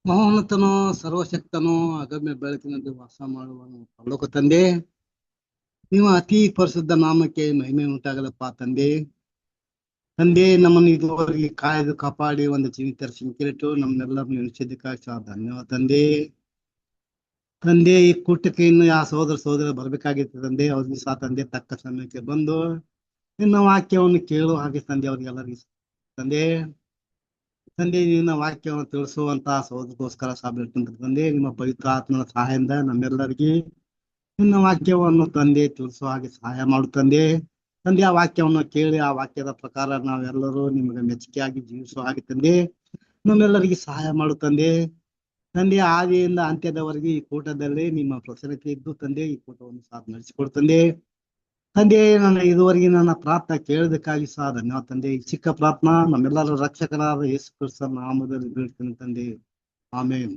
ಮಹೋನ್ನತನೋ ಸರ್ವಶಕ್ತನೋ ಅಗಮ್ಯ ಬೆಳಕಿನಲ್ಲಿ ವಾಸ ಮಾಡುವನು ಪರಲೋಕ ತಂದೆ, ನೀವು ಅತಿ ಪರಿಶುದ್ಧ ನಾಮಕ್ಕೆ ಮಹಿಮೆ ಉಂಟಾಗಲಪ್ಪ ತಂದೆ. ತಂದೆ, ನಮ್ಮನ್ನು ಇದುವರೆಗೆ ಕಾಯ್ದು ಕಾಪಾಡಿ ಒಂದು ಜೀವಿತ ಸಿಕ್ಕಿಟ್ಟು ನಮ್ಮನ್ನೆಲ್ಲರನ್ನು ಇಳಿಸಿದ್ದಕ್ಕಾಗಿ ಧನ್ಯವಾದ ತಂದೆ. ತಂದೆ, ಈ ಕೂಟಕ್ಕೆ ಇನ್ನು ಯಾವ ಸಹೋದರ ಬರ್ಬೇಕಾಗಿತ್ತು ತಂದೆ. ಅವ್ರಿಗೆ ಸಹ ತಂದೆ ತಕ್ಕ ಸಮಯಕ್ಕೆ ಬಂದು ನಿನ್ನ ವಾಕ್ಯವನ್ನು ಕೇಳುವ ಹಾಗೆ ತಂದೆ ಅವ್ರಿಗೆಲ್ಲರಿಗೂ ತಂದೆ ತಂದೆ ನಿನ್ನ ವಾಕ್ಯವನ್ನು ತಿಳಿಸುವಂತಹ ಸಹೋದರಗೋಸ್ಕರ ತಂದೆ, ನಿಮ್ಮ ಪವಿತ್ರ ಆತ್ಮನ ಸಹಾಯದಿಂದ ನಮ್ಮೆಲ್ಲರಿಗೆ ನಿನ್ನ ವಾಕ್ಯವನ್ನು ತಂದೆ ತಿಳಿಸುವ ಹಾಗೆ ಸಹಾಯ ಮಾಡು ತಂದೆ. ತಂದೆ, ಆ ವಾಕ್ಯವನ್ನು ಕೇಳಿ ಆ ವಾಕ್ಯದ ಪ್ರಕಾರ ನಾವೆಲ್ಲರೂ ನಿಮಗೆ ಮೆಚ್ಚುಗೆಯಾಗಿ ಜೀವಿಸುವ ಹಾಗೆ ತಂದೆ ನಮ್ಮೆಲ್ಲರಿಗೆ ಸಹಾಯ ಮಾಡು ತಂದೆ. ತಂದೆ, ಆದಿಯಿಂದ ಅಂತ್ಯದವರೆಗೆ ಈ ಕೂಟದಲ್ಲಿ ನಿಮ್ಮ ಪ್ರಸನ್ನತೆ ಇದ್ದು ತಂದೆ ಈ ಕೂಟವನ್ನು ಸಹ ನಡೆಸಿಕೊಡು ತಂದೆ. ತಂದೆ, ಇದುವರೆಗೆ ನನ್ನ ಪ್ರಾರ್ಥನೆ ಕೇಳೋದಕ್ಕಾಗಿ ಸಹ ಧನ್ಯವಾದ ತಂದೆ. ಈ ಚಿಕ್ಕ ಪ್ರಾರ್ಥನಾ ನಮ್ಮೆಲ್ಲರ ರಕ್ಷಕರಾದ ಯೇಸು ಕ್ರಿಸ್ತನ ನಾಮದಲ್ಲಿ ಬೀಳ್ತೀನಿ ತಂದೆ, ಆಮೇನ್.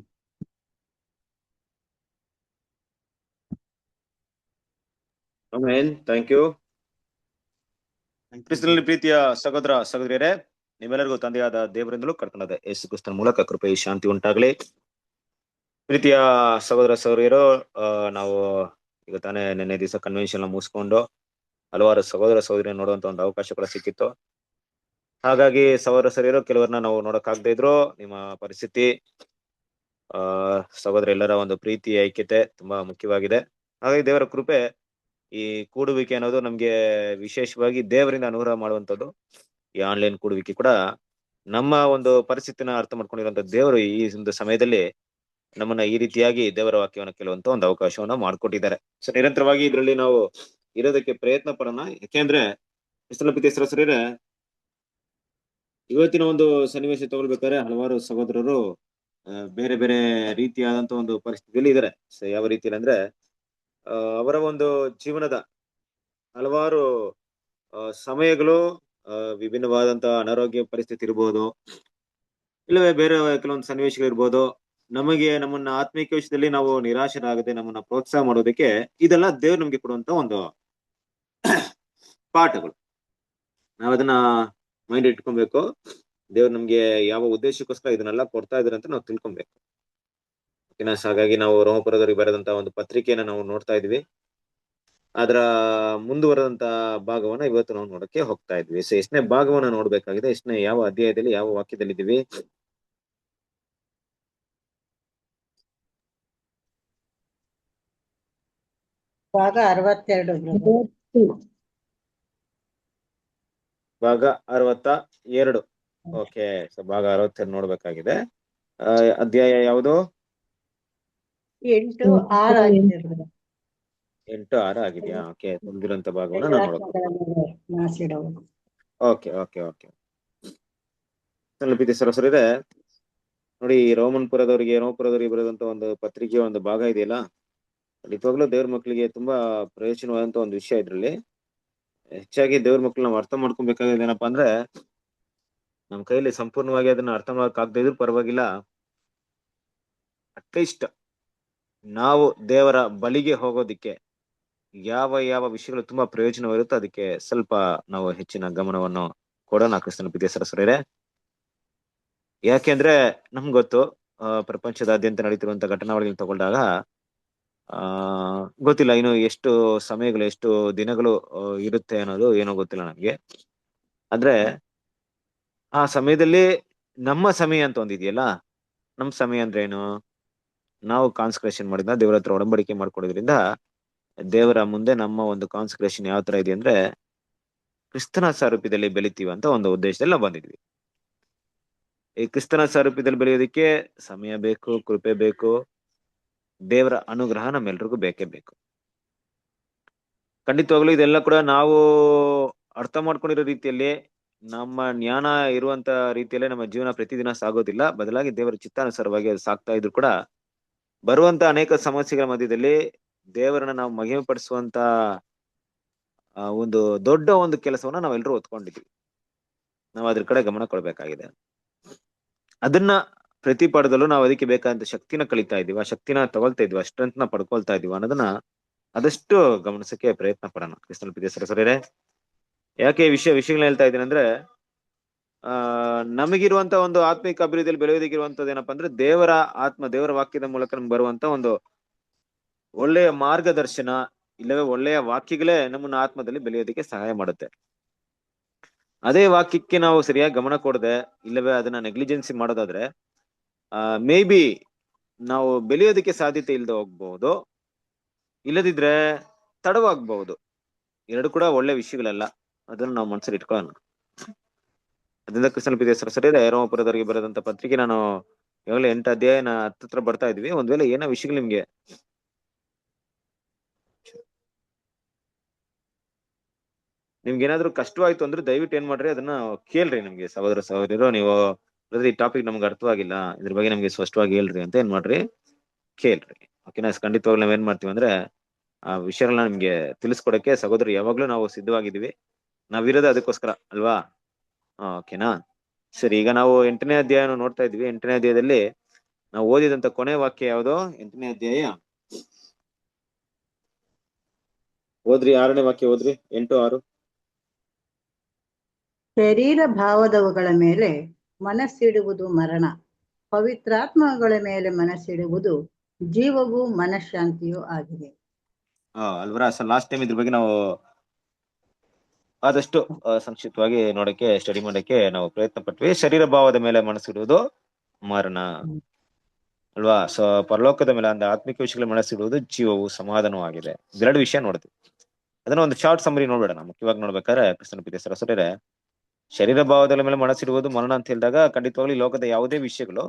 ಆಮೇನ್. Thank you. ಕ್ರಿಸ್ತನಲ್ಲಿ ಪ್ರೀತಿಯ ಸಹೋದರ ಸಹೋದರಿಯರೇ, ನಿಮ್ಮೆಲ್ಲರಿಗೂ ತಂದೆಯಾದ ದೇವರಿಂದಲೂ ಕರ್ತನಾದ ಯೇಸು ಕ್ರಿಸ್ತನ ಮೂಲಕ ಕೃಪೆ ಶಾಂತಿ ಉಂಟಾಗಲಿ. ಪ್ರೀತಿಯ ಸಹೋದರ ಸಹೋದರಿಯರು, ನಾವು ಈಗ ತಾನೇ ನಿನ್ನೆ ದಿವಸ ಕನ್ವೆನ್ಷನ್ ಮುಗಿಸ್ಕೊಂಡು ಹಲವಾರು ಸಹೋದರ ಸಹೋದರಿ ನೋಡುವಂತ ಒಂದು ಅವಕಾಶ ಕೂಡ ಸಿಕ್ಕಿತ್ತು. ಹಾಗಾಗಿ ಸಹೋದರ ಸಹೋದರಿಯರು ಕೆಲವರನ್ನ ನಾವು ನೋಡಕ್ಕಾಗದೇ ಇದ್ರು, ನಿಮ್ಮ ಪರಿಸ್ಥಿತಿ, ಸಹೋದರ ಎಲ್ಲರ ಒಂದು ಪ್ರೀತಿ ಐಕ್ಯತೆ ತುಂಬಾ ಮುಖ್ಯವಾಗಿದೆ. ಹಾಗಾಗಿ ದೇವರ ಕೃಪೆ, ಈ ಕೂಡುವಿಕೆ ಅನ್ನೋದು ನಮ್ಗೆ ವಿಶೇಷವಾಗಿ ದೇವರಿಂದ ಅನುಗ್ರಹ ಮಾಡುವಂಥದ್ದು. ಈ ಆನ್ಲೈನ್ ಕೂಡುವಿಕೆ ಕೂಡ ನಮ್ಮ ಒಂದು ಪರಿಸ್ಥಿತಿನ ಅರ್ಥ ಮಾಡ್ಕೊಂಡಿರುವಂತ ದೇವರು ಈ ಒಂದು ಸಮಯದಲ್ಲಿ ನಮ್ಮನ್ನ ಈ ರೀತಿಯಾಗಿ ದೇವರ ವಾಕ್ಯವನ್ನು ಕೇಳುವಂತ ಒಂದು ಅವಕಾಶವನ್ನ ಮಾಡ್ಕೊಟ್ಟಿದ್ದಾರೆ. ಸೊ ನಿರಂತರವಾಗಿ ಇದರಲ್ಲಿ ನಾವು ಇರೋದಕ್ಕೆ ಪ್ರಯತ್ನ ಪಡೋಣ. ಯಾಕೆಂದ್ರೆ ಸರಿಯೇ, ಇವತ್ತಿನ ಒಂದು ಸನ್ನಿವೇಶ ತಗೊಳ್ಬೇಕಾದ್ರೆ ಹಲವಾರು ಸಹೋದರರು ಬೇರೆ ಬೇರೆ ರೀತಿಯಾದಂತ ಒಂದು ಪರಿಸ್ಥಿತಿಯಲ್ಲಿ ಇದ್ದಾರೆ. ಸೊ ಯಾವ ರೀತಿಯಲ್ಲಿ ಅಂದ್ರೆ, ಅವರ ಒಂದು ಜೀವನದ ಹಲವಾರು ಸಮಯಗಳು ವಿಭಿನ್ನವಾದಂತ ಅನಾರೋಗ್ಯ ಪರಿಸ್ಥಿತಿ ಇರ್ಬೋದು, ಇಲ್ಲವೇ ಬೇರೆ ಕೆಲವೊಂದು ಸನ್ನಿವೇಶಗಳು ಇರ್ಬೋದು. ನಮ್ಮನ್ನ ಆತ್ಮೀಕ ವಿಷಯದಲ್ಲಿ ನಾವು ನಿರಾಶರಾಗದೆ ನಮ್ಮನ್ನ ಪ್ರೋತ್ಸಾಹ ಮಾಡೋದಕ್ಕೆ ಇದೆಲ್ಲ ದೇವ್ರು ನಮ್ಗೆ ಕೊಡುವಂತ ಒಂದು ಪಾಠಗಳು. ನಾವ್ ಅದನ್ನ ಮೈಂಡ್ ಇಟ್ಕೊಬೇಕು. ದೇವ್ರು ನಮ್ಗೆ ಯಾವ ಉದ್ದೇಶಕ್ಕೋಸ್ಕರ ಇದನ್ನೆಲ್ಲ ಕೊಡ್ತಾ ಇದಾರೆ ಅಂತ ನಾವು ತಿಳ್ಕೊಬೇಕು. ಹಾಗಾಗಿ ನಾವು ರೋಮಪುರದವರಿಗೆ ಬರೆದಂತ ಒಂದು ಪತ್ರಿಕೆಯನ್ನ ನಾವು ನೋಡ್ತಾ ಇದ್ವಿ. ಅದರ ಮುಂದುವರೆದಂತ ಭಾಗವನ್ನ ಇವತ್ತು ನಾವು ನೋಡಕ್ಕೆ ಹೋಗ್ತಾ ಇದ್ವಿ. ಸೊ ಎಷ್ಟನೇ ಭಾಗವನ್ನ ನೋಡ್ಬೇಕಾಗಿದೆ, ಎಷ್ಟನೇ ಯಾವ ಅಧ್ಯಾಯದಲ್ಲಿ ಯಾವ ವಾಕ್ಯದಲ್ಲಿ ಇದೀವಿ? ಭಾಗ 62. ಭಾಗ 62. ಓಕೆ, ಸೊ ಭಾಗ 62 ನೋಡ್ಬೇಕಾಗಿದೆ. ಅಧ್ಯಾಯ ಯಾವುದು? 8:6 ಆಗಿದೆ. 8:6 ಆಗಿದೆಯಾ? ಓಕೆ, ಮುಂದಿರಂತ ಭಾಗವನ್ನ ನಾವು ನೋಡಬಹುದು. ಓಕೆ ಓಕೆ ಓಕೆ ಪ್ರೀತಿ ಸರಸರಿದೆ ನೋಡಿ, ರೋಮಪುರದವರಿಗೆ ಬರೆದಂತ ಒಂದು ಪತ್ರಿಕೆಯ ಒಂದು ಭಾಗ ಇದೆಯಲ್ಲ, ಖಂಡಿತವಾಗ್ಲೂ ದೇವ್ರ ಮಕ್ಕಳಿಗೆ ತುಂಬಾ ಪ್ರಯೋಜನವಾದಂತ ಒಂದು ವಿಷಯ. ಇದ್ರಲ್ಲಿ ಹೆಚ್ಚಾಗಿ ದೇವ್ರ ಮಕ್ಳು ನಾವು ಅರ್ಥ ಮಾಡ್ಕೊಬೇಕಾಗಿದೆ ಏನಪ್ಪಾ ಅಂದ್ರೆ, ನಮ್ ಕೈಯಲ್ಲಿ ಸಂಪೂರ್ಣವಾಗಿ ಅದನ್ನ ಅರ್ಥ ಮಾಡಕ್ಕಾಗದೇ ಇದ್ರೂ ಪರವಾಗಿಲ್ಲ, ಅಟ್ಲೀಸ್ಟ್ ನಾವು ದೇವರ ಬಳಿಗೆ ಹೋಗೋದಿಕ್ಕೆ ಯಾವ ಯಾವ ವಿಷಯಗಳು ತುಂಬಾ ಪ್ರಯೋಜನವಿರುತ್ತೋ ಅದಕ್ಕೆ ಸ್ವಲ್ಪ ನಾವು ಹೆಚ್ಚಿನ ಗಮನವನ್ನು ಕೊಡೋಣ. ಕ್ರಿಸ್ತನ ಪ್ರೀತಿಯ ಸರಸರೇ, ಯಾಕೆಂದ್ರೆ ನಮ್ಗೆ ಗೊತ್ತು, ಪ್ರಪಂಚದಾದ್ಯಂತ ನಡೀತಿರುವಂತ ಘಟನಾವಳಿಗಳನ್ನ ತಗೊಂಡಾಗ ಗೊತ್ತಿಲ್ಲ ಇನ್ನು ಎಷ್ಟು ಸಮಯಗಳು, ಎಷ್ಟು ದಿನಗಳು ಇರುತ್ತೆ ಅನ್ನೋದು ಏನೋ ಗೊತ್ತಿಲ್ಲ ನಮ್ಗೆ. ಆದ್ರೆ ಆ ಸಮಯದಲ್ಲಿ ನಮ್ಮ ಸಮಯ ಅಂತ ಒಂದಿದೆಯಲ್ಲ, ನಮ್ ಸಮಯ ಅಂದ್ರೆ ಏನು? ನಾವು ಕಾನ್ಸಂಟ್ರೇಷನ್ ಮಾಡಿದ ದೇವರ ಹತ್ರ ಒಡಂಬಡಿಕೆ ಮಾಡ್ಕೊಡೋದ್ರಿಂದ ದೇವರ ಮುಂದೆ ನಮ್ಮ ಒಂದು ಕಾನ್ಸಂಟ್ರೇಷನ್ ಯಾವ ತರ ಇದೆ ಅಂದ್ರೆ, ಕ್ರಿಸ್ತನ ಸಾರೂಪ್ಯದಲ್ಲಿ ಬೆಳಿತೀವಿ ಅಂತ ಒಂದು ಉದ್ದೇಶದಲ್ಲಿ ನಾವು ಬಂದಿದ್ವಿ. ಈ ಕ್ರಿಸ್ತನ ಸಾರೂಪ್ಯದಲ್ಲಿ ಬೆಳೆಯೋದಕ್ಕೆ ಸಮಯ ಬೇಕು, ಕೃಪೆ ಬೇಕು, ದೇವರ ಅನುಗ್ರಹ ನಮ್ಮೆಲ್ರಿಗೂ ಬೇಕೇ ಬೇಕು. ಖಂಡಿತವಾಗ್ಲೂ ಇದೆಲ್ಲ ಕೂಡ ನಾವು ಅರ್ಥ ಮಾಡ್ಕೊಂಡಿರೋ ರೀತಿಯಲ್ಲಿ, ನಮ್ಮ ಜ್ಞಾನ ಇರುವಂತ ರೀತಿಯಲ್ಲೇ ನಮ್ಮ ಜೀವನ ಪ್ರತಿದಿನ ಸಾಗೋದಿಲ್ಲ. ಬದಲಾಗಿ ದೇವರ ಚಿತ್ತಾನುಸಾರವಾಗಿ ಅದು ಸಾಕ್ತಾ ಇದ್ರು ಕೂಡ ಬರುವಂತ ಅನೇಕ ಸಮಸ್ಯೆಗಳ ಮಧ್ಯದಲ್ಲಿ ದೇವರನ್ನ ನಾವು ಮಹಿಮೆ ಪಡಿಸುವಂತ ಒಂದು ದೊಡ್ಡ ಒಂದು ಕೆಲಸವನ್ನ ನಾವೆಲ್ಲರೂ ಹೊತ್ಕೊಂಡಿದ್ವಿ. ನಾವು ಅದ್ರ ಕಡೆ ಗಮನ ಕೊಡ್ಬೇಕಾಗಿದೆ. ಅದನ್ನ ಪ್ರತಿ ಪಾಠದಲ್ಲೂ ನಾವು ಅದಕ್ಕೆ ಬೇಕಾದಂತ ಶಕ್ತಿನ ಕಲಿತಾ ಇದೀವ, ಶಕ್ತಿನ ತಗೊಳ್ತಾ ಇದ್ವಿ, ಸ್ಟ್ರೆಂತ್ ನ ಪಡ್ಕೊಳ್ತಾ ಇದೀವ ಅನ್ನೋದನ್ನ ಆದಷ್ಟು ಗಮನಿಸಕ್ಕೆ ಪ್ರಯತ್ನ ಪಡೋಣ. ಕ್ರಿಸ್ತನ ಪ್ರೀತಿಯ ಸರಸರೇ, ಯಾಕೆ ವಿಷಯಗಳನ್ನ ಹೇಳ್ತಾ ಇದ್ದೀನಿ ಅಂದ್ರೆ, ನಮಗಿರುವಂತ ಒಂದು ಆತ್ಮಿಕ ಅಭಿವೃದ್ಧಿಯಲ್ಲಿ ಬೆಳೆಯೋದಕ್ಕಿರುವಂತದ್ದು ಏನಪ್ಪಾ ಅಂದ್ರೆ ದೇವರ ದೇವರ ವಾಕ್ಯದ ಮೂಲಕ ನಮ್ಗೆ ಬರುವಂತ ಒಂದು ಒಳ್ಳೆಯ ಮಾರ್ಗದರ್ಶನ, ಇಲ್ಲವೇ ಒಳ್ಳೆಯ ವಾಕ್ಯಗಳೇ ನಮ್ಮನ್ನ ಆತ್ಮದಲ್ಲಿ ಬೆಳೆಯೋದಕ್ಕೆ ಸಹಾಯ ಮಾಡುತ್ತೆ. ಅದೇ ವಾಕ್ಯಕ್ಕೆ ನಾವು ಸರಿಯಾಗಿ ಗಮನ ಕೊಡದೆ, ಇಲ್ಲವೇ ಅದನ್ನ ನೆಗ್ಲಿಜೆನ್ಸಿ ಮಾಡೋದಾದ್ರೆ ಮೇ ಬಿ ನಾವು ಬೆಳೆಯೋದಕ್ಕೆ ಸಾಧ್ಯತೆ ಇಲ್ಲದೆ ಹೋಗ್ಬಹುದು, ಇಲ್ಲದಿದ್ರೆ ತಡವಾಗ್ಬಹುದು. ಎರಡು ಕೂಡ ಒಳ್ಳೆ ವಿಷಯಗಳಲ್ಲ, ಅದನ್ನು ನಾವು ಮನಸ್ಸಲ್ಲಿ ಇಟ್ಕೊಳ್ಳೋಣ. ಅದರಿಂದ ಕ್ರಿಸ್ತನ ಪಿತೇಶ್ವರ ಸರಿಯಾದ ರೋಮಪುರದವರಿಗೆ ಬರೆದಂತ ಪತ್ರಿಕೆ ನಾನು ಇವಾಗಲೇ 8 ಅಧ್ಯಾಯನ ಹತ್ರ ಬರ್ತಾ ಇದ್ವಿ. ಒಂದ್ ವೇಳೆ ಏನೋ ವಿಷಯಗಳು ನಿಮ್ಗೆ ಏನಾದ್ರು ಕಷ್ಟವಾಯ್ತು ಅಂದ್ರೆ ದಯವಿಟ್ಟು ಏನ್ ಮಾಡ್ರಿ, ಅದನ್ನ ಕೇಳ್ರಿ. ನಿಮ್ಗೆ ಸಹೋದರ ಸಹೋದರಿರೋ, ನೀವು ಈ ಟಾಪಿಕ್ ನಮ್ಗೆ ಅರ್ಥವಾಗಿಲ್ಲ, ಇದ್ರ ಬಗ್ಗೆ ನಮ್ಗೆ ಸ್ಪಷ್ಟವಾಗಿ ಹೇಳ್ರಿ ಅಂತ ಏನ್ ಮಾಡ್ರಿ, ಕೇಳ್ರಿ. ಓಕೆನಾ? ಖಂಡಿತವಾಗ್ಲೂ ನಾವ್ ಏನ್ ಮಾಡ್ತೀವಿ ಅಂದ್ರೆ ಆ ವಿಷಯಗಳನ್ನ ನಿಮ್ಗೆ ತಿಳಿಸ್ಕೊಡಕ್ಕೆ ಸಹೋದರಿ ಯಾವಾಗ್ಲೂ ನಾವು ಸಿದ್ಧವಾಗಿದ್ದೀವಿ. ನಾವಿರೋದು ಅದಕ್ಕೋಸ್ಕರ ಅಲ್ವಾ? ಓಕೆನಾ? ಸರಿ, ಈಗ ನಾವು 8ನೇ ಅಧ್ಯಾಯನ ನೋಡ್ತಾ ಇದ್ವಿ. 8ನೇ ಅಧ್ಯಾಯದಲ್ಲಿ ನಾವು ಓದಿದಂತ ಕೊನೆ ವಾಕ್ಯ ಯಾವುದು? 8ನೇ ಅಧ್ಯಾಯ ಓದ್ರಿ, 6ನೇ ವಾಕ್ಯ ಓದ್ರಿ. 8:6. ಶರೀರ ಭಾವದವುಗಳ ಮೇಲೆ ಮನಸ್ಸಿಡುವುದು ಮರಣ, ಪವಿತ್ರಾತ್ಮಗಳ ಮೇಲೆ ಮನಸ್ಸಿಡುವುದು ಜೀವವೂ ಮನಃಶಾಂತಿಯೂ ಆಗಿದೆ. ಅಲ್ವರ ಲಾಸ್ಟ್ ಟೈಮ್ ಇದ್ರ ಬಗ್ಗೆ ನಾವು ಆದಷ್ಟು ಸಂಕ್ಷಿಪ್ತವಾಗಿ ನೋಡಕ್ಕೆ ಸ್ಟಡಿ ಮಾಡಕ್ಕೆ ನಾವು ಪ್ರಯತ್ನ ಪಟ್ವಿ. ಶರೀರ ಭಾವದ ಮೇಲೆ ಮನಸ್ಸಿಡುವುದು ಮರಣ ಅಲ್ವಾ? ಸೊ ಪರಲೋಕದ ಮೇಲೆ ಅಂದ್ರೆ ಆತ್ಮಿಕ ವಿಷಯಗಳ ಮನಸ್ಸಿಡುವುದು ಜೀವವು ಸಮಾಧಾನವೂ ಆಗಿದೆ. ಎರಡು ವಿಷಯ ನೋಡ್ತೀವಿ. ಅದನ್ನ ಒಂದು ಶಾರ್ಟ್ ಸಮರಿ ನೋಡ್ಬೇಡ. ಮುಖ್ಯವಾಗಿ ನೋಡ್ಬೇಕಾದ್ರೆ ಕ್ರಿಸ್ತನ ಪಿತೇಶ್ವರ ಸರಿಯಾರೆ ಶರೀರ ಭಾವದ ಮೇಲೆ ಮನಸ್ಸಿಡುವುದು ಮರಣ ಅಂತ ಹೇಳಿದಾಗ ಖಂಡಿತವಾಗ್ಲೂ ಈ ಲೋಕದ ಯಾವುದೇ ವಿಷಯಗಳು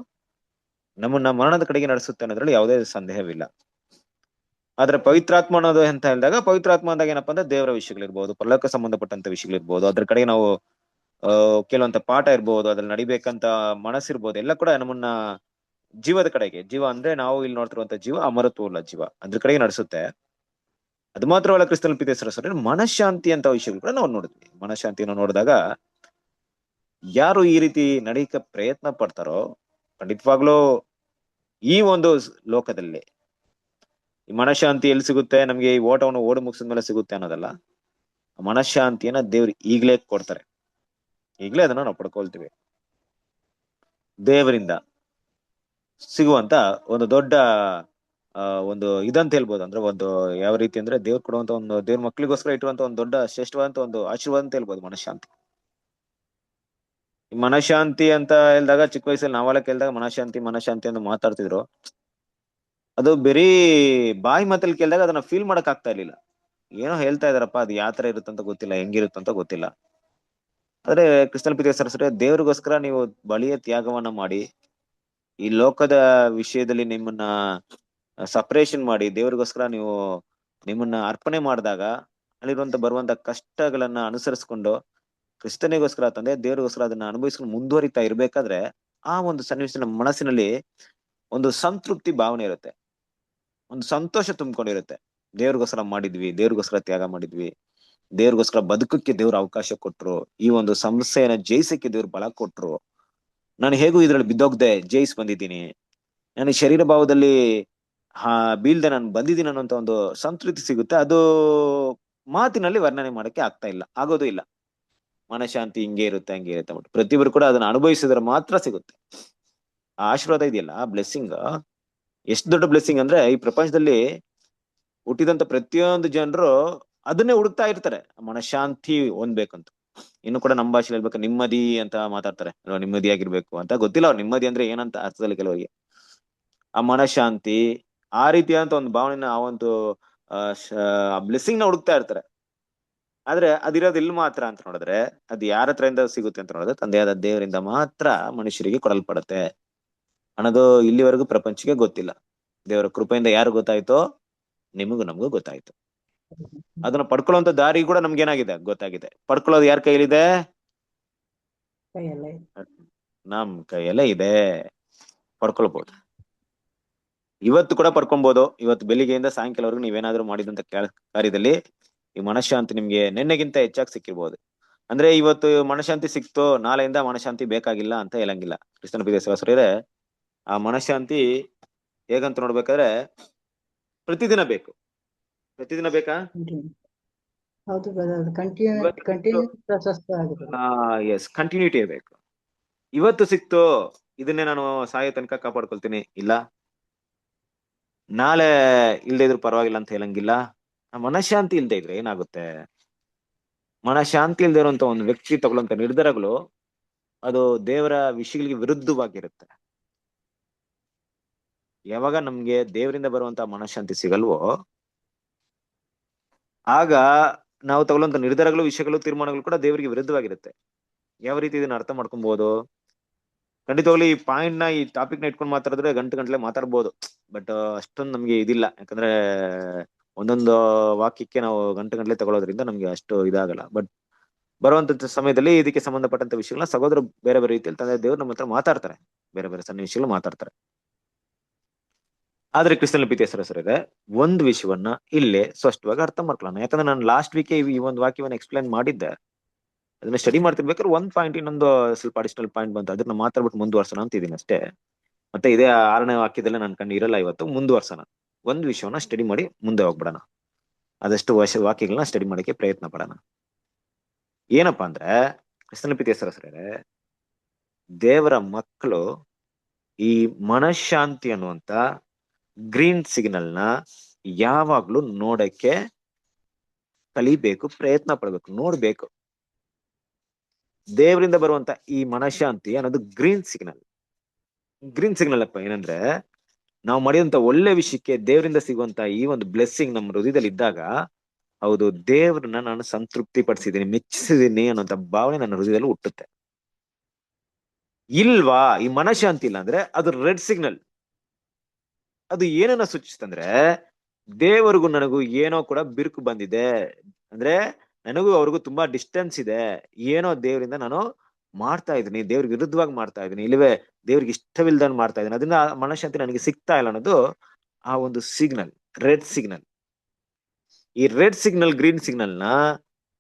ನಮ್ಮನ್ನ ಮರಣದ ಕಡೆಗೆ ನಡೆಸುತ್ತೆ ಅನ್ನೋದ್ರಲ್ಲಿ ಯಾವುದೇ ಸಂದೇಹವಿಲ್ಲ. ಆದ್ರೆ ಪವಿತ್ರಾತ್ಮ ಅನ್ನೋದು ಅಂತ ಹೇಳಿದಾಗ, ಪವಿತ್ರಾತ್ಮ ಅಂದಾಗ ಏನಪ್ಪಾ ಅಂದ್ರೆ ದೇವರ ವಿಷಯಗಳಿರ್ಬೋದು, ಪರಲೋಕ ಸಂಬಂಧಪಟ್ಟಂತ ವಿಷಯಗಳಿರ್ಬೋದು, ಅದ್ರ ಕಡೆಗೆ ನಾವು ಕೆಲವಂತ ಪಾಠ ಇರ್ಬೋದು, ಅದ್ರಲ್ಲಿ ನಡಿಬೇಕಂತ ಮನಸ್ಸಿರ್ಬೋದು, ಎಲ್ಲ ಕೂಡ ನಮ್ಮನ್ನ ಜೀವದ ಕಡೆಗೆ, ಜೀವ ಅಂದ್ರೆ ನಾವು ಇಲ್ಲಿ ನೋಡ್ತಿರುವಂತ ಜೀವ ಅಮರತ್ವವುಳ್ಳ ಜೀವ, ಅದ್ರ ಕಡೆಗೆ ನಡೆಸುತ್ತೆ. ಅದು ಮಾತ್ರವಲ್ಲ, ಕ್ರಿಸ್ತನ ಪಿತೇಶ್ವರ ಸರಿ ಮನಃಶಾಂತಿ ಅಂತ ವಿಷಯಗಳು ಕೂಡ ನಾವು ನೋಡಿದ್ವಿ. ಮನಃಶಾಂತಿಯನ್ನು ನೋಡಿದಾಗ ಯಾರು ಈ ರೀತಿ ನಡೀಕ ಪ್ರಯತ್ನ ಪಡ್ತಾರೋ ಖಂಡಿತವಾಗ್ಲೂ ಈ ಒಂದು ಲೋಕದಲ್ಲಿ ಈ ಮನಃಶಾಂತಿ ಎಲ್ಲಿ ಸಿಗುತ್ತೆ ನಮ್ಗೆ? ಈ ಓಟವನ್ನು ಓಡಿ ಮುಗಿಸಿದ ಮೇಲೆ ಸಿಗುತ್ತೆ ಅನ್ನೋದಲ್ಲ. ಮನಃಶಾಂತಿಯನ್ನ ದೇವ್ರು ಈಗ್ಲೇ ಕೊಡ್ತಾರೆ. ಈಗ್ಲೇ ಅದನ್ನ ನಾವು ಪಡ್ಕೊಳ್ತೀವಿ. ದೇವರಿಂದ ಸಿಗುವಂತ ಒಂದು ದೊಡ್ಡ ಒಂದು ಇದಂತ ಹೇಳ್ಬೋದು. ಅಂದ್ರೆ ಒಂದು ಯಾವ ರೀತಿ ಅಂದ್ರೆ ದೇವ್ರು ಕೊಡುವಂತ ಒಂದು, ದೇವ್ರ ಮಕ್ಳಿಗೋಸ್ಕರ ಇಟ್ಟುವಂತ ಒಂದು ದೊಡ್ಡ ಶ್ರೇಷ್ಠವಾದಂತ ಒಂದು ಆಶೀರ್ವಾದ ಅಂತ ಹೇಳ್ಬೋದು ಮನಃಶಾಂತಿ. ಈ ಮನಃಶಾಂತಿ ಅಂತ ಹೇಳಿದಾಗ ಚಿಕ್ಕ ವಯಸ್ಸಲ್ಲಿ ನಾವೆಲ್ಲ ಕೇಳಿದಾಗ ಮನಃಶಾಂತಿ ಅಂತ ಮಾತಾಡ್ತಿದ್ರು. ಅದು ಬರೀ ಬಾಯಿ ಮಾತಲ್ಲಿ ಕೇಳಿದಾಗ ಅದನ್ನ ಫೀಲ್ ಮಾಡಕ್ ಆಗ್ತಾ ಇರ್ಲಿಲ್ಲ. ಏನೋ ಹೇಳ್ತಾ ಇದಾರಪ್ಪ, ಅದು ಯಾವ ತರ ಇರುತ್ತಂತ ಗೊತ್ತಿಲ್ಲ, ಹೆಂಗಿರುತ್ತಂತ ಗೊತ್ತಿಲ್ಲ. ಆದ್ರೆ ಕ್ರಿಸ್ತನ ಪಿತೇಶ್ವರ ಸರಿ ದೇವ್ರಿಗೋಸ್ಕರ ನೀವು ಬಲಿಯ ತ್ಯಾಗವನ್ನ ಮಾಡಿ, ಈ ಲೋಕದ ವಿಷಯದಲ್ಲಿ ನಿಮ್ಮನ್ನ ಸಪರೇಷನ್ ಮಾಡಿ ದೇವ್ರಿಗೋಸ್ಕರ ನೀವು ನಿಮ್ಮನ್ನ ಅರ್ಪಣೆ ಮಾಡಿದಾಗ ಅಲ್ಲಿರುವಂತ ಬರುವಂತ ಕಷ್ಟಗಳನ್ನ ಅನುಸರಿಸ್ಕೊಂಡು ಕ್ರಿಸ್ತನಿಗೋಸ್ಕರ ತಂದೆ ದೇವ್ರಿಗೋಸ್ಕರ ಅದನ್ನ ಅನುಭವಿಸ್ಕೊಂಡು ಮುಂದುವರಿತಾ ಇರ್ಬೇಕಾದ್ರೆ ಆ ಒಂದು ಸನ್ನಿವೇಶ ನಮ್ಮ ಮನಸ್ಸಿನಲ್ಲಿ ಒಂದು ಸಂತೃಪ್ತಿ ಭಾವನೆ ಇರುತ್ತೆ, ಒಂದು ಸಂತೋಷ ತುಂಬಿಕೊಂಡಿರುತ್ತೆ. ದೇವ್ರಿಗೋಸ್ಕರ ಮಾಡಿದ್ವಿ, ದೇವ್ರಿಗೋಸ್ಕರ ತ್ಯಾಗ ಮಾಡಿದ್ವಿ, ದೇವ್ರಿಗೋಸ್ಕರ ಬದುಕಕ್ಕೆ ದೇವ್ರ ಅವಕಾಶ ಕೊಟ್ರು, ಈ ಒಂದು ಸಮಸ್ಯೆಯನ್ನ ಜಯಿಸಕ್ಕೆ ದೇವ್ರ ಬಲ ಕೊಟ್ರು, ನಾನು ಹೇಗೂ ಇದ್ರಲ್ಲಿ ಬಿದ್ದೋಗ್ದೆ ಜಯಿಸ್ ಬಂದಿದ್ದೀನಿ, ನಾನು ಶರೀರ ಭಾವದಲ್ಲಿ ಬೀಳ್ದೆ ನಾನು ಬಂದಿದ್ದೀನಿ ಅನ್ನೋಂತ ಒಂದು ಸಂತೃಪ್ತಿ ಸಿಗುತ್ತೆ. ಅದು ಮಾತಿನಲ್ಲಿ ವರ್ಣನೆ ಮಾಡಕ್ಕೆ ಆಗ್ತಾ ಇಲ್ಲ, ಆಗೋದು ಇಲ್ಲ. ಮನಃಶಾಂತಿ ಹಿಂಗೆ ಇರುತ್ತೆ ಹಂಗೆ ಇರುತ್ತೆ ಅಂದ್ಬಿಟ್ಟು ಪ್ರತಿಯೊಬ್ಬರು ಕೂಡ ಅದನ್ನ ಅನುಭವಿಸಿದ್ರೆ ಮಾತ್ರ ಸಿಗುತ್ತೆ. ಆ ಆಶೀರ್ವಾದ ಇದೆಯಲ್ಲ, ಆ ಬ್ಲೆಸ್ಸಿಂಗ್ ಎಷ್ಟು ದೊಡ್ಡ ಬ್ಲೆಸ್ಸಿಂಗ್ ಅಂದ್ರೆ ಈ ಪ್ರಪಂಚದಲ್ಲಿ ಹುಟ್ಟಿದಂತ ಪ್ರತಿಯೊಂದು ಜನರು ಅದನ್ನೇ ಹುಡುಕ್ತಾ ಇರ್ತಾರೆ, ಮನಃಶಾಂತಿ ಹೊಂದ್ಬೇಕಂತ. ಇನ್ನು ಕೂಡ ನಮ್ಮ ಭಾಷೆಯಲ್ಲಿ ಹೇಳ್ಬೇಕು ನೆಮ್ಮದಿ ಅಂತ ಮಾತಾಡ್ತಾರೆ ಅಲ್ವಾ, ನೆಮ್ಮದಿಯಾಗಿರ್ಬೇಕು ಅಂತ. ಗೊತ್ತಿಲ್ಲ ಅವ್ರು ನೆಮ್ಮದಿ ಅಂದ್ರೆ ಏನಂತ ಅರ್ಥದಲ್ಲಿ ಕೆಲವರಿಗೆ. ಆ ಮನಃಶಾಂತಿ ಆ ರೀತಿಯಾದಂತ ಒಂದು ಭಾವನೆನ, ಆ ಒಂದು ಬ್ಲೆಸ್ಸಿಂಗ್ ನ ಹುಡುಕ್ತಾ ಇರ್ತಾರೆ. ಆದ್ರೆ ಅದಿರೋದು ಇಲ್ಲಿ ಮಾತ್ರ ಅಂತ ನೋಡಿದ್ರೆ, ಅದು ಯಾರ ಹತ್ರದಿಂದ ಸಿಗುತ್ತೆ ಅಂತ ನೋಡಿದ್ರೆ ತಂದೆಯಾದ ದೇವರಿಂದ ಮಾತ್ರ ಮನುಷ್ಯರಿಗೆ ಕೊಡಲ್ಪಡುತ್ತೆ ಅನ್ನೋದು ಇಲ್ಲಿವರೆಗೂ ಪ್ರಪಂಚಕ್ಕೆ ಗೊತ್ತಿಲ್ಲ. ದೇವರ ಕೃಪೆಯಿಂದ ಯಾರು ಗೊತ್ತಾಯ್ತೋ, ನಿಮಗೂ ನಮಗೂ ಗೊತ್ತಾಯ್ತು. ಅದನ್ನ ಪಡ್ಕೊಳ್ಳುವಂತ ದಾರಿ ಕೂಡ ನಮ್ಗೇನಾಗಿದೆ ಗೊತ್ತಾಗಿದೆ. ಪಡ್ಕೊಳ್ಳೋದು ಯಾರ ಕೈಯಲ್ಲಿದೆ? ನಮ್ ಕೈಯಲ್ಲೇ ಇದೆ, ಪಡ್ಕೊಳ್ಬಹುದು. ಇವತ್ತು ಕೂಡ ಪಡ್ಕೊಬಹುದು. ಇವತ್ತು ಬೆಳಿಗ್ಗೆಯಿಂದ ಸಾಯಂಕಾಲವರೆಗೂ ನೀವೇನಾದ್ರೂ ಮಾಡಿದಂತ ಕಾರ್ಯದಲ್ಲಿ ಈ ಮನಃಶಾಂತಿ ನಿಮ್ಗೆ ನಿನ್ನೆಗಿಂತ ಹೆಚ್ಚಾಗಿ ಸಿಕ್ಕಿರ್ಬೋದು. ಅಂದ್ರೆ ಇವತ್ತು ಮನಃಶಾಂತಿ ಸಿಕ್ತೋ, ನಾಳೆಯಿಂದ ಮನಃಶಾಂತಿ ಬೇಕಾಗಿಲ್ಲ ಅಂತ ಹೇಳಂಗಿಲ್ಲ. ಕ್ರಿಸ್ತನ ಪಿತೇಶ್ವರ ಆ ಮನಃಶಾಂತಿ ಹೇಗಂತ ನೋಡ್ಬೇಕಾದ್ರೆ ಪ್ರತಿದಿನ ಬೇಕು. ಪ್ರತಿದಿನ ಬೇಕಾ? ಹೌದು, ಕಂಟಿನ್ಯೂ ಪ್ರಾಸೆಸ್ ಆಗುತ್ತೆ. ಎಸ್, ಕಂಟಿನ್ಯೂಟಿ ಬೇಕು. ಇವತ್ತು ಸಿಕ್ತು, ಇದನ್ನೇ ನಾನು ಸಾಯೋ ತನಕ ಕಾಪಾಡ್ಕೊಳ್ತೀನಿ, ಇಲ್ಲ ನಾಳೆ ಇಲ್ದೇ ಇದ್ರು ಪರವಾಗಿಲ್ಲ ಅಂತ ಹೇಳಂಗಿಲ್ಲ. ಆ ಮನಃಶಾಂತಿ ಇಲ್ದೇ ಇದ್ರೆ ಏನಾಗುತ್ತೆ? ಮನಃಶಾಂತಿ ಇಲ್ದೇ ಇರುವಂತ ಒಂದು ವ್ಯಕ್ತಿ ತಗೊಳ್ಳಂತ ನಿರ್ಧಾರಗಳು ಅದು ದೇವರ ವಿಷಯಗಳಿಗೆ ವಿರುದ್ಧವಾಗಿರುತ್ತೆ. ಯಾವಾಗ ನಮ್ಗೆ ದೇವರಿಂದ ಬರುವಂತ ಮನಃಶಾಂತಿ ಸಿಗಲ್ವೋ, ಆಗ ನಾವು ತಗೊಳ್ಳುವಂತ ನಿರ್ಧಾರಗಳು, ವಿಷಯಗಳು, ತೀರ್ಮಾನಗಳು ಕೂಡ ದೇವರಿಗೆ ವಿರುದ್ಧವಾಗಿರುತ್ತೆ. ಯಾವ ರೀತಿ ಇದನ್ನ ಅರ್ಥ ಮಾಡ್ಕೊಬಹುದು? ಖಂಡಿತವಾಗ್ಲೂ ಈ ಪಾಯಿಂಟ್ ನ, ಈ ಟಾಪಿಕ್ ನ ಇಟ್ಕೊಂಡು ಮಾತಾಡಿದ್ರೆ ಗಂಟೆ ಮಾತಾಡ್ಬೋದು. ಬಟ್ ಅಷ್ಟೊಂದು ನಮ್ಗೆ ಇದಿಲ್ಲ, ಯಾಕಂದ್ರೆ ಒಂದೊಂದು ವಾಕ್ಯಕ್ಕೆ ನಾವು ಗಂಟೆ ತಗೊಳ್ಳೋದ್ರಿಂದ ನಮ್ಗೆ ಅಷ್ಟು ಇದಾಗಲ್ಲ. ಬಟ್ ಬರುವಂತ ಸಮಯದಲ್ಲಿ ಇದಕ್ಕೆ ಸಂಬಂಧಪಟ್ಟಂತ ವಿಷಯಗಳನ್ನ ಸಹೋದರ ಬೇರೆ ಬೇರೆ ರೀತಿಯಲ್ಲಿ ತಂದೆ ದೇವ್ರು ನಮ್ಮ ಹತ್ರ ಮಾತಾಡ್ತಾರೆ, ಬೇರೆ ಬೇರೆ ಸನ್ನಿವೇಶಗಳು ಮಾತಾಡ್ತಾರೆ. ಆದ್ರೆ ಕ್ರಿಸ್ತನ ಪ್ರೀತಿಯ ಸರಸರಿಗೆ ಒಂದು ವಿಷಯವನ್ನ ಇಲ್ಲೇ ಸ್ಪಷ್ಟವಾಗಿ ಅರ್ಥ ಮಾಡ್ಕೊಳ್ಳೋಣ. ಯಾಕಂದ್ರೆ ನಾನು ಲಾಸ್ಟ್ ವೀಕ್ ಈ ಒಂದು ವಾಕ್ಯವನ್ನ ಎಕ್ಸ್ಪ್ಲೈನ್ ಮಾಡಿದ್ದೆ. ಅದನ್ನ ಸ್ಟಡಿ ಮಾಡ್ತಿರ್ಬೇಕಾದ್ರೆ ಒಂದ್ ಪಾಯಿಂಟ್ ಇನ್ನೊಂದು ಸ್ವಲ್ಪ ಅಡಿಷನಲ್ ಪಾಯಿಂಟ್ ಬಂತು, ಅದನ್ನ ಮಾತಾಡ್ಬಿಟ್ಟು ಮುಂದುವರ್ಸೋಣ ಅಂತ ಇದೀನಿ ಅಷ್ಟೇ. ಮತ್ತೆ ಇದೇ 6ನೇ ವಾಕ್ಯದಲ್ಲೇ ನನ್ ಕಣ್ಣು ಇರಲ್ಲ, ಇವತ್ತು ಮುಂದುವರ್ಸೋಣ. ಒಂದ್ ವಿಷಯವನ್ನ ಸ್ಟಡಿ ಮಾಡಿ ಮುಂದೆ ಹೋಗ್ಬಿಡೋಣ. ಆದಷ್ಟು ವಾಕ್ಯಗಳನ್ನ ಸ್ಟಡಿ ಮಾಡಕ್ಕೆ ಪ್ರಯತ್ನ ಪಡೋಣ. ಏನಪ್ಪಾ ಅಂದ್ರೆ, ಕ್ರಿಸ್ತನ ಪ್ರೀತಿಯ ಸರಸರೇ, ದೇವರ ಮಕ್ಕಳು ಈ ಮನಃಶಾಂತಿ ಅನ್ನುವಂತ ಗ್ರೀನ್ ಸಿಗ್ನಲ್ ನ ಯಾವಾಗ್ಲೂ ನೋಡಕ್ಕೆ ಕಲಿಬೇಕು, ಪ್ರಯತ್ನ ಪಡ್ಬೇಕು, ನೋಡ್ಬೇಕು. ದೇವರಿಂದ ಬರುವಂತ ಈ ಮನಃಶಾಂತಿ ಅನ್ನೋದು ಗ್ರೀನ್ ಸಿಗ್ನಲ್. ಗ್ರೀನ್ ಸಿಗ್ನಲ್ ಅಪ್ಪ ಏನಂದ್ರೆ, ನಾವು ಮಾಡಿದಂತ ಒಳ್ಳೆ ವಿಷಯಕ್ಕೆ ದೇವರಿಂದ ಸಿಗುವಂತ ಈ ಒಂದು ಬ್ಲೆಸ್ಸಿಂಗ್ ನಮ್ಮ ಹೃದಯದಲ್ಲಿ ಇದ್ದಾಗ, ಹೌದು ದೇವ್ರನ್ನ ನಾನು ಸಂತೃಪ್ತಿ ಪಡಿಸಿದ್ದೀನಿ, ಮೆಚ್ಚಿಸಿದ್ದೀನಿ ಅನ್ನೋಂತ ಭಾವನೆ ನನ್ನ ಹೃದಯದಲ್ಲಿ ಹುಟ್ಟುತ್ತೆ. ಇಲ್ವಾ, ಈ ಮನಃಶಾಂತಿ ಇಲ್ಲ ಅಂದ್ರೆ ಅದು ರೆಡ್ ಸಿಗ್ನಲ್. ಅದು ಏನನ್ನ ಸೂಚಿಸ್ತಂದ್ರೆ, ದೇವರಿಗೂ ನನಗೂ ಏನೋ ಕೂಡ ಬಿರುಕು ಬಂದಿದೆ, ಅಂದ್ರೆ ನನಗೂ ಅವ್ರಿಗೂ ತುಂಬಾ ಡಿಸ್ಟೆನ್ಸ್ ಇದೆ, ಏನೋ ದೇವರಿಂದ ನಾನು ಮಾಡ್ತಾ ಇದ್ದೀನಿ, ದೇವ್ರಿಗೆ ವಿರುದ್ಧವಾಗಿ ಮಾಡ್ತಾ ಇದ್ದೀನಿ, ಇಲ್ಲವೇ ದೇವ್ರಿಗೆ ಇಷ್ಟವಿಲ್ದಂಗ್ ಮಾಡ್ತಾ ಇದ್ದೀನಿ, ಅದನ್ನ ಮನಃಶಾಂತಿ ನನಗೆ ಸಿಗ್ತಾ ಇಲ್ಲ ಅನ್ನೋದು ಆ ಒಂದು ಸಿಗ್ನಲ್, ರೆಡ್ ಸಿಗ್ನಲ್. ಈ ರೆಡ್ ಸಿಗ್ನಲ್, ಗ್ರೀನ್ ಸಿಗ್ನಲ್ ನ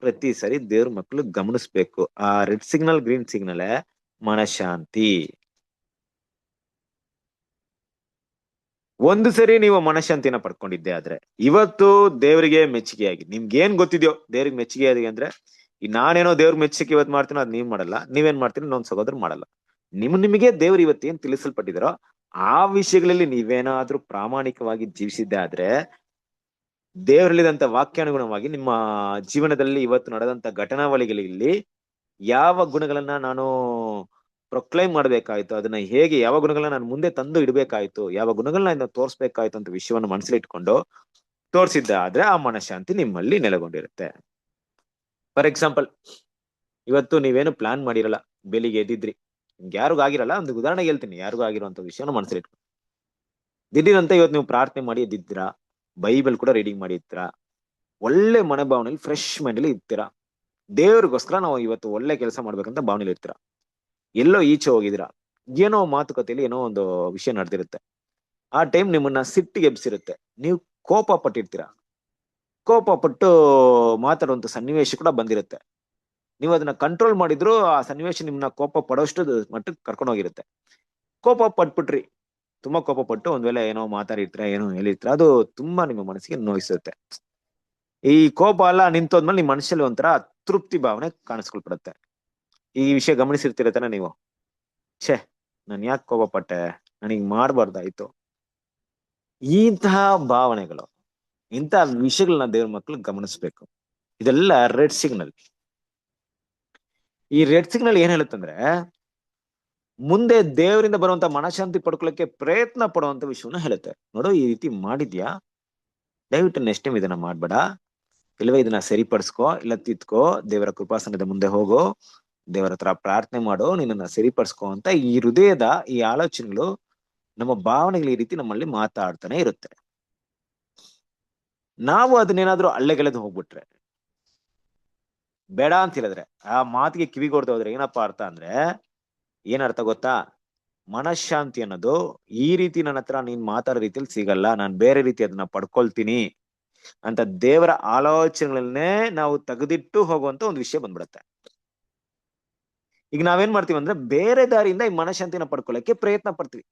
ಪ್ರತಿ ಸರಿ ದೇವ್ರ ಮಕ್ಕಳು ಗಮನಿಸ್ಬೇಕು. ಆ ರೆಡ್ ಸಿಗ್ನಲ್, ಗ್ರೀನ್ ಸಿಗ್ನಲ್ ಮನಃಶಾಂತಿ. ಒಂದು ಸರಿ ನೀವು ಮನಃಶಾಂತಿನ ಪಡ್ಕೊಂಡಿದ್ದೆ ಆದ್ರೆ, ಇವತ್ತು ದೇವರಿಗೆ ಮೆಚ್ಚುಗೆಯಾಗಿ, ನಿಮ್ಗೆ ಏನ್ ಗೊತ್ತಿದ್ಯೋ ದೇವ್ರಿಗೆ ಮೆಚ್ಚುಗೆ ಆಗಿ ಅಂದ್ರೆ, ಈ ನಾನೇನೋ ದೇವ್ರ ಮೆಚ್ಚುಗೆ ಇವತ್ತು ಮಾಡ್ತೀನೋ ಅದ್ ನೀವ್ ಮಾಡಲ್ಲ, ನೀವೇನ್ ಮಾಡ್ತೀರಿ ಇನ್ನೊಂದ್ ಸಹೋದರ ಮಾಡಲ್ಲ. ನಿಮಗೆ ದೇವ್ರು ಇವತ್ತು ಏನ್ ತಿಳಿಸಲ್ಪಟ್ಟಿದಾರೋ ಆ ವಿಷಯಗಳಲ್ಲಿ ನೀವೇನಾದ್ರೂ ಪ್ರಾಮಾಣಿಕವಾಗಿ ಜೀವಿಸಿದ್ದೆ ಆದ್ರೆ, ದೇವರಲ್ಲಿದಂತ ವಾಕ್ಯಾನುಗುಣವಾಗಿ ನಿಮ್ಮ ಜೀವನದಲ್ಲಿ ಇವತ್ತು ನಡೆದಂತ ಘಟನಾವಳಿಗಳಲ್ಲಿ ಯಾವ ಗುಣಗಳನ್ನ ನಾನು ಪ್ರೊಕ್ಲೈಮ್ ಮಾಡ್ಬೇಕಾಯ್ತು, ಅದನ್ನ ಹೇಗೆ, ಯಾವ ಗುಣಗಳನ್ನ ನಾನು ಮುಂದೆ ತಂದು ಇಡ್ಬೇಕಾಯ್ತು, ಯಾವ ಗುಣಗಳನ್ನ ತೋರ್ಸ್ಬೇಕಾಯ್ತು ಅಂತ ವಿಷಯವನ್ನು ಮನಸ್ಸಲ್ಲಿ ಇಟ್ಕೊಂಡು ತೋರ್ಸಿದ್ದ ಆದ್ರೆ ಆ ಮನಃಶಾಂತಿ ನಿಮ್ಮಲ್ಲಿ ನೆಲೆಗೊಂಡಿರುತ್ತೆ. ಫಾರ್ ಎಕ್ಸಾಂಪಲ್, ಇವತ್ತು ನೀವೇನು ಪ್ಲಾನ್ ಮಾಡಿರಲ್ಲ, ಬೆಳಿಗ್ಗೆ ಎದ್ದಿದ್ರಿ, ನಿಮ್ಗೆ ಯಾರಿಗೂ ಆಗಿರಲ್ಲ, ಒಂದು ಉದಾಹರಣೆ ಹೇಳ್ತೀನಿ, ಯಾರಿಗೂ ಆಗಿರುವಂತ ವಿಷಯನ ಮನಸ್ಸಲ್ಲಿ ಇಟ್ಕೊಂಡು ದಿಢೀರಂತ ಇವತ್ತು ನೀವು ಪ್ರಾರ್ಥನೆ ಮಾಡಿ ಎದ್ದಿದ್ದೀರಾ, ಬೈಬಲ್ ಕೂಡ ರೀಡಿಂಗ್ ಮಾಡಿ ಇರ್ತೀರಾ, ಒಳ್ಳೆ ಮನೋಭಾವನೆಯಲ್ಲಿ ಫ್ರೆಶ್ ಮೈಂಡ್ ಅಲ್ಲಿ ಇರ್ತೀರಾ, ದೇವ್ರಿಗೋಸ್ಕರ ನಾವು ಇವತ್ತು ಒಳ್ಳೆ ಕೆಲಸ ಮಾಡ್ಬೇಕಂತ ಭಾವನೆಯಲ್ಲಿ ಇರ್ತೀರಾ. ಎಲ್ಲೋ ಈಚೆ ಹೋಗಿದ್ದೀರಾ, ಏನೋ ಮಾತುಕತೆಯಲ್ಲಿ ಏನೋ ಒಂದು ವಿಷಯ ನಡೆದಿರುತ್ತೆ, ಆ ಟೈಮ್ ನಿಮ್ಮನ್ನ ಸಿಟ್ಟಿಗೆ ಎಬ್ಸಿರುತ್ತೆ, ನೀವು ಕೋಪ ಪಟ್ಟಿರ್ತೀರಾ, ಕೋಪ ಪಟ್ಟು ಮಾತಾಡುವಂತ ಸನ್ನಿವೇಶ ಕೂಡ ಬಂದಿರುತ್ತೆ. ನೀವು ಅದನ್ನ ಕಂಟ್ರೋಲ್ ಮಾಡಿದ್ರು ಆ ಸನ್ನಿವೇಶ ನಿಮ್ಮನ್ನ ಕೋಪ ಪಡೋಷ್ಟು ಮಟ್ಟಕ್ಕೆ ಕರ್ಕೊಂಡು ಹೋಗಿರುತ್ತೆ. ಕೋಪ ಪಟ್ಬಿಟ್ರಿ, ತುಂಬಾ ಕೋಪ ಪಟ್ಟು ಒಂದ್ ವೇಳೆ ಏನೋ ಮಾತಾಡಿರ್ತೀರ, ಏನೋ ಹೇಳಿರ್ತೀರ, ಅದು ತುಂಬಾ ನಿಮ್ಮ ಮನಸ್ಸಿಗೆ ನೋಯಿಸುತ್ತೆ. ಈ ಕೋಪ ಎಲ್ಲ ನಿಂತೋದ್ಮೇಲೆ ನಿಮ್ ಮನಸ್ಸಲ್ಲಿ ಒಂಥರ ತೃಪ್ತಿ ಭಾವನೆ ಕಾಣಿಸ್ಕೊಳ್ಬಿಡುತ್ತೆ. ಈ ವಿಷಯ ಗಮನಿಸಿರ್ತೀರ ನೀವು, ಛೇ ನಾನು ಯಾಕೆ ಕೋಪ ಪಟ್ಟೆ, ನನಗ್ ಮಾಡ್ಬಾರ್ದಾಯ್ತು. ಇಂತಹ ಭಾವನೆಗಳು, ಇಂತಹ ವಿಷಯಗಳನ್ನ ದೇವ್ರ ಮಕ್ಳು ಗಮನಿಸ್ಬೇಕು. ಇದೆಲ್ಲ ರೆಡ್ ಸಿಗ್ನಲ್. ಈ ರೆಡ್ ಸಿಗ್ನಲ್ ಏನ್ ಹೇಳುತ್ತಂದ್ರೆ, ಮುಂದೆ ದೇವರಿಂದ ಬರುವಂತ ಮನಃಶಾಂತಿ ಪಡ್ಕೊಳ್ಳಕ್ಕೆ ಪ್ರಯತ್ನ ಪಡುವಂತ ವಿಷಯವನ್ನ ಹೇಳುತ್ತೆ. ನೋಡು, ಈ ರೀತಿ ಮಾಡಿದ್ಯಾ, ದಯವಿಟ್ಟು ನೆಕ್ಸ್ಟ್ ಟೈಮ್ ಇದನ್ನ ಮಾಡ್ಬೇಡ, ಇಲ್ವೇ ಇದನ್ನ ಸರಿಪಡಿಸ್ಕೋ, ಇಲ್ಲ ತಿತ್ಕೋ, ದೇವರ ಕೃಪಾಸನದ ಮುಂದೆ ಹೋಗೋ, ದೇವರ ಹತ್ರ ಪ್ರಾರ್ಥನೆ ಮಾಡೋ, ನಿನ್ನನ್ನ ಸರಿಪಡಿಸ್ಕೋ ಅಂತ ಈ ಹೃದಯದ ಈ ಆಲೋಚನೆಗಳು, ನಮ್ಮ ಭಾವನೆಗಳು ಈ ರೀತಿ ನಮ್ಮಲ್ಲಿ ಮಾತಾಡ್ತಾನೆ ಇರುತ್ತೆ. ನಾವು ಅದನ್ನೇನಾದ್ರೂ ಅಲ್ಲೆಗೆಳೆದು ಹೋಗ್ಬಿಟ್ರೆ, ಬೇಡ ಅಂತ ಹೇಳಿದ್ರೆ, ಆ ಮಾತಿಗೆ ಕಿವಿಗೊಡ್ದು ಹೋದ್ರೆ ಏನಪ್ಪಾ ಅರ್ಥ ಅಂದ್ರೆ, ಏನ್ ಅರ್ಥ ಗೊತ್ತಾ? ಮನಃಶಾಂತಿ ಅನ್ನೋದು ಈ ರೀತಿ ನನ್ನ ಹತ್ರ ನೀನ್ ಮಾತಾಡೋ ರೀತಿಯಲ್ಲಿ ಸಿಗಲ್ಲ, ನಾನ್ ಬೇರೆ ರೀತಿ ಅದನ್ನ ಪಡ್ಕೊಳ್ತೀನಿ ಅಂತ ದೇವರ ಆಲೋಚನೆಗಳನ್ನೇ ನಾವು ತೆಗೆದಿಟ್ಟು ಹೋಗುವಂತ ಒಂದು ವಿಷಯ ಬಂದ್ಬಿಡುತ್ತೆ. ಈಗ ನಾವೇನ್ ಮಾಡ್ತೀವಿ ಅಂದ್ರೆ, ಬೇರೆ ದಾರಿಯಿಂದ ಈ ಮನಃಶಾಂತಿನ ಪಡ್ಕೊಳ್ಳಕ್ಕೆ ಪ್ರಯತ್ನ ಪಡ್ತೀವಿ.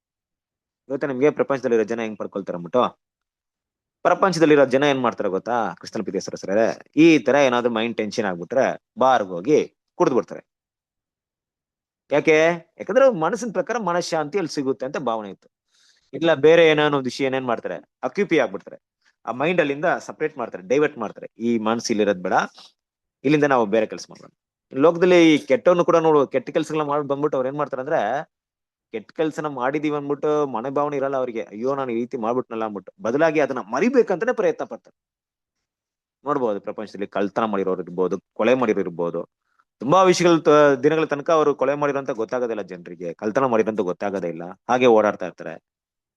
ಇವತ್ತು ನಿಮ್ಗೆ ಪ್ರಪಂಚದಲ್ಲಿರೋ ಜನ ಹೆಂಗ್ ಪಡ್ಕೊಳ್ತಾರ ಅಂದ್ಬಿಟ್ಟು, ಪ್ರಪಂಚದಲ್ಲಿರೋ ಜನ ಏನ್ ಮಾಡ್ತಾರ ಗೊತ್ತಾ ಕ್ರಿಸ್ತನ ಪ್ರೀತಿಯ ಸರಸರೇ, ಈ ತರ ಏನಾದ್ರು ಮೈಂಡ್ ಟೆನ್ಷನ್ ಆಗ್ಬಿಟ್ರೆ ಬಾರ್ಗ್ ಹೋಗಿ ಕುಡ್ದು ಬಿಡ್ತಾರೆ. ಯಾಕೆ? ಯಾಕಂದ್ರೆ ಮನಸ್ಸಿನ ಪ್ರಕಾರ ಮನಃಶಾಂತಿ ಅಲ್ಲಿ ಸಿಗುತ್ತೆ ಅಂತ ಭಾವನೆ ಇತ್ತು. ಇಲ್ಲ ಬೇರೆ ಏನೇನೋ ಒಂದು ವಿಷಯ ಏನೇನ್ ಮಾಡ್ತಾರೆ, ಅಕ್ಯುಪಿ ಆಗ್ಬಿಡ್ತಾರೆ, ಆ ಮೈಂಡ್ ಅಲ್ಲಿಂದ ಸಪರೇಟ್ ಮಾಡ್ತಾರೆ, ಡೈವರ್ಟ್ ಮಾಡ್ತಾರೆ. ಈ ಮನಸ್ಸು ಇಲ್ಲಿರೋದ್ ಬೇಡ, ಇಲ್ಲಿಂದ ನಾವು ಬೇರೆ ಕೆಲಸ ಮಾಡೋಣ. ಲೋಕದಲ್ಲಿ ಈ ಕೆಟ್ಟವನ್ನು ಕೂಡ ನೋಡು, ಕೆಟ್ಟ ಕೆಲಸಗಳನ್ನ ಮಾಡಿ ಬಂದ್ಬಿಟ್ಟು ಅವ್ರು ಏನ್ ಮಾಡ್ತಾರೆ ಅಂದ್ರೆ, ಕೆಟ್ಟ ಕೆಲ್ಸನ ಮಾಡಿದೀವಿ ಅಂದ್ಬಿಟ್ಟು ಮನೋಭಾವನೆ ಇರಲ್ಲ ಅವ್ರಿಗೆ, ಅಯ್ಯೋ ನಾನು ಈ ರೀತಿ ಮಾಡ್ಬಿಟ್ನಲ್ಲ ಅಂದ್ಬಿಟ್ಟು. ಬದಲಾಗಿ ಅದನ್ನ ಮರಿಬೇಕಂತಾನೆ ಪ್ರಯತ್ನ ಪಡ್ತಾರೆ. ನೋಡ್ಬೋದು ಪ್ರಪಂಚದಲ್ಲಿ ಕಳ್ತನ ಮಾಡಿರೋರು ಇರ್ಬೋದು, ಕೊಲೆ ಮಾಡಿರೋರು ಇರ್ಬೋದು. ತುಂಬಾ ದಿನಗಳ ತನಕ ಅವರು ಕೊಲೆ ಮಾಡಿರೋಂತ ಗೊತ್ತಾಗೋದಿಲ್ಲ ಜನರಿಗೆ, ಕಳ್ತನ ಮಾಡಿರೋಂತ ಗೊತ್ತಾಗೋದೇ ಇಲ್ಲ, ಹಾಗೆ ಓಡಾಡ್ತಾ ಇರ್ತಾರೆ.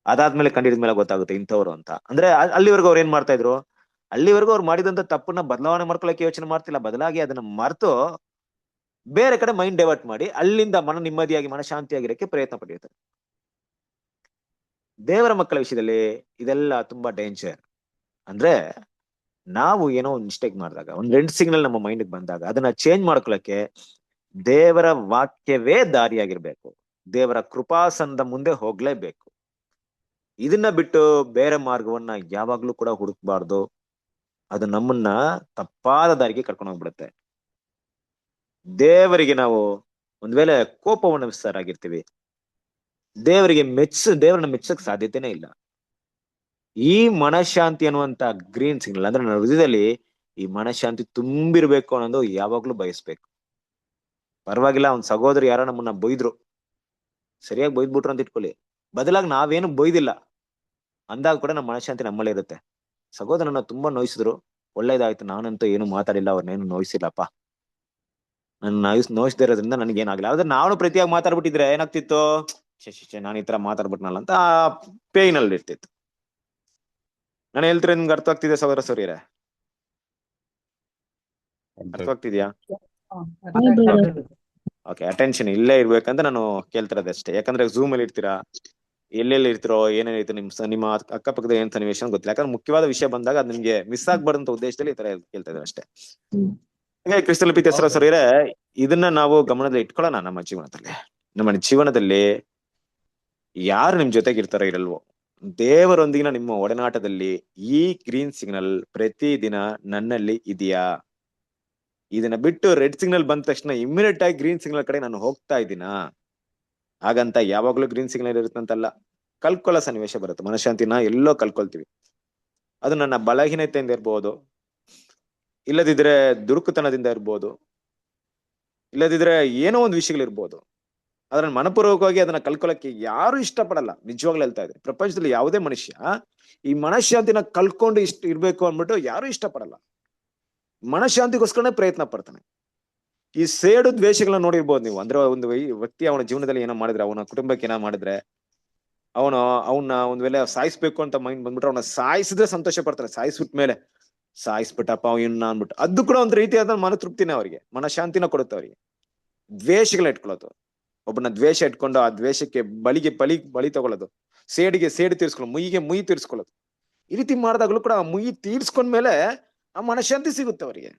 ಅದಾದ್ಮೇಲೆ ಕಂಡಿದ್ಮೇಲೆ ಗೊತ್ತಾಗುತ್ತೆ ಇಂಥವ್ರು ಅಂತ. ಅಂದ್ರೆ ಅಲ್ಲಿವರೆಗೂ ಅವ್ರು ಏನ್ ಮಾಡ್ತಾ ಇದ್ರು, ಅಲ್ಲಿವರೆಗೂ ಅವ್ರು ಮಾಡಿದಂತ ತಪ್ಪನ್ನ ಬದಲಾವಣೆ ಮಾಡ್ಕೊಳಕ್ಕೆ ಯೋಚನೆ ಮಾಡ್ತಿಲ್ಲ, ಬದಲಾಗಿ ಅದನ್ನ ಮರೆತು ಬೇರೆ ಕಡೆ ಮೈಂಡ್ ಡೈವರ್ಟ್ ಮಾಡಿ ಅಲ್ಲಿಂದ ಮನ ನೆಮ್ಮದಿಯಾಗಿ ಮನಶಾಂತಿಯಾಗಿರಕ್ಕೆ ಪ್ರಯತ್ನ ಪಟ್ಟಿರ್ತಾರೆ. ದೇವರ ಮಕ್ಕಳ ವಿಷಯದಲ್ಲಿ ಇದೆಲ್ಲ ತುಂಬಾ ಡೇಂಜರ್. ಅಂದ್ರೆ ನಾವು ಏನೋ ಒಂದು ಮಿಸ್ಟೇಕ್ ಮಾಡಿದಾಗ, ಒಂದ್ ರೆಡ್ ಸಿಗ್ನಲ್ ನಮ್ಮ ಮೈಂಡ್ ಬಂದಾಗ ಅದನ್ನ ಚೇಂಜ್ ಮಾಡ್ಕೊಳಕ್ಕೆ ದೇವರ ವಾಕ್ಯವೇ ದಾರಿಯಾಗಿರ್ಬೇಕು, ದೇವರ ಕೃಪಾಸನದ ಮುಂದೆ ಹೋಗ್ಲೇಬೇಕು. ಇದನ್ನ ಬಿಟ್ಟು ಬೇರೆ ಮಾರ್ಗವನ್ನ ಯಾವಾಗ್ಲೂ ಕೂಡ ಹುಡುಕ್ಬಾರ್ದು. ಅದು ನಮ್ಮನ್ನ ತಪ್ಪಾದ ದಾರಿಗೆ ಕರ್ಕೊಂಡು ಹೋಗ್ಬಿಡುತ್ತೆ. ದೇವರಿಗೆ ನಾವು ಒಂದ್ ವೇಳೆ ಕೋಪವನ್ನು ವಿಸ್ತಾರಾಗಿರ್ತೀವಿ, ದೇವರನ್ನ ಮೆಚ್ಚಕ್ ಸಾಧ್ಯತೆನೇ ಇಲ್ಲ. ಈ ಮನಃಶಾಂತಿ ಅನ್ನುವಂತ ಗ್ರೀನ್ ಸಿಗ್ನಲ್ ಅಂದ್ರೆ ನನ್ನ ಹೃದಯದಲ್ಲಿ ಈ ಮನಃಶಾಂತಿ ತುಂಬಿರ್ಬೇಕು ಅನ್ನೋದು ಯಾವಾಗ್ಲೂ ಬಯಸ್ಬೇಕು. ಪರವಾಗಿಲ್ಲ, ಒಂದ್ ಸಹೋದರಿ ಯಾರೋ ನಮ್ಮನ್ನ ಬೈದ್ರು, ಸರಿಯಾಗಿ ಬೈದ್ಬಿಟ್ರು ಅಂತ ಇಟ್ಕೊಳ್ಳಿ, ಬದಲಾಗಿ ನಾವೇನು ಬೈದಿಲ್ಲ ಅಂದಾಗ ಕೂಡ ನಮ್ಮ ಮನಃಶಾಂತಿ ನಮ್ಮಲ್ಲೇ ಇರುತ್ತೆ. ಸಹೋದರನ ತುಂಬಾ ನೋಯಿಸಿದ್ರು, ಒಳ್ಳೇದಾಯ್ತು, ನಾನಂತೂ ಏನು ಮಾತಾಡಿಲ್ಲ, ಅವ್ರನ್ನೇನು ನೋಯಿಸಿಲ್ಲಪ್ಪ, ನನ್ನ ನೋಯಿಸದೇ ಇರೋದ್ರಿಂದ ನನಗೇನಾಗಿಲ್ಲ. ಆದ್ರೆ ನಾನು ಪ್ರತಿಯಾಗಿ ಮಾತಾಡ್ಬಿಟ್ಟಿದ್ರೆ ಏನಾಗ್ತಿತ್ತು, ನಾನು ಈ ತರ ಮಾತಾಡ್ಬಿಟ್ನಲ್ಲ ಅಂತ ಪೇಯ್ನ್ ಅಲ್ಲಿ ಇರ್ತಿತ್ತು. ನಾನು ಹೇಳ್ತಿರೋ ನಿಮ್ಗೆ ಅರ್ಥ ಆಗ್ತಿದೆ ಸಹೋದರ ಸೂರ್ಯರೇ? ಅರ್ಥ ಆಗ್ತಿದ್ಯಾ? ಓಕೆ, ಅಟೆನ್ಷನ್ ಇಲ್ಲೇ ಇರ್ಬೇಕಂತ ನಾನು ಕೇಳ್ತಿರೋದು ಅಷ್ಟೇ. ಯಾಕಂದ್ರೆ ಝೂಮ್ ಅಲ್ಲಿ ಇರ್ತೀರಾ, ಎಲ್ಲೆಲ್ಲಿ ಇರ್ತಿರೋ, ಏನೇನ್ ಇರ್ತೀರೋ, ನಿಮ್ಮ ಅಕ್ಕಪಕ್ಕದ ಏನ್ ಸನ್ನಿವೇಶ ಗೊತ್ತಿಲ್ಲ. ಯಾಕಂದ್ರೆ ಮುಖ್ಯವಾದ ವಿಷಯ ಬಂದಾಗ ಅದು ನಿಮ್ಗೆ ಮಿಸ್ ಆಗ್ಬಾರ್ದಂತ ಉದ್ದೇಶದಲ್ಲಿ ಈ ತರ ಕೇಳ್ತಾ ಇದ್ದಾರೆ ಅಷ್ಟೇ. ಹಾಗೆ ಕ್ರಿಸ್ತಲ್ ಪ್ರೀತಿ ಹೆಸರು ಸರಿಯರೆ, ಇದನ್ನ ನಾವು ಗಮನದಲ್ಲಿ ಇಟ್ಕೊಳ್ಳೋಣ. ನಮ್ಮ ಜೀವನದಲ್ಲಿ ಯಾರು ನಿಮ್ ಜೊತೆಗೆ ಇರ್ತಾರೋ ಇರಲ್ವೋ, ದೇವರೊಂದಿಗಿನ ನಿಮ್ಮ ಒಡನಾಟದಲ್ಲಿ ಈ ಗ್ರೀನ್ ಸಿಗ್ನಲ್ ಪ್ರತಿದಿನ ನನ್ನಲ್ಲಿ ಇದೆಯಾ? ಇದನ್ನ ಬಿಟ್ಟು ರೆಡ್ ಸಿಗ್ನಲ್ ಬಂದ ತಕ್ಷಣ ಇಮ್ಮಿಡಿಯೇಟ್ ಆಗಿ ಗ್ರೀನ್ ಸಿಗ್ನಲ್ ಕಡೆ ನಾನು ಹೋಗ್ತಾ ಇದ್ದೀನಾ? ಹಾಗಂತ ಯಾವಾಗ್ಲೂ ಗ್ರೀನ್ ಸಿಗ್ನಲ್ ಇರುತ್ತಂತಲ್ಲ, ಕಲ್ಕೊಳ್ಳೋ ಸನ್ನಿವೇಶ ಬರುತ್ತೆ. ಮನಃಶಾಂತಿನ ಎಲ್ಲೋ ಕಲ್ಕೊಳ್ತೀವಿ. ಅದು ನನ್ನ ಬಲಹೀನತೆಯಿಂದ ಇರ್ಬೋದು, ಇಲ್ಲದಿದ್ರೆ ದುರುಕುತನದಿಂದ ಇರ್ಬೋದು, ಇಲ್ಲದಿದ್ರೆ ಏನೋ ಒಂದು ವಿಷಯಗಳಿರ್ಬೋದು. ಅದನ್ನ ಮನಪೂರ್ವಕವಾಗಿ ಅದನ್ನ ಕಲ್ಕೊಳಕ್ಕೆ ಯಾರು ಇಷ್ಟಪಡಲ್ಲ. ನಿಜವಾಗ್ಲೂ ಹೇಳ್ತಾ ಇದ್ರೆ, ಪ್ರಪಂಚದಲ್ಲಿ ಯಾವುದೇ ಮನುಷ್ಯ ಈ ಮನಃಶಾಂತಿನ ಕಲ್ಕೊಂಡು ಇರ್ಬೇಕು ಅಂದ್ಬಿಟ್ಟು ಯಾರು ಇಷ್ಟಪಡಲ್ಲ. ಮನಃಶಾಂತಿಗೋಸ್ಕರನೇ ಪ್ರಯತ್ನ ಪಡ್ತಾನೆ. ಈ ಸೇಡು ದ್ವೇಷಗಳನ್ನ ನೋಡಿರ್ಬೋದು ನೀವು. ಅಂದ್ರೆ ಒಂದು ವ್ಯಕ್ತಿ ಅವನ ಜೀವನದಲ್ಲಿ ಏನೋ ಮಾಡಿದ್ರೆ, ಅವನ ಕುಟುಂಬಕ್ಕೆ ಏನೋ ಮಾಡಿದ್ರೆ, ಅವನ್ನ ಒಂದ್ ವೇಳೆ ಸಾಯಿಸ್ಬೇಕು ಅಂತ ಮೈಂಡ್ ಬಂದ್ಬಿಟ್ರೆ, ಅವನ ಸಾಯಿಸಿದ್ರೆ ಸಂತೋಷ ಪಡ್ತಾನೆ. ಸಾಯಿಸ್ಬಿಟ್ ಮೇಲೆ ಸಾಯಿಸ್ಬಿಟ್ಟಪ್ಪ ಇನ್ನ ಅನ್ಬಿಟ್ಟು, ಅದು ಕೂಡ ಒಂದ್ ರೀತಿಯಾದ ಮನತೃಪ್ತಿನೇ ಅವರಿಗೆ, ಮನಃಶಾಂತಿನ ಕೊಡುತ್ತೆ ಅವರಿಗೆ. ದ್ವೇಷಗಳನ್ನ ಇಟ್ಕೊಳ್ಳೋದು, ಒಬ್ಬನ ದ್ವೇಷ ಇಟ್ಕೊಂಡು ಆ ದ್ವೇಷಕ್ಕೆ ಬಲಿ ತಗೊಳ್ಳೋದು, ಸೇಡಿಗೆ ಸೇಡು ತೀರ್ಸ್ಕೊಳ್ಳೋದು, ಮುಯಿ ತೀರ್ಸ್ಕೊಳ್ಳೋದು. ಈ ರೀತಿ ಮಾಡಿದಾಗ್ಲೂ ಕೂಡ ಆ ಮುಯಿ ತೀರ್ಸ್ಕೊಂಡ್ಮೇಲೆ ಆ ಮನಃಶಾಂತಿ ಸಿಗುತ್ತೆ ಅವರಿಗೆ.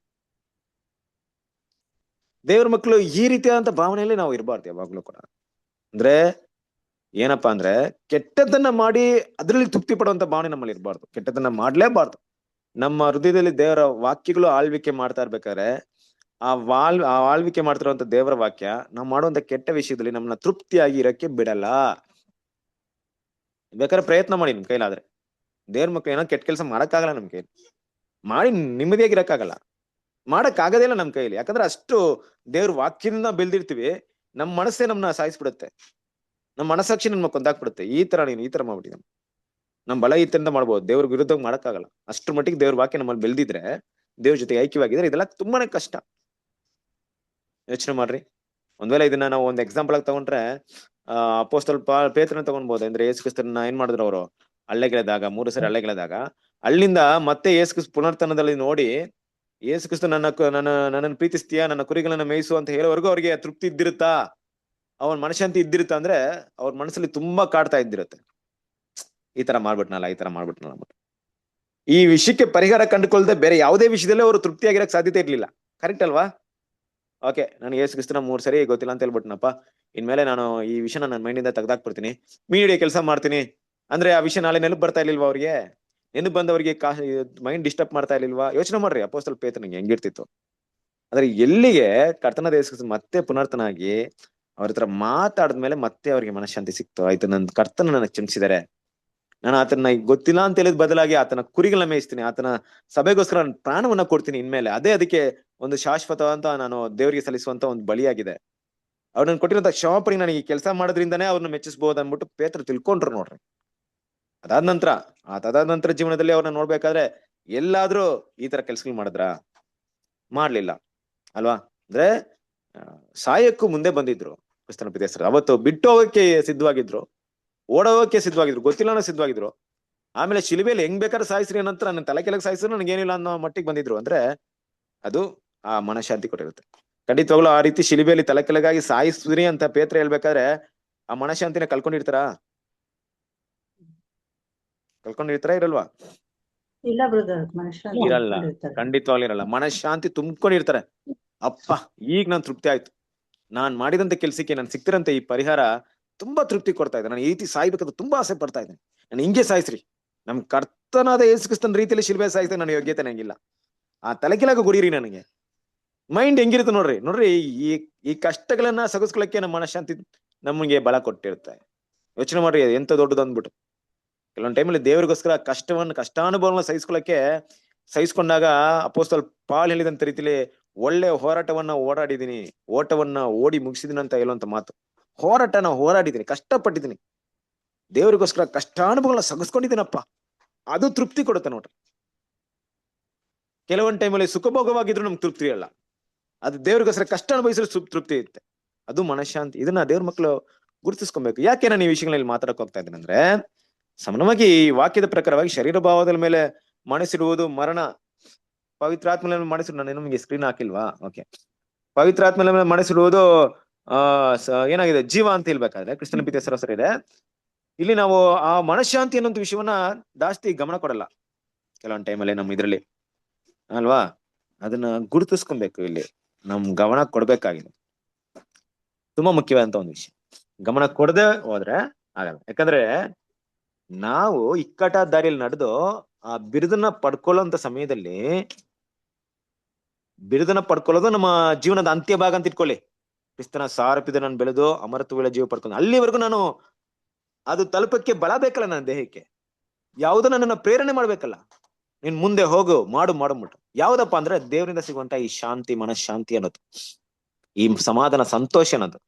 ದೇವ್ರ ಮಕ್ಕಳು ಈ ರೀತಿಯಾದಂತ ಭಾವನೆಯಲ್ಲಿ ನಾವು ಇರಬಾರ್ದು ಯಾವಾಗ್ಲೂ ಕೂಡ. ಅಂದ್ರೆ ಏನಪ್ಪಾ ಅಂದ್ರೆ, ಕೆಟ್ಟದನ್ನ ಮಾಡಿ ಅದ್ರಲ್ಲಿ ತೃಪ್ತಿ ಪಡುವಂತ ಭಾವನೆ ನಮ್ಮಲ್ಲಿ ಇರಬಾರ್ದು. ಕೆಟ್ಟದನ್ನ ಮಾಡ್ಲೇಬಾರ್ದು. ನಮ್ಮ ಹೃದಯದಲ್ಲಿ ದೇವರ ವಾಕ್ಯಗಳು ಆಳ್ವಿಕೆ ಮಾಡ್ತಾ ಇರ್ಬೇಕಾದ್ರೆ, ಆ ಆಳ್ವಿಕೆ ಮಾಡ್ತಿರುವಂತ ದೇವರ ವಾಕ್ಯ ನಾವು ಮಾಡುವಂತ ಕೆಟ್ಟ ವಿಷಯದಲ್ಲಿ ನಮ್ಮನ್ನ ತೃಪ್ತಿಯಾಗಿ ಇರಕ್ಕೆ ಬಿಡಲ್ಲ. ಬೇಕಾದ್ರೆ ಪ್ರಯತ್ನ ಮಾಡಿ ನಿಮ್ ಕೈಲಾದ್ರೆ. ದೇವ್ರ ಮಕ್ಳು ಏನೋ ಕೆಟ್ಟ ಕೆಲಸ ಮಾಡಕ್ಕಾಗಲ್ಲ ನಮ್ ಕೈಲಿ, ಮಾಡಿ ನೆಮ್ಮದಿಯಾಗಿ ಇರಕ್ಕಾಗಲ್ಲ, ಮಾಡಕ್ ಆಗದೇ ಇಲ್ಲ ನಮ್ ಕೈಲಿ. ಯಾಕಂದ್ರೆ ಅಷ್ಟು ದೇವ್ರ ವಾಕ್ಯದಿಂದ ಬೆಳ್ದಿರ್ತೀವಿ, ನಮ್ ಮನಸ್ಸೇ ನಮ್ನ ಸಾಯಿಸ್ಬಿಡುತ್ತೆ, ನಮ್ ಮನಸ್ಸಾಕ್ಷಿ ನಮ್ಮ ಕೊಂದಾಕ್ಬಿಡುತ್ತೆ. ಈ ತರ ಮಾಡ್ಬಿಟ್ಟಿದ್ದ ನಮ್ ಬಲ ಈತರಿಂದ ಮಾಡ್ಬೋದು, ದೇವ್ರ ವಿರುದ್ಧ ಮಾಡಕ್ಕಾಗಲ್ಲ. ಅಷ್ಟ್ರ ಮಟ್ಟಿಗೆ ದೇವ್ರ ವಾಕ್ಯ ನಮ್ಮಲ್ಲಿ ಬೆಳ್ದಿದ್ರೆ, ದೇವ್ರ ಜೊತೆ ಐಕ್ಯವಾಗಿದ್ರೆ ಇದೆಲ್ಲ ತುಂಬಾನೇ ಕಷ್ಟ. ಯೋಚನೆ ಮಾಡ್ರಿ. ಒಂದ್ ವೇಳೆ ಇದನ್ನ ನಾವು ಒಂದ್ ಎಕ್ಸಾಂಪಲ್ ಆಗಿ ತಗೊಂಡ್ರೆ, ಅಪೊಸ್ತಲ ಪೇತ್ರನ ತಗೊಂಡ್ಬೋದು. ಅಂದ್ರೆ ಯೇಸು ಕ್ರಿಸ್ತನ ಏನ್ ಮಾಡಿದ್ರು ಅವರು, ಹಳ್ಳೆಗೆಳೆದಾಗ 3 ಸರಿ ಹಳ್ಳೆಗೆಳೆದಾಗ, ಅಲ್ಲಿಂದ ಮತ್ತೆ ಯೇಸು ಕ್ರಿಸ್ತ ಪುನರ್ತನದಲ್ಲಿ ನೋಡಿ, ಯೇಸು ಕ್ರಿಸ್ತ ನನ್ನನ್ನು ಪ್ರೀತಿಸ್ತೀಯಾ, ನನ್ನ ಕುರಿಗಳನ್ನ ಮೇಯಿಸು ಅಂತ ಹೇಳೋವರೆಗೂ ಅವ್ರಿಗೆ ತೃಪ್ತಿ ಇದ್ದಿರುತ್ತಾ, ಅವನ್ ಮನಶಾಂತಿ ಇದ್ದಿರುತ್ತ ಅಂದ್ರೆ ಅವ್ರ ಮನಸ್ಸಲ್ಲಿ ತುಂಬಾ ಕಾಡ್ತಾ ಇದ್ದಿರುತ್ತೆ. ಈ ತರ ಮಾಡ್ಬಿಟ್ನಲ್ಲ. ಈ ವಿಷಯಕ್ಕೆ ಪರಿಹಾರ ಕಂಡುಕೊಳ್ಳದೆ ಬೇರೆ ಯಾವುದೇ ವಿಷಯದಲ್ಲೇ ಅವರು ತೃಪ್ತಿಯಾಗಿರಕ್ ಸಾಧ್ಯತೆ ಇರ್ಲಿಲ್ಲ. ಕರೆಕ್ಟ್ ಅಲ್ವಾ? ಓಕೆ, ನಾನು ಯೇಸು ಕ್ರಿಸ್ತನ 3 ಸರಿ ಗೊತ್ತಿಲ್ಲ ಅಂತ ಹೇಳ್ಬಿಟ್ನಪ್ಪ, ಇನ್ಮೇಲೆ ನಾನು ಈ ವಿಷಯನ ನನ್ನ ಮೈಂಡಿಂದ ತೆಗ್ದಾಕ್ಬಿಡ್ತೀನಿ, ಮೀಡಿಯಾ ಕೆಲಸ ಮಾಡ್ತೀನಿ ಅಂದ್ರೆ ಆ ವಿಷಯ ನಾಳೆ ನೆನಪು ಬರ್ತಾ ಇರ್ಲಿಲ್ವಾ ಅವ್ರಿಗೆ? ನೆನಪು ಬಂದವರಿಗೆ ಮೈಂಡ್ ಡಿಸ್ಟರ್ಬ್ ಮಾಡ್ತಾ ಇರ್ಲಿಲ್ವಾ? ಯೋಚನೆ ಮಾಡ್ರಿ, ಅಪೊಸ್ತಲ ಪೇತ್ರನಿಗೆ ಹೆಂಗಿರ್ತಿತ್ತು. ಆದ್ರೆ ಎಲ್ಲಿಗೆ ಕರ್ತನಾದ ಯೇಸು ಕ್ರಿಸ್ತ ಮತ್ತೆ ಪುನರ್ತನಾಗಿ ಅವ್ರ ಹತ್ರ ಮಾತಾಡಿದ್ಮೇಲೆ ಮತ್ತೆ ಅವ್ರಿಗೆ ಮನಃಶಾಂತಿ ಸಿಕ್ತು. ಆಯ್ತು, ನನ್ನ ಕರ್ತನ ನನಗೆ ಕ್ಷಮಿಸಿದ್ದಾರೆ, ನಾನು ಆತನ ಗೊತ್ತಿಲ್ಲ ಅಂತ ಹೇಳಿದ ಬದಲಾಗಿ ಆತನ ಕುರಿಗಳನ್ನ ಮೇಯಿಸ್ತೀನಿ, ಆತನ ಸಭೆಗೋಸ್ಕರ ನಾನು ಪ್ರಾಣವನ್ನ ಕೊಡ್ತೀನಿ ಇನ್ಮೇಲೆ. ಅದೇ ಅದಕ್ಕೆ ಒಂದು ಶಾಶ್ವತವಂತ ನಾನು ದೇವರಿಗೆ ಸಲ್ಲಿಸುವಂತ ಒಂದು ಬಲಿಯಾಗಿದೆ. ಅವ್ರು ನನ್ ಕೊಟ್ಟಿರೋಂತ ಕ್ಷಮಾಪಣೆ ನನಗೆ ಈ ಕೆಲಸ ಮಾಡೋದ್ರಿಂದಾನೇ ಅವ್ರನ್ನ ಮೆಚ್ಚಿಸಬಹುದು ಅನ್ಬಿಟ್ಟು ಪೇತ್ರ ತಿಳ್ಕೊಂಡ್ರು ನೋಡ್ರಿ. ಅದಾದ ನಂತರ ಜೀವನದಲ್ಲಿ ಅವ್ರನ್ನ ನೋಡ್ಬೇಕಾದ್ರೆ ಎಲ್ಲಾದ್ರೂ ಈ ತರ ಕೆಲ್ಸಗಳು ಮಾಡಿದ್ರ? ಮಾಡ್ಲಿಲ್ಲ ಅಲ್ವಾ? ಅಂದ್ರೆ ಸಾಯಕ್ಕೂ ಮುಂದೆ ಬಂದಿದ್ರು ಕ್ರಿಸ್ತನ ಪ್ರೀತಿಸರು. ಅವತ್ತು ಬಿಟ್ಟು ಹೋಗಕ್ಕೆ ಸಿದ್ಧವಾಗಿದ್ರು, ಓಡೋಗಕ್ಕೆ ಸಿದ್ಧವಾಗಿದ್ರು, ಗೊತ್ತಿಲ್ಲ ಅನ್ನೋ ಸಿದ್ಧವಾಗಿದ್ರು. ಆಮೇಲೆ ಶಿಲುಬೆಯಲ್ಲಿ ಹೆಂಗ್ ಬೇಕಾದ್ರೆ ಸಾಯಿಸ್ರಿ ನಂತರ ನನ್ನ ತಲೆ ಕೆಳಗೆ ಸಾಯಿಸಿದ್ರು ನನಗೇನಿಲ್ಲ ಅನ್ನೋ ಮಟ್ಟಿಗೆ ಬಂದಿದ್ರು. ಅಂದ್ರೆ ಅದು ಆ ಮನಃಶಾಂತಿ ಕೊಟ್ಟಿರುತ್ತೆ. ಖಂಡಿತವಾಗ್ಲೂ ಆ ರೀತಿ ಶಿಲುಬೆಯಲ್ಲಿ ತಲೆ ಕೆಳಗಾಗಿ ಸಾಯಿಸ್ರಿ ಅಂತ ಪೇತ್ರ ಹೇಳ್ಬೇಕಾದ್ರೆ ಆ ಮನಃಶಾಂತಿನ ಕಳ್ಕೊಂಡಿರ್ತಾರ ಇರಲ್ವಾ? ಇಲ್ಲ ಬ್ರದರ್, ಮನುಷ್ಯರಾಗಿ ಇರಲ್ಲ, ಇಟ್ಕೊಂಡಿರ್ತಾರೆ. ಖಂಡಿತವಾಗ್ಲೂ ಇರಲ್ಲ. ಮನಃಶಾಂತಿ ತುಂಬ್ಕೊಂಡಿರ್ತಾರೆ. ಅಪ್ಪ, ಈಗ ನಾನ್ ತೃಪ್ತಿ ಆಯ್ತು, ನಾನ್ ಮಾಡಿದಂತ ಕೆಲ್ಸಕ್ಕೆ ನನ್ ಸಿಕ್ತಿರಂತ ಈ ಪರಿಹಾರ ತುಂಬಾ ತೃಪ್ತಿ ಕೊಡ್ತಾ ಇದೆ, ನಾನು ಈ ರೀತಿ ಸಾಯ್ಬೇಕಂತ ತುಂಬಾ ಆಸೆ ಪಡ್ತಾ ಇದ್ದೇನೆ, ನಾನು ಹಿಂಗೆ ಸಾಯಿಸ್ರಿ, ನಮ್ ಕರ್ತನಾದ ಯೇಸು ಕ್ರಿಸ್ತನ ರೀತಿಯಲ್ಲಿ ಶಿಲ್ಬೆ ಸಾಯಿಸಿದ್ರೆ ನನ್ನ ಯೋಗ್ಯತೆ ನಂಗಿಲ್ಲ, ಆ ತಲೆಕೆಳಗ ಗುಡಿರಿ ನನಗೆ. ಮೈಂಡ್ ಹೆಂಗಿರುತ್ತೆ ನೋಡ್ರಿ. ಈ ಈ ಕಷ್ಟಗಳನ್ನ ಸಗಿಸ್ಕೊಳಕ್ಕೆ ನಮ್ಮ ಮನಃಶಾಂತಿ ನಮಗೆ ಬಲ ಕೊಟ್ಟಿರುತ್ತೆ. ಯೋಚನೆ ಮಾಡ್ರಿ, ಎಂತ ದೊಡ್ಡದು ಅಂದ್ಬಿಟ್ಟು. ಕೆಲವೊಂದು ಟೈಮಲ್ಲಿ ದೇವರಿಗೋಸ್ಕರ ಕಷ್ಟಾನುಭವಗಳನ್ನ ಸಹಿಸ್ಕೊಂಡಾಗ ಅಪೊಸ್ತಲ ಪಾಲ್ ಹೇಳಿದಂತ ರೀತಿಲಿ ಒಳ್ಳೆ ಹೋರಾಟವನ್ನ ಓಡಾಡಿದೀನಿ, ಓಟವನ್ನ ಓಡಿ ಮುಗಿಸಿದೀನಿ ಅಂತ ಹೇಳುವಂತ ಮಾತು. ಹೋರಾಟನ ಹೋರಾಡಿದೀನಿ, ಕಷ್ಟಪಟ್ಟಿದ್ದೀನಿ, ದೇವರಿಗೋಸ್ಕರ ಕಷ್ಟಾನುಭವಗಳನ್ನ ಸಗಿಸ್ಕೊಂಡಿದ್ದೀನಪ್ಪ, ಅದು ತೃಪ್ತಿ ಕೊಡುತ್ತೆ ನೋಡ್ರಿ. ಕೆಲವೊಂದು ಟೈಮಲ್ಲಿ ಸುಖಭೋಗವಾಗಿದ್ರು ನಮ್ಗೆ ತೃಪ್ತಿ ಇರಲ್ಲ, ಅದು ದೇವ್ರಿಗೋಸ್ಕರ ಕಷ್ಟ ಅನುಭವಿಸಿದ್ರೆ ತೃಪ್ತಿ ಇರುತ್ತೆ, ಅದು ಮನಃಶಾಂತಿ. ಇದನ್ನ ದೇವ್ರ ಮಕ್ಕಳು ಗುರುತಿಸ್ಕೊಬೇಕು. ಯಾಕೆ ನಾನು ಈ ವಿಷಯಗಳಲ್ಲಿ ಮಾತಾಡಕ್ ಹೋಗ್ತಾ ಇದ್ದೀನಿ ಅಂದ್ರೆ, ಸಮಾನವಾಗಿ ಈ ವಾಕ್ಯದ ಪ್ರಕಾರವಾಗಿ ಶರೀರ ಭಾವದ ಮೇಲೆ ಮನಸ್ಸಿಡುವುದು ಮರಣ, ಪವಿತ್ರಾತ್ಮ ಮೇಲೆ ಮನಸ್ಸಿಡು, ನಾನು ನಿಮಗೆ ಸ್ಕ್ರೀನ್ ಹಾಕಿಲ್ವಾ? ಓಕೆ. ಪವಿತ್ರಾತ್ಮ ಮೇಲೆ ಮನಸ್ಸಿಡುವುದು ಏನಾಗಿದೆ? ಜೀವ ಅಂತ ಹೇಳ್ಬೇಕಾದ್ರೆ ಕ್ರಿಸ್ತನ ಪ್ರೀತಿಯ ಸರಸರ ಇದೆ. ಇಲ್ಲಿ ನಾವು ಆ ಮನಃಶಾಂತಿ ಅನ್ನೋಂಥ ವಿಷಯವನ್ನ ಜಾಸ್ತಿ ಗಮನ ಕೊಡಲ್ಲ ಕೆಲವೊಂದು ಟೈಮಲ್ಲಿ ನಮ್ಮ ಇದ್ರಲ್ಲಿ, ಅಲ್ವಾ? ಅದನ್ನ ಗುರುತಿಸ್ಕೊಬೇಕು, ಇಲ್ಲಿ ನಮ್ ಗಮನ ಕೊಡ್ಬೇಕಾಗಿದೆ. ತುಂಬಾ ಮುಖ್ಯವಾದಂತ ಒಂದು ವಿಷಯ. ಗಮನ ಕೊಡದೆ ಹೋದ್ರೆ ಆಗಲ್ಲ. ಯಾಕಂದ್ರೆ ನಾವು ಇಕ್ಕಟ್ಟಾದ ದಾರಿಯಲ್ಲಿ ನಡೆದು ಆ ಬಿರುದನ್ನ ಪಡ್ಕೊಳ್ಳೋಂತ ಸಮಯದಲ್ಲಿ, ಬಿರುದನ್ನ ಪಡ್ಕೊಳ್ಳೋದು ನಮ್ಮ ಜೀವನದ ಅಂತ್ಯ ಭಾಗ ಅಂತ ಇಟ್ಕೊಳ್ಳಿ. ಕ್ರಿಸ್ತನ ಸಾರಪಿದ ನಾನು ಬೆಳೆದು ಅಮರತ್ವಗಳ ಜೀವ ಪಡ್ಕೊಂಡು ಅಲ್ಲಿವರೆಗೂ ನಾನು ಅದು ತಲುಪಕ್ಕೆ ಬಲ ಬೇಕಲ್ಲ ನನ್ನ ದೇಹಕ್ಕೆ, ಯಾವುದೋ ನನ್ನನ್ನ ಪ್ರೇರಣೆ ಮಾಡ್ಬೇಕಲ್ಲ, ನೀನ್ ಮುಂದೆ ಹೋಗು, ಮಾಡ್ಬಿಟ್ಟು. ಯಾವ್ದಪ್ಪ ಅಂದ್ರೆ ದೇವರಿಂದ ಸಿಗುವಂತ ಈ ಶಾಂತಿ, ಮನಃಶಾಂತಿ ಅನ್ನೋದು, ಈ ಸಮಾಧಾನ, ಸಂತೋಷ ಅನ್ನೋದು,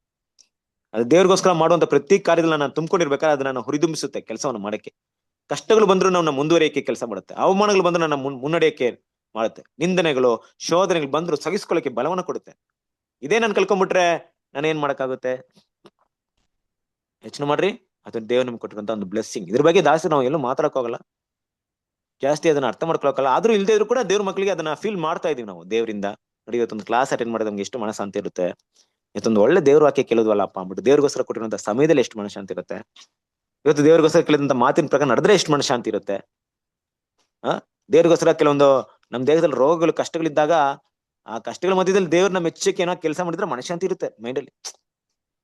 ಅದು ದೇವ್ರಿಗೋಸ್ಕರ ಮಾಡುವಂತ ಪ್ರತಿ ಕಾರ್ಯದಲ್ಲಿ ನಾನು ತುಂಬಿಕೊಂಡಿರ್ಬೇಕಾದ್ರೆ ಅದು ನನ್ನ ಹುರಿದುಂಬಿಸುತ್ತೆ ಕೆಲಸವನ್ನು ಮಾಡಕ್ಕೆ. ಕಷ್ಟಗಳು ಬಂದ್ರು ನನ್ನ ಮುಂದುವರಿಯಕ್ಕೆ ಕೆಲಸ ಮಾಡುತ್ತೆ, ಅವಮಾನಗಳು ಬಂದ್ರು ನನ್ನ ಮುನ್ನಡೆಯಕ್ಕೆ ಮಾಡುತ್ತೆ, ನಿಂದನೆಗಳು ಶೋಧನೆಗಳು ಬಂದ್ರು ಸಗಿಸ್ಕೊಳ್ಳಕ್ಕೆ ಬಲವನ್ನು ಕೊಡುತ್ತೆ. ಇದೇ ನಾನು ಕಲ್ಕೊಂಡ್ಬಿಟ್ರೆ ನಾನು ಏನ್ ಮಾಡಕ್ಕಾಗುತ್ತೆ? ಯೋಚನೆ ಮಾಡ್ರಿ. ಅದನ್ನ ದೇವ್ರು ನಿಮ್ಗೆ ಕೊಟ್ಟಿರುವಂತ ಒಂದು ಬ್ಲೆಸ್ಸಿಂಗ್. ಇದ್ರ ಬಗ್ಗೆ ಜಾಸ್ತಿ ನಾವು ಎಲ್ಲೂ ಮಾತಾಡಕ್ ಹೋಗಲ್ಲ, ಜಾಸ್ತಿ ಅದನ್ನ ಅರ್ಥ ಮಾಡ್ಕೊಳಕಲ್ಲ. ಆದ್ರೂ ಇಲ್ದೇ ಇದ್ರು ಕೂಡ ದೇವ್ರ ಮಕ್ಕಳಿಗೆ ಅದನ್ನ ಫೀಲ್ ಮಾಡ್ತಾ ಇದೀವಿ ನಾವು ದೇವರಿಂದ. ನೋಡಿ, ಇವತ್ತೊಂದು ಕ್ಲಾಸ್ ಅಟೆಂಡ್ ಮಾಡಿದ್ರೆ ನಮ್ಗೆ ಎಷ್ಟು ಮನಃಶಾಂತಿ ಇರುತ್ತೆ, ಇವತ್ತೊಂದು ಒಳ್ಳೆ ದೇವ್ರ ವಾಕ್ಯ ಕೇಳಿದ್ವಲ್ಲಪ್ಪ ಅಂದ್ಬಿಟ್ಟು ದೇವ್ರಿಗೋಸ್ಕರ ಕೊಟ್ಟಿರುವಂತ ಸಮಯದಲ್ಲಿ ಎಷ್ಟು ಮನಃಶಾಂತಿ ಇರುತ್ತೆ, ಇವತ್ತು ದೇವ್ರಿಗೋಸ್ಕರ ಕೇಳಿದಂತ ಮಾತಿನ ಪ್ರಕಾರ ನಡೆದ್ರೆ ಎಷ್ಟು ಮನಃಶಾಂತಿ ಇರುತ್ತೆ. ದೇವ್ರಿಗೋಸ್ಕರ ಕೆಲವೊಂದು ನಮ್ ದೇಹದಲ್ಲಿ ರೋಗಗಳು, ಕಷ್ಟಗಳಿದ್ದಾಗ ಆ ಕಷ್ಟಗಳ ಮಧ್ಯದಲ್ಲಿ ದೇವ್ರನ್ನ ಮೆಚ್ಚಕ್ಕೆ ಏನೋ ಕೆಲಸ ಮಾಡಿದ್ರೆ ಮನಃಶಾಂತಿ ಇರುತ್ತೆ ಮೈಂಡಲ್ಲಿ,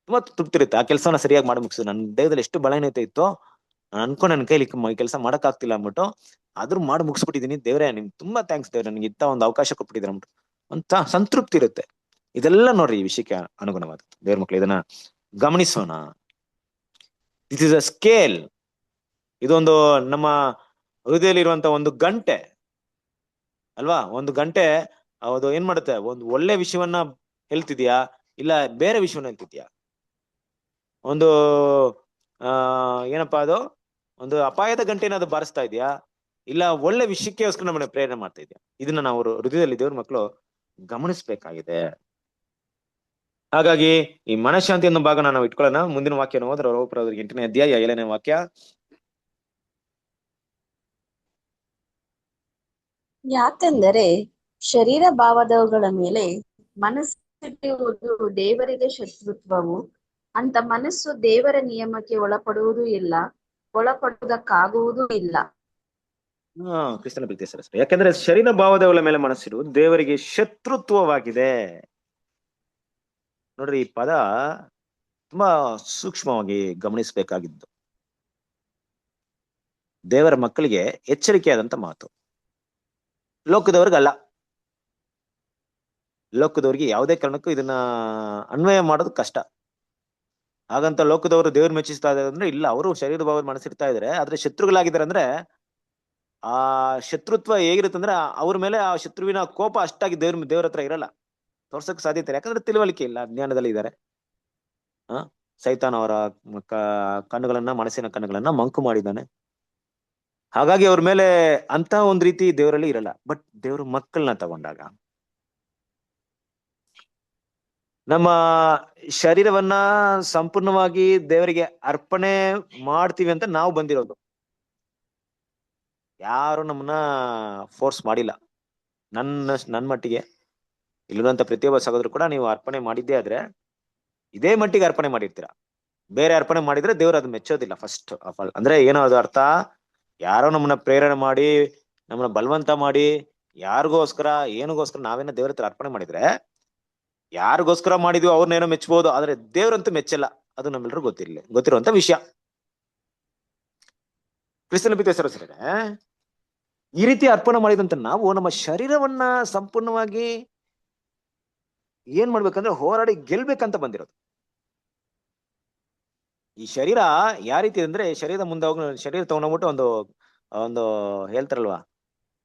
ತುಂಬಾ ತೃಪ್ತಿ ಇರುತ್ತೆ. ಆ ಕೆಲಸನ ಸರಿಯಾಗಿ ಮಾಡಿ ಮುಗಿಸು, ನನ್ನ ದೇಹದಲ್ಲಿ ಎಷ್ಟು ಬಲಹೀನತೆ ಇತ್ತು, ನಾನು ಅನ್ಕೊಂಡು ನನ್ನ ಕೈಲಿ ಕೆಲಸ ಮಾಡಕ್ ಆಗ್ತಿಲ್ಲ ಅಂದ್ಬಿಟ್ಟು ಆದ್ರೂ ಮಾಡಿ ಮುಗಿಸ್ಬಿಟ್ಟಿದೀನಿ, ದೇವ್ರೆ ನಿಮ್ಗೆ ತುಂಬಾ ಥ್ಯಾಂಕ್ಸ್ ದೇವ್ರೆ, ನನಗೆ ಇಂಥ ಒಂದು ಅವಕಾಶ ಕೊಟ್ಬಿಟ್ಟಿದ್ರೆ ಅಂದ್ಬಿಟ್ಟು ಅಂತ ಸಂತೃಪ್ತಿ ಇರುತ್ತೆ. ಇದೆಲ್ಲ ನೋಡ್ರಿ ಈ ವಿಷಯಕ್ಕೆ ಅನುಗುಣವಾದ ದೇವ್ರ ಮಕ್ಳು, ಇದನ್ನ ಗಮನಿಸೋಣ. This is a scale. ಇದೊಂದು ನಮ್ಮ ಹೃದಯದಲ್ಲಿ ಇರುವಂತ ಒಂದು ಗಂಟೆ ಅಲ್ವಾ? ಒಂದು ಗಂಟೆ ಅದು ಏನ್ ಮಾಡುತ್ತೆ? ಒಂದು ಒಳ್ಳೆ ವಿಷಯವನ್ನ ಹೇಳ್ತಿದ್ಯಾ, ಇಲ್ಲ ಬೇರೆ ವಿಷಯವನ್ನ ಹೇಳ್ತಿದ್ಯಾ? ಒಂದು ಏನಪ್ಪಾ ಅದು, ಒಂದು ಅಪಾಯದ ಗಂಟೆನ ಅದು ಬಾರಿಸ್ತಾ ಇದೆಯಾ, ಇಲ್ಲ ಒಳ್ಳೆ ವಿಷಯಕ್ಕೋಸ್ಕರ ನಮ್ಮನ್ನ ಪ್ರೇರಣೆ ಮಾಡ್ತಾ ಇದೆಯಾ? ಇದನ್ನ ನಾವು ಹೃದಯದಲ್ಲಿ ದೇವ್ರ ಮಕ್ಕಳು ಗಮನಿಸ್ಬೇಕಾಗಿದೆ. ಹಾಗಾಗಿ ಈ ಮನಃಶಾಂತಿ ಅನ್ನೋ ಭಾಗನ ನಾವು ಇಟ್ಕೊಳ್ಳೋಣ. ಮುಂದಿನ ವಾಕ್ಯನ ಹೋದ್ರೆ ರೋಮಪುರದವರಿಗೆ 8ನೇ ಅಧ್ಯಾಯ 7ನೇ ವಾಕ್ಯ. ಯಾಕೆಂದರೆ ಶರೀರ ಭಾವದವುಗಳ ಮೇಲೆ ಮನಸ್ಸಿಡುವುದು ದೇವರಿಗೆ ಶತ್ರುತ್ವವು, ಅಂತ ಮನಸ್ಸು ದೇವರ ನಿಯಮಕ್ಕೆ ಒಳಪಡುವುದೂ ಇಲ್ಲ, ಒಳಪಡುವುದಕ್ಕಾಗುವುದೂ ಇಲ್ಲ. ಕ್ರಿಸ್ತನ ಪ್ರೀತಿಯ ಸಹೋದರರೇ, ಯಾಕೆಂದ್ರೆ ಶರೀರ ಭಾವದವುಗಳ ಮೇಲೆ ಮನಸ್ಸಿಡುವುದು ದೇವರಿಗೆ ಶತ್ರುತ್ವವಾಗಿದೆ. ನೋಡ್ರಿ, ಈ ಪದ ತುಂಬಾ ಸೂಕ್ಷ್ಮವಾಗಿ ಗಮನಿಸಬೇಕಾಗಿದ್ದು, ದೇವರ ಮಕ್ಕಳಿಗೆ ಎಚ್ಚರಿಕೆಯಾದಂತ ಮಾತು. ಲೋಕದವ್ರಿಗಲ್ಲ, ಲೋಕದವ್ರಿಗೆ ಯಾವುದೇ ಕಾರಣಕ್ಕೂ ಇದನ್ನ ಅನ್ವಯ ಮಾಡೋದು ಕಷ್ಟ. ಹಾಗಂತ ಲೋಕದವರು ದೇವ್ರು ಮೆಚ್ಚಿಸ್ತಾ ಇದಾರೆ ಅಂದ್ರೆ ಇಲ್ಲ, ಅವರು ಶರೀರ ಭಾವದ ಮನಸ್ಸಿರ್ತಾ ಇದಾರೆ, ಆದ್ರೆ ಶತ್ರುಗಳಾಗಿದ್ದಾರೆ. ಅಂದ್ರೆ ಆ ಶತ್ರುತ್ವ ಹೇಗಿರುತ್ತೆ ಅಂದ್ರೆ ಅವ್ರ ಮೇಲೆ ಆ ಶತ್ರುವಿನ ಕೋಪ ಅಷ್ಟಾಗಿ ದೇವ್ರ ಹತ್ರ ಇರಲ್ಲ, ತೋರ್ಸಕ್ ಸಾಧ್ಯತೆ ಇಲ್ಲ. ಯಾಕಂದ್ರೆ ತಿಳುವಳಿಕೆ ಇಲ್ಲ, ಅಜ್ಞಾನದಲ್ಲಿ ಇದ್ದಾರೆ. ಸೈತಾನ್ ಅವರ ಕಣ್ಣುಗಳನ್ನ, ಮನಸ್ಸಿನ ಕಣ್ಣುಗಳನ್ನ ಮಂಕು ಮಾಡಿದ್ದಾನೆ. ಹಾಗಾಗಿ ಅವ್ರ ಮೇಲೆ ಅಂತ ಒಂದ್ ರೀತಿ ದೇವರಲ್ಲಿ ಇರಲ್ಲ. ಬಟ್ ದೇವ್ರ ಮಕ್ಕಳನ್ನ ತಗೊಂಡಾಗ ನಮ್ಮ ಶರೀರವನ್ನ ಸಂಪೂರ್ಣವಾಗಿ ದೇವರಿಗೆ ಅರ್ಪಣೆ ಮಾಡ್ತೀವಿ ಅಂತ ನಾವು ಬಂದಿರೋದು. ಯಾರು ನಮ್ಮನ್ನ ಫೋರ್ಸ್ ಮಾಡಿಲ್ಲ. ನನ್ ಮಟ್ಟಿಗೆ ಇಲ್ಲಿರುವಂತ ಪ್ರತಿಯೊಬ್ಬ ಸಹೋದರರು ಕೂಡ ನೀವು ಅರ್ಪಣೆ ಮಾಡಿದ್ದೇ ಆದ್ರೆ ಇದೇ ಮಟ್ಟಿಗೆ ಅರ್ಪಣೆ ಮಾಡಿರ್ತೀರ. ಬೇರೆ ಅರ್ಪಣೆ ಮಾಡಿದ್ರೆ ದೇವ್ರು ಅದು ಮೆಚ್ಚೋದಿಲ್ಲ. ಫಸ್ಟ್ ಆಫ್ ಆಲ್ ಅಂದ್ರೆ ಏನೋ ಅದು ಅರ್ಥ, ಯಾರೋ ನಮ್ಮನ್ನ ಪ್ರೇರಣೆ ಮಾಡಿ, ನಮ್ಮನ್ನ ಬಲವಂತ ಮಾಡಿ, ಯಾರಿಗೋಸ್ಕರ ಏನಿಗೋಸ್ಕರ ನಾವೇನೋ ದೇವ್ರ ಹತ್ರ ಅರ್ಪಣೆ ಮಾಡಿದ್ರೆ, ಯಾರಿಗೋಸ್ಕರ ಮಾಡಿದ್ವಿ ಅವ್ರನ್ನೇನೋ ಮೆಚ್ಚಬಹುದು, ಆದ್ರೆ ದೇವ್ರಂತೂ ಮೆಚ್ಚಲ್ಲ. ಅದು ನಮ್ಮೆಲ್ಲರೂ ಗೊತ್ತಿರುವಂತ ವಿಷಯ. ಕ್ರಿಸ್ತನ ಪ್ರೀತಿಯ ಸಹೋದರರೇ, ಈ ರೀತಿ ಅರ್ಪಣೆ ಮಾಡಿದಂತ ನಾವು ನಮ್ಮ ಶರೀರವನ್ನ ಸಂಪೂರ್ಣವಾಗಿ ಏನ್ ಮಾಡ್ಬೇಕಂದ್ರೆ ಹೋರಾಡಿ ಗೆಲ್ಬೇಕಂತ ಬಂದಿರೋದು. ಈ ಶರೀರ ಯಾವ ರೀತಿ ಅಂದ್ರೆ, ಶರೀರದ ಮುಂದೆ ಹೋಗಿ ಶರೀರ ತಗೊಂಡೋಗ್ಬಿಟ್ಟು ಒಂದು ಹೇಳ್ತಾರಲ್ವಾ,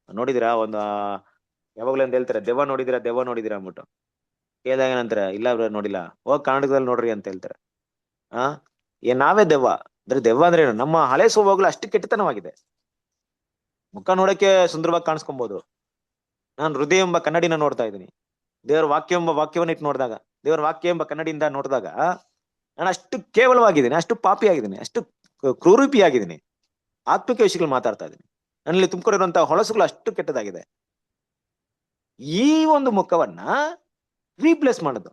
ನೋಡಿದಿರಾ? ಒಂದು ಯಾವಾಗ್ಲೂ ಅಂತ ಹೇಳ್ತಾರೆ, ದೆವ್ವ ನೋಡಿದಿರಾ ಅಂದ್ಬಿಟ್ಟು ಕೇಳಿದಾಗ ಏನಂತಾರೆ, ಇಲ್ಲ ನೋಡಿಲ್ಲ, ಹೋಗ್ ಕರ್ನಾಟಕದಲ್ಲಿ ನೋಡ್ರಿ ಅಂತ ಹೇಳ್ತಾರೆ. ನಾವೇ ದೆವ್ವ ಅಂದ್ರೆ, ದೆವ್ವ ಅಂದ್ರೆ ಏನು? ನಮ್ಮ ಹಳೆ ಸ್ವಭಾವಗಳು ಅಷ್ಟು ಕೆಟ್ಟತನವಾಗಿದೆ. ಮುಖ ನೋಡಕ್ಕೆ ಸುಂದರವಾಗಿ ಕಾಣಿಸ್ಕೊಬಹುದು. ನಾನು ಹೃದಯ ಎಂಬ ಕನ್ನಡಿನ ನೋಡ್ತಾ ಇದ್ದೀನಿ. ದೇವರ ವಾಕ್ಯ ಎಂಬ ವಾಕ್ಯವನ್ನ ಇಟ್ಟು ನೋಡಿದಾಗ, ದೇವರ ವಾಕ್ಯ ಎಂಬ ಕನ್ನಡಿಯಿಂದ ನೋಡಿದಾಗ ನಾನು ಅಷ್ಟು ಕೇವಲವಾಗಿದ್ದೀನಿ, ಅಷ್ಟು ಪಾಪಿಯಾಗಿದ್ದೀನಿ, ಅಷ್ಟು ಕ್ರೂರೂಪಿಯಾಗಿದ್ದೀನಿ. ಆತ್ಮಿಕ ವಿಷಯಗಳು ಮಾತಾಡ್ತಾ ಇದ್ದೀನಿ. ನನ್ನಲ್ಲಿ ತುಂಬಿಕೊಂಡಿರುವಂತಹ ಹೊಳಸುಗಳು ಅಷ್ಟು ಕೆಟ್ಟದಾಗಿದೆ. ಈ ಒಂದು ಮುಖವನ್ನ ರೀಪ್ಲೇಸ್ ಮಾಡೋದು,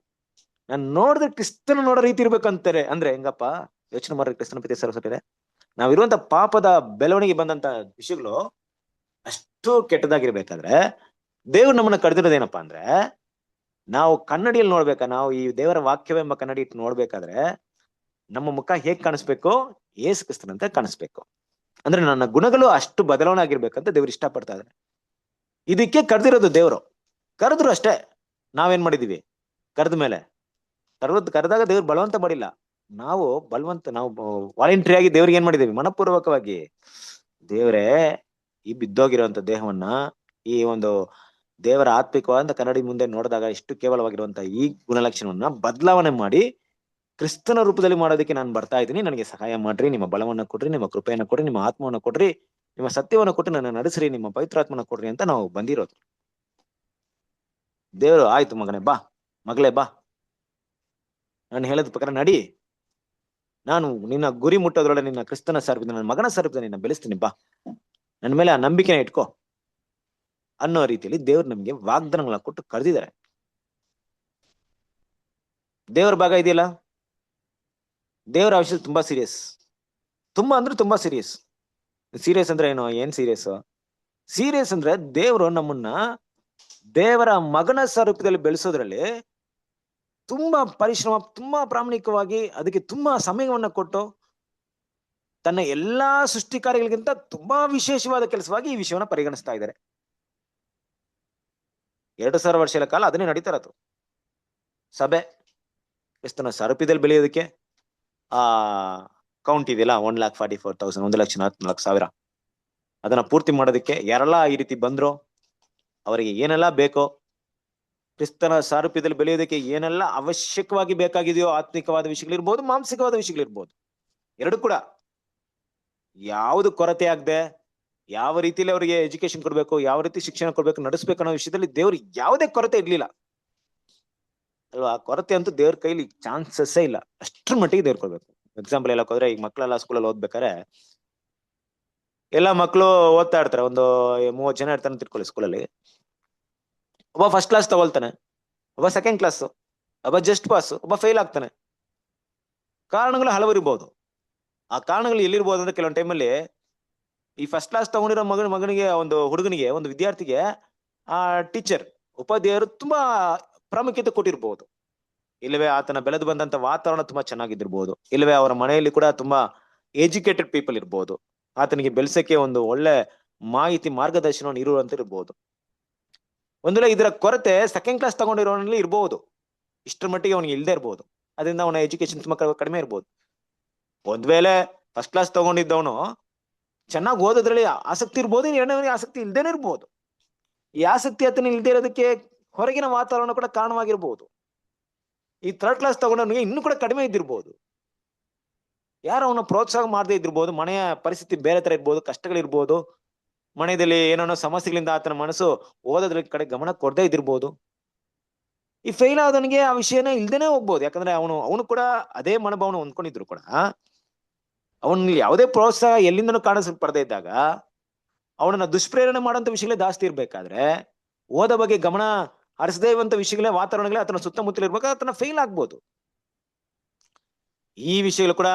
ನಾನು ನೋಡಿದ್ರೆ ಕ್ರಿಸ್ತನ ನೋಡೋ ರೀತಿ ಇರ್ಬೇಕಂತಾರೆ. ಅಂದ್ರೆ ಹೆಂಗಪ್ಪ? ಯೋಚನೆ ಮಾಡ್ರಿ ಕ್ರಿಸ್ತನ ಪ್ರೀತಿಯ ಸಹೋದರರೇ, ನಾವಿರುವಂತ ಪಾಪದ ಬೆಳವಣಿಗೆ ಬಂದಂತ ವಿಷಯಗಳು ಅಷ್ಟು ಕೆಟ್ಟದಾಗಿರ್ಬೇಕಾದ್ರೆ ದೇವ್ರು ನಮ್ಮನ್ನ ಕರೆದಿರೋದೇನಪ್ಪಾ ಅಂದ್ರೆ, ನಾವು ಕನ್ನಡಿಯಲ್ಲಿ ನೋಡ್ಬೇಕಾ, ನಾವು ಈ ದೇವರ ವಾಕ್ಯವೆಂಬ ಕನ್ನಡಿ ಇಟ್ಟು ನೋಡ್ಬೇಕಾದ್ರೆ ನಮ್ಮ ಮುಖ ಹೇಗ್ ಕಾಣಿಸ್ಬೇಕು? ಯೇಸು ಕ್ರಿಸ್ತನಂತೆ ಕಾಣಿಸ್ಬೇಕು. ಅಂದ್ರೆ ನನ್ನ ಗುಣಗಳು ಅಷ್ಟು ಬದಲಾವಣೆ ಆಗಿರ್ಬೇಕಂತ ದೇವ್ರು ಇಷ್ಟಪಡ್ತಾ ಇದ್ದಾರೆ. ಇದಕ್ಕೆ ಕರೆದಿರೋದು ದೇವ್ರು. ಕರೆದ್ರು ಅಷ್ಟೇ. ನಾವೇನ್ ಮಾಡಿದೀವಿ? ಕರೆದ ಮೇಲೆ ಕರೆದಾಗ ದೇವ್ರು ಬಲವಂತ ಮಾಡಿಲ್ಲ. ನಾವು ವಾಲಂಟ್ರಿ ಆಗಿ ದೇವ್ರಿಗೆ ಏನ್ ಮಾಡಿದೀವಿ? ಮನಪೂರ್ವಕವಾಗಿ, ದೇವ್ರೇ ಈ ಬಿದ್ದೋಗಿರುವಂತ ದೇಹವನ್ನ, ಈ ಒಂದು ದೇವರ ಆತ್ಮಿಕವಾದ ಕನ್ನಡಿ ಮುಂದೆ ನೋಡಿದಾಗ ಇಷ್ಟು ಕೇವಲವಾಗಿರುವಂತ ಈ ಗುಣಲಕ್ಷಣವನ್ನ ಬದಲಾವಣೆ ಮಾಡಿ ಕ್ರಿಸ್ತನ ರೂಪದಲ್ಲಿ ಮಾಡೋದಕ್ಕೆ ನಾನು ಬರ್ತಾ ಇದ್ದೀನಿ. ನನಗೆ ಸಹಾಯ ಮಾಡ್ರಿ, ನಿಮ್ಮ ಬಲವನ್ನ ಕೊಡ್ರಿ, ನಿಮ್ಮ ಕೃಪೆಯನ್ನ ಕೊಡ್ರಿ, ನಿಮ್ಮ ಆತ್ಮವನ್ನ ಕೊಡ್ರಿ, ನಿಮ್ಮ ಸತ್ಯವನ್ನ ಕೊಟ್ಟು ನನ್ನ ನಡೆಸ್ರಿ, ನಿಮ್ಮ ಪವಿತ್ರಾತ್ಮನ ಕೊಡ್ರಿ ಅಂತ ನಾವು ಬಂದಿರೋದು. ದೇವರು ಆಯ್ತು ಮಗನೇ ಬಾ, ಮಗಳೇ ಬಾ, ನಾನು ಹೇಳದ ಪ್ರಕಾರ ನಡಿ, ನಾನು ನಿನ್ನ ಗುರಿ ಮುಟ್ಟೋದ್ರೊಳಗೆ ನಿನ್ನ ಕ್ರಿಸ್ತನ ಸರ್ಪಿದ, ನನ್ನ ಮಗನ ಸರ್ಪಿದ ನಿನ್ನ ಬೆಳೆಸ್ತೀನಿ, ಬಾ, ನನ್ನ ಮೇಲೆ ಆ ನಂಬಿಕೆನ ಇಟ್ಕೋ ಅನ್ನೋ ರೀತಿಯಲ್ಲಿ ದೇವ್ರು ನಮ್ಗೆ ವಾಗ್ದಾನಗಳನ್ನ ಕೊಟ್ಟು ಕರೆದಿದ್ದಾರೆ. ದೇವ್ರ ಭಾಗ ಇದೆಯಲ್ಲ, ದೇವರ ವಿಷಯ ತುಂಬಾ ಸೀರಿಯಸ್. ತುಂಬಾ ಅಂದ್ರೆ ತುಂಬಾ ಸೀರಿಯಸ್. ಸೀರಿಯಸ್ ಅಂದ್ರೆ ಏನು? ಏನ್ ಸೀರಿಯಸ್ ಅಂದ್ರೆ ದೇವರು ನಮ್ಮನ್ನ ದೇವರ ಮಗನ ಸ್ವರೂಪದಲ್ಲಿ ಬೆಳೆಸೋದ್ರಲ್ಲಿ ತುಂಬಾ ಪರಿಶ್ರಮ, ತುಂಬಾ ಪ್ರಾಮಾಣಿಕವಾಗಿ ಅದಕ್ಕೆ ತುಂಬಾ ಸಮಯವನ್ನ ಕೊಟ್ಟು ತನ್ನ ಎಲ್ಲಾ ಸೃಷ್ಟಿ ಕಾರ್ಯಗಳಿಗಿಂತ ತುಂಬಾ ವಿಶೇಷವಾದ ಕೆಲಸವಾಗಿ ಈ ವಿಷಯವನ್ನ ಪರಿಗಣಿಸ್ತಾ ಇದ್ದಾರೆ. 2000 ವರ್ಷಗಳ ಕಾಲ ಅದನ್ನೇ ನಡೀತಾ ಇರೋದು. ಸಭೆ ಕ್ರಿಸ್ತನ ಸ್ವರೂಪದಲ್ಲಿ ಬೆಳೆಯೋದಕ್ಕೆ ಕೌಂಟ್ ಇದೆಯಲ್ಲ, 1,44,000, 1,14,000, ಅದನ್ನ ಪೂರ್ತಿ ಮಾಡೋದಕ್ಕೆ ಯಾರೆಲ್ಲ ಈ ರೀತಿ ಬಂದ್ರು, ಅವರಿಗೆ ಏನೆಲ್ಲ ಬೇಕೋ, ಕ್ರಿಸ್ತನ ಸಾರೂಪ್ಯದಲ್ಲಿ ಬೆಳೆಯೋದಕ್ಕೆ ಏನೆಲ್ಲ ಅವಶ್ಯಕವಾಗಿ ಬೇಕಾಗಿದೆಯೋ, ಆತ್ಮಿಕವಾದ ವಿಷಯಗಳಿರ್ಬೋದು, ಮಾನಸಿಕವಾದ ವಿಷಯಗಳಿರ್ಬೋದು, ಎರಡು ಕೂಡ ಯಾವುದು ಕೊರತೆ ಆಗದೆ, ಯಾವ ರೀತಿಯಲ್ಲಿ ಅವರಿಗೆ ಎಜುಕೇಶನ್ ಕೊಡ್ಬೇಕು, ಯಾವ ರೀತಿ ಶಿಕ್ಷಣ ಕೊಡ್ಬೇಕು, ನಡೆಸ್ಬೇಕು ಅನ್ನೋ ವಿಷಯದಲ್ಲಿ ದೇವ್ರಿಗೆ ಯಾವುದೇ ಕೊರತೆ ಇರ್ಲಿಲ್ಲ ಅಲ್ವಾ? ಕೊರತೆ ಅಂತೂ ದೇವ್ರ ಕೈಲಿ ಚಾನ್ಸಸ್ಸೇ ಇಲ್ಲ. ಅಷ್ಟ್ರ ಮಟ್ಟಿಗೆ ದೇವ್ರು ಕೊಡ್ಬೇಕು. ಎಕ್ಸಾಂಪಲ್ ಹೇಳಕ್ ಹೋದ್ರೆ, ಈಗ ಮಕ್ಕಳೆಲ್ಲ ಸ್ಕೂಲಲ್ಲಿ ಓದ್ಬೇಕಾರೆ ಎಲ್ಲ ಮಕ್ಕಳು ಓದ್ತಾ ಇರ್ತಾರೆ. ಒಂದು 30 ಜನ ಇರ್ತಾನೆ ಅಂತ ತಿಳ್ಕೊಳ್ಳಿ ಸ್ಕೂಲಲ್ಲಿ. ಒಬ್ಬ ಫಸ್ಟ್ ಕ್ಲಾಸ್ ತಗೊಳ್ತಾನೆ, ಒಬ್ಬ ಸೆಕೆಂಡ್ ಕ್ಲಾಸ್, ಒಬ್ಬ ಜಸ್ಟ್ ಪಾಸ್, ಒಬ್ಬ ಫೇಲ್ ಆಗ್ತಾನೆ. ಕಾರಣಗಳು ಹಲವು ಇರ್ಬೋದು. ಆ ಕಾರಣಗಳು ಎಲ್ಲಿರ್ಬೋದು ಅಂದ್ರೆ, ಕೆಲವೊಂದು ಟೈಮಲ್ಲಿ ಈ ಫಸ್ಟ್ ಕ್ಲಾಸ್ ತಗೊಂಡಿರೋ ಮಗನಿಗೆ, ಒಂದು ಹುಡುಗನಿಗೆ, ಒಂದು ವಿದ್ಯಾರ್ಥಿಗೆ ಆ ಟೀಚರ್, ಉಪಾಧ್ಯಾಯರು ತುಂಬಾ ಪ್ರಾಮುಖ್ಯತೆ ಕೊಟ್ಟಿರ್ಬೋದು. ಇಲ್ಲವೇ ಆತನ ಬೆಳೆದು ಬಂದಂತ ವಾತಾವರಣ ತುಂಬಾ ಚೆನ್ನಾಗಿದ್ದಿರ್ಬೋದು. ಇಲ್ಲವೇ ಅವರ ಮನೆಯಲ್ಲಿ ಕೂಡ ತುಂಬಾ ಎಜುಕೇಟೆಡ್ ಪೀಪಲ್ ಇರ್ಬೋದು. ಆತನಿಗೆ ಬೆಳೆಸಕ್ಕೆ ಒಂದು ಒಳ್ಳೆ ಮಾಹಿತಿ, ಮಾರ್ಗದರ್ಶನವನ್ನು ಇರುವಂತ ಇರ್ಬೋದು. ಒಂದ್ ವೇಳೆ ಇದರ ಕೊರತೆ ಸೆಕೆಂಡ್ ಕ್ಲಾಸ್ ತಗೊಂಡಿರೋನಲ್ಲಿ ಇರ್ಬೋದು, ಇಷ್ಟರ ಮಟ್ಟಿಗೆ ಅವನಿಗೆ ಇಲ್ದೇ ಇರ್ಬೋದು. ಅದರಿಂದ ಅವನ ಎಜುಕೇಶನ್ ತುಂಬಾ ಕಡಿಮೆ ಇರ್ಬೋದು. ಒಂದ್ ವೇಳೆ ಫಸ್ಟ್ ಕ್ಲಾಸ್ ತಗೊಂಡಿದ್ದವನು ಚೆನ್ನಾಗಿ ಓದೋದ್ರಲ್ಲಿ ಆಸಕ್ತಿ ಇರ್ಬೋದು, ಎರಡನೇವನಿಗೆ ಆಸಕ್ತಿ ಇಲ್ದೇನೆ ಇರ್ಬೋದು. ಈ ಆಸಕ್ತಿ ಆತನ ಇಲ್ದೇ ಇರೋದಕ್ಕೆ ಹೊರಗಿನ ವಾತಾವರಣ ಕೂಡ ಕಾರಣವಾಗಿರ್ಬೋದು. ಈ ಥರ್ಡ್ ಕ್ಲಾಸ್ ತಗೊಂಡವನಿಗೆ ಇನ್ನೂ ಕೂಡ ಕಡಿಮೆ ಇದ್ದಿರ್ಬೋದು. ಯಾರು ಅವನ ಪ್ರೋತ್ಸಾಹ ಮಾಡದೇ ಇದ್ದಿರ್ಬೋದು, ಮನೆಯ ಪರಿಸ್ಥಿತಿ ಬೇರೆ ತರ ಇರ್ಬೋದು, ಕಷ್ಟಗಳಿರ್ಬೋದು, ಮನೆಯಲ್ಲಿ ಏನೋ ಸಮಸ್ಯೆಗಳಿಂದ ಆತನ ಮನಸ್ಸು ಓದೋದ್ರ ಕಡೆ ಗಮನ ಕೊಡದೇ ಇದ್ದಿರ್ಬೋದು. ಈ ಫೇಲ್ ಆದವನಿಗೆ ಆ ವಿಷಯನ ಇಲ್ದೇನೆ ಹೋಗ್ಬೋದು. ಯಾಕಂದ್ರೆ ಅವನು ಕೂಡ ಅದೇ ಮನೋಭಾವನ ಹೊಂದ್ಕೊಂಡಿದ್ರು ಕೂಡ ಅವನಲ್ಲಿ ಯಾವುದೇ ಪ್ರೋತ್ಸಾಹ ಎಲ್ಲಿಂದನೂ ಕಾಣಿಸಲ್ಪಡದೇ ಇದ್ದಾಗ ಅವನನ್ನ ದುಷ್ಪ್ರೇರಣೆ ಮಾಡುವಂತ ವಿಷಯಗಳೇ ಜಾಸ್ತಿ ಇರ್ಬೇಕಾದ್ರೆ, ಓದೋ ಬಗ್ಗೆ ಗಮನ ಹರಿಸದೇ ಇರುವಂತ ವಿಷಯಗಳೇ, ವಾತಾವರಣಗಳೇ ಆತನ ಸುತ್ತಮುತ್ತಲು ಇರ್ಬೇಕಾದ್ರೆ ಆತನ ಫೇಲ್ ಆಗ್ಬೋದು. ಈ ವಿಷಯಗಳು ಕೂಡ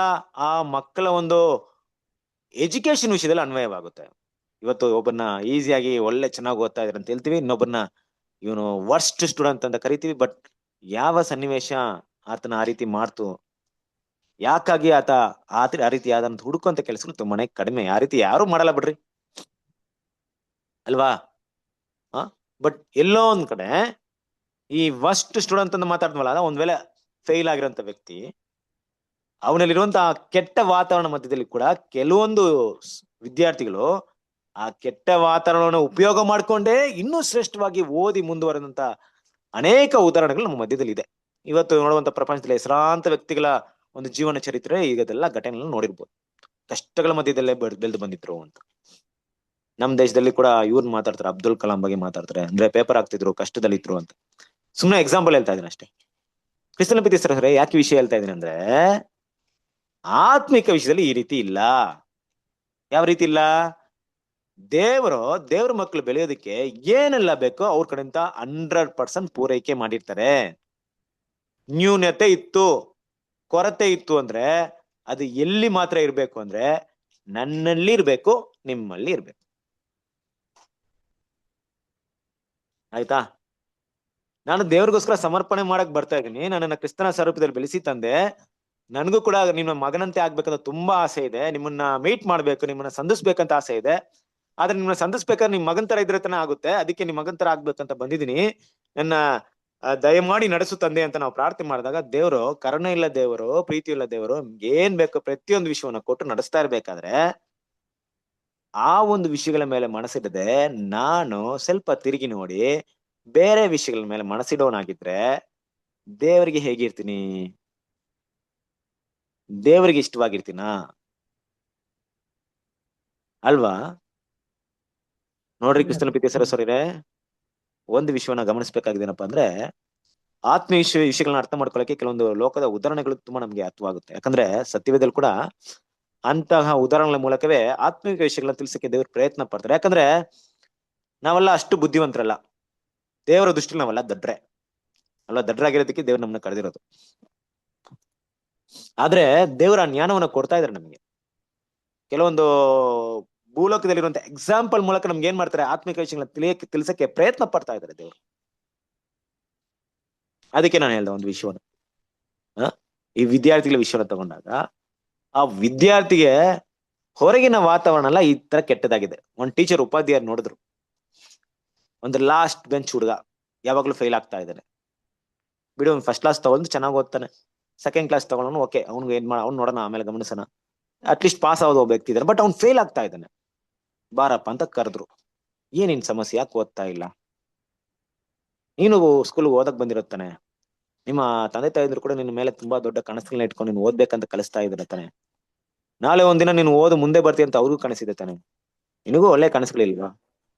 ಆ ಮಕ್ಕಳ ಒಂದು ಎಜುಕೇಶನ್ ವಿಷಯದಲ್ಲಿ ಅನ್ವಯವಾಗುತ್ತೆ. ಇವತ್ತು ಒಬ್ಬರನ್ನ ಈಸಿಯಾಗಿ ಒಳ್ಳೆ ಚೆನ್ನಾಗಿ ಓದ್ತಾ ಇದಾರೆ ಅಂತ ಹೇಳ್ತೀವಿ, ಇನ್ನೊಬ್ಬರನ್ನ ಇವನು ವರ್ಸ್ಟ್ ಸ್ಟೂಡೆಂಟ್ ಅಂತ ಕರಿತೀವಿ. ಬಟ್ ಯಾವ ಸನ್ನಿವೇಶ ಆತನ ಆ ರೀತಿ ಮಾಡ್ತು, ಯಾಕಾಗಿ ಆ ರೀತಿ ಆದಂತ ಹುಡುಕುವಂತ ಕೆಲಸಗಳು ತುಂಬಾನೇ ಕಡಿಮೆ. ಆ ರೀತಿ ಯಾರು ಮಾಡಲ್ಲ ಬಿಡ್ರಿ, ಅಲ್ವಾ? ಬಟ್ ಎಲ್ಲೋ ಒಂದ್ ಕಡೆ ಈ ವರ್ಸ್ಟ್ ಸ್ಟೂಡೆಂಟ್ ಅಂತ ಮಾತಾಡ್ತವಲ್ಲ, ಒಂದ್ ವೇಳೆ ಫೇಲ್ ಆಗಿರೋಂತ ವ್ಯಕ್ತಿ ಅವನಲ್ಲಿರುವಂತಹ ಕೆಟ್ಟ ವಾತಾವರಣ ಮಧ್ಯದಲ್ಲಿ ಕೂಡ ಕೆಲವೊಂದು ವಿದ್ಯಾರ್ಥಿಗಳು ಆ ಕೆಟ್ಟ ವಾತಾವರಣವನ್ನು ಉಪಯೋಗ ಮಾಡ್ಕೊಂಡೇ ಇನ್ನೂ ಶ್ರೇಷ್ಠವಾಗಿ ಓದಿ ಮುಂದುವರೆದಂತ ಅನೇಕ ಉದಾಹರಣೆಗಳು ನಮ್ಮ ಮಧ್ಯದಲ್ಲಿ ಇದೆ. ಇವತ್ತು ನೋಡುವಂತ ಪ್ರಪಂಚದಲ್ಲಿ ಹೆಸರಾಂತ ವ್ಯಕ್ತಿಗಳ ಒಂದು ಜೀವನ ಚರಿತ್ರೆ ಈಗದೆಲ್ಲ ಘಟನೆಗಳನ್ನ ನೋಡಿರ್ಬೋದು. ಕಷ್ಟಗಳ ಮಧ್ಯದಲ್ಲೇ ಬೆಳೆದು ಬಂದಿದ್ರು ಅಂತ. ನಮ್ ದೇಶದಲ್ಲಿ ಕೂಡ ಇವ್ರನ್ನ ಮಾತಾಡ್ತಾರೆ, ಅಬ್ದುಲ್ ಕಲಾಂ ಬಗ್ಗೆ ಮಾತಾಡ್ತಾರೆ. ಅಂದ್ರೆ ಪೇಪರ್ ಆಗ್ತಿದ್ರು, ಕಷ್ಟದಲ್ಲಿದ್ರು ಅಂತ. ಸುಮ್ನೆ ಎಕ್ಸಾಂಪಲ್ ಹೇಳ್ತಾ ಇದೀನಿ ಅಷ್ಟೇ. ಕ್ರಿಸ್ತನ ಪ್ರೀತಿ ಸರ್ ಯಾಕೆ ವಿಷಯ ಹೇಳ್ತಾ ಇದೀನಿ ಅಂದ್ರೆ, ಆತ್ಮಿಕ ವಿಷಯದಲ್ಲಿ ಈ ರೀತಿ ಇಲ್ಲ. ಯಾವ ರೀತಿ ಇಲ್ಲ? ದೇವ್ರ ಮಕ್ಕಳು ಬೆಳೆಯೋದಕ್ಕೆ ಏನೆಲ್ಲ ಬೇಕೋ ಅವ್ರ ಕಡೆಯಿಂದ 100% ಪೂರೈಕೆ ಮಾಡಿರ್ತಾರೆ. ನ್ಯೂನತೆ ಇತ್ತು, ಕೊರತೆ ಇತ್ತು ಅಂದ್ರೆ ಅದು ಎಲ್ಲಿ ಮಾತ್ರ ಇರ್ಬೇಕು ಅಂದ್ರೆ ನನ್ನಲ್ಲಿ ಇರ್ಬೇಕು, ನಿಮ್ಮಲ್ಲಿ ಇರ್ಬೇಕು. ಆಯ್ತಾ? ನಾನು ದೇವ್ರಿಗೋಸ್ಕರ ಸಮರ್ಪಣೆ ಮಾಡಕ್ ಬರ್ತಾ ಇದ್ದೀನಿ. ನನ್ನನ್ನ ಕ್ರಿಸ್ತನ ಸ್ವರೂಪದಲ್ಲಿ ಬೆಳೆಸಿ ತಂದೆ, ನನ್ಗೂ ಕೂಡ ನಿಮ್ಮ ಮಗನಂತೆ ಆಗ್ಬೇಕಂತ ತುಂಬಾ ಆಸೆ ಇದೆ. ನಿಮ್ಮನ್ನ ಮೀಟ್ ಮಾಡ್ಬೇಕು, ನಿಮ್ಮನ್ನ ಸಂಧಿಸ್ಬೇಕಂತ ಆಸೆ ಇದೆ. ಆದ್ರೆ ನಿಮ್ಮನ್ನ ಸಂಧಿಸ್ಬೇಕಾದ್ರೆ ನಿಮ್ ಮಗನ್ ತರ ಇದ್ರೆ ತಾನೇ ಆಗುತ್ತೆ. ಅದಕ್ಕೆ ನಿಮ್ ಮಗನ್ ತರ ಆಗ್ಬೇಕಂತ ಬಂದಿದ್ದೀನಿ. ನನ್ನ ದಯಮಾಡಿ ನಡೆಸು ತಂದೆ ಅಂತ ನಾವು ಪ್ರಾರ್ಥನೆ ಮಾಡಿದಾಗ, ದೇವರು ಕರುಣೆ ಇಲ್ಲ ದೇವರು, ಪ್ರೀತಿ ಇಲ್ಲ ದೇವರು, ಏನ್ ಬೇಕು ಪ್ರತಿಯೊಂದು ವಿಷಯವನ್ನ ಕೊಟ್ಟು ನಡೆಸ್ತಾ ಇರ್ಬೇಕಾದ್ರೆ ಆ ಒಂದು ವಿಷಯಗಳ ಮೇಲೆ ಮನಸ್ಸಿಡದೆ ನಾನು ಸ್ವಲ್ಪ ತಿರುಗಿ ನೋಡಿ ಬೇರೆ ವಿಷಯಗಳ ಮೇಲೆ ಮನಸ್ಸಿಡೋನಾಗಿದ್ರೆ ದೇವರಿಗೆ ಹೇಗಿರ್ತೀನಿ? ದೇವರಿಗೆ ಇಷ್ಟವಾಗಿರ್ತೀನಾ? ಅಲ್ವಾ? ನೋಡ್ರಿ ಕ್ರಿಸ್ತನ ಪ್ರೀತಿ ಸರಸ್ವರರೇ, ಒಂದು ವಿಷಯವನ್ನ ಗಮನಿಸ್ಬೇಕಾಗಿದೇನಪ್ಪ ಅಂದ್ರೆ, ಆತ್ಮೀಯ ವಿಷಯಗಳನ್ನ ಅರ್ಥ ಮಾಡ್ಕೊಳ್ಳಕ್ಕೆ ಕೆಲವೊಂದು ಲೋಕದ ಉದಾಹರಣೆಗಳು ತುಂಬಾ ನಮ್ಗೆ ಅರ್ಥವಾಗುತ್ತೆ. ಯಾಕಂದ್ರೆ ಸತ್ಯವೇದಲ್ಲಿ ಕೂಡ ಅಂತಹ ಉದಾಹರಣೆಗಳ ಮೂಲಕವೇ ಆತ್ಮಿಕ ವಿಷಯಗಳನ್ನ ತಿಳಿಸಕ್ಕೆ ದೇವ್ರು ಪ್ರಯತ್ನ ಪಡ್ತಾರೆ. ಯಾಕಂದ್ರೆ ನಾವೆಲ್ಲ ಅಷ್ಟು ಬುದ್ಧಿವಂತರಲ್ಲ, ದೇವರ ದೃಷ್ಟಿಲಿ ನಾವೆಲ್ಲ ದಡ್ರೆ ಅಲ್ವಾ? ದಡ್ರಾಗಿರೋದಕ್ಕೆ ದೇವ್ರು ನಮ್ಮನ್ನ ಕರೆದಿರೋದು. ಆದ್ರೆ ದೇವರ ಜ್ಞಾನವನ್ನ ಕೊಡ್ತಾ ಇದಾರೆ ನಮ್ಗೆ. ಕೆಲವೊಂದು ಭೂಲೋಕದಲ್ಲಿರುವಂತ ಎಕ್ಸಾಂಪಲ್ ಮೂಲಕ ನಮ್ಗೆ ಏನ್ ಮಾಡ್ತಾರೆ? ಆತ್ಮಿಕ ವಿಷಯಗಳನ್ನ ತಿಳಿಸಕ್ಕೆ ಪ್ರಯತ್ನ ಪಡ್ತಾ ಇದಾರೆ ದೇವ್ರು. ಅದಕ್ಕೆ ನಾನು ಹೇಳ್ದೆ ಒಂದು ವಿಷಯವನ್ನ, ಈ ವಿದ್ಯಾರ್ಥಿಗಳ ವಿಷಯವನ್ನ ತಗೊಂಡಾಗ ಆ ವಿದ್ಯಾರ್ಥಿಗೆ ಹೊರಗಿನ ವಾತಾವರಣ ಎಲ್ಲ ಈ ತರ ಕೆಟ್ಟದಾಗಿದೆ. ಒಂದ್ ಟೀಚರ್ ಉಪಾಧ್ಯಾಯರು ನೋಡಿದ್ರು, ಒಂದು ಲಾಸ್ಟ್ ಬೆಂಚ್ ಹುಡುಗ ಯಾವಾಗ್ಲೂ ಫೇಲ್ ಆಗ್ತಾ ಇದ್ದಾನೆ. ಬಿಡಿ, ಒಂದು ಫಸ್ಟ್ ಕ್ಲಾಸ್ ತಗೊಂಡು ಚೆನ್ನಾಗಿ ಓದ್ತಾನೆ, ಸೆಕೆಂಡ್ ಕ್ಲಾಸ್ ತಗೊಂಡು ಓಕೆ, ಅವ್ನಿಗೆ ಏನ್ ಅವ್ನು ನೋಡೋಣ, ಆಮೇಲೆ ಗಮನಿಸೋಣ, ಅಟ್ಲೀಸ್ಟ್ ಪಾಸ್ ಆಗೋದು ಒಬ್ಬ ವ್ಯಕ್ತಿ ಇದ್ದಾನೆ. ಬಟ್ ಅವ್ನು ಫೇಲ್ ಆಗ್ತಾ ಇದ್ದಾನೆ. ಬಾರಪ್ಪ ಅಂತ ಕರೆದ್ರು. ಏನಿನ್ ಸಮಸ್ಯೆ, ಯಾಕೆ ಓದ್ತಾ ಇಲ್ಲ? ನೀನು ಸ್ಕೂಲ್ಗೆ ಓದಕ್ ಬಂದಿರುತ್ತಾನೆ, ನಿಮ್ಮ ತಂದೆ ತಾಯಿದ್ರು ಕೂಡ ನಿನ್ನ ಮೇಲೆ ತುಂಬಾ ದೊಡ್ಡ ಕನಸುಗಳನ್ನ ಇಟ್ಕೊಂಡು ನೀನು ಓದ್ಬೇಕಂತ ಕಲಿಸ್ತಾ ಇದ್ದಾರೆ ತಾನೆ. ನಾಳೆ ಒಂದಿನ ನೀನು ಓದು ಮುಂದೆ ಬರ್ತೀಯ ಅಂತ ಅವ್ರಿಗೂ ಕನಸಿದೆ ತಾನೆ. ನಿನಗೂ ಒಳ್ಳೆ ಕನಸುಗಳಿಲ್ವಾ?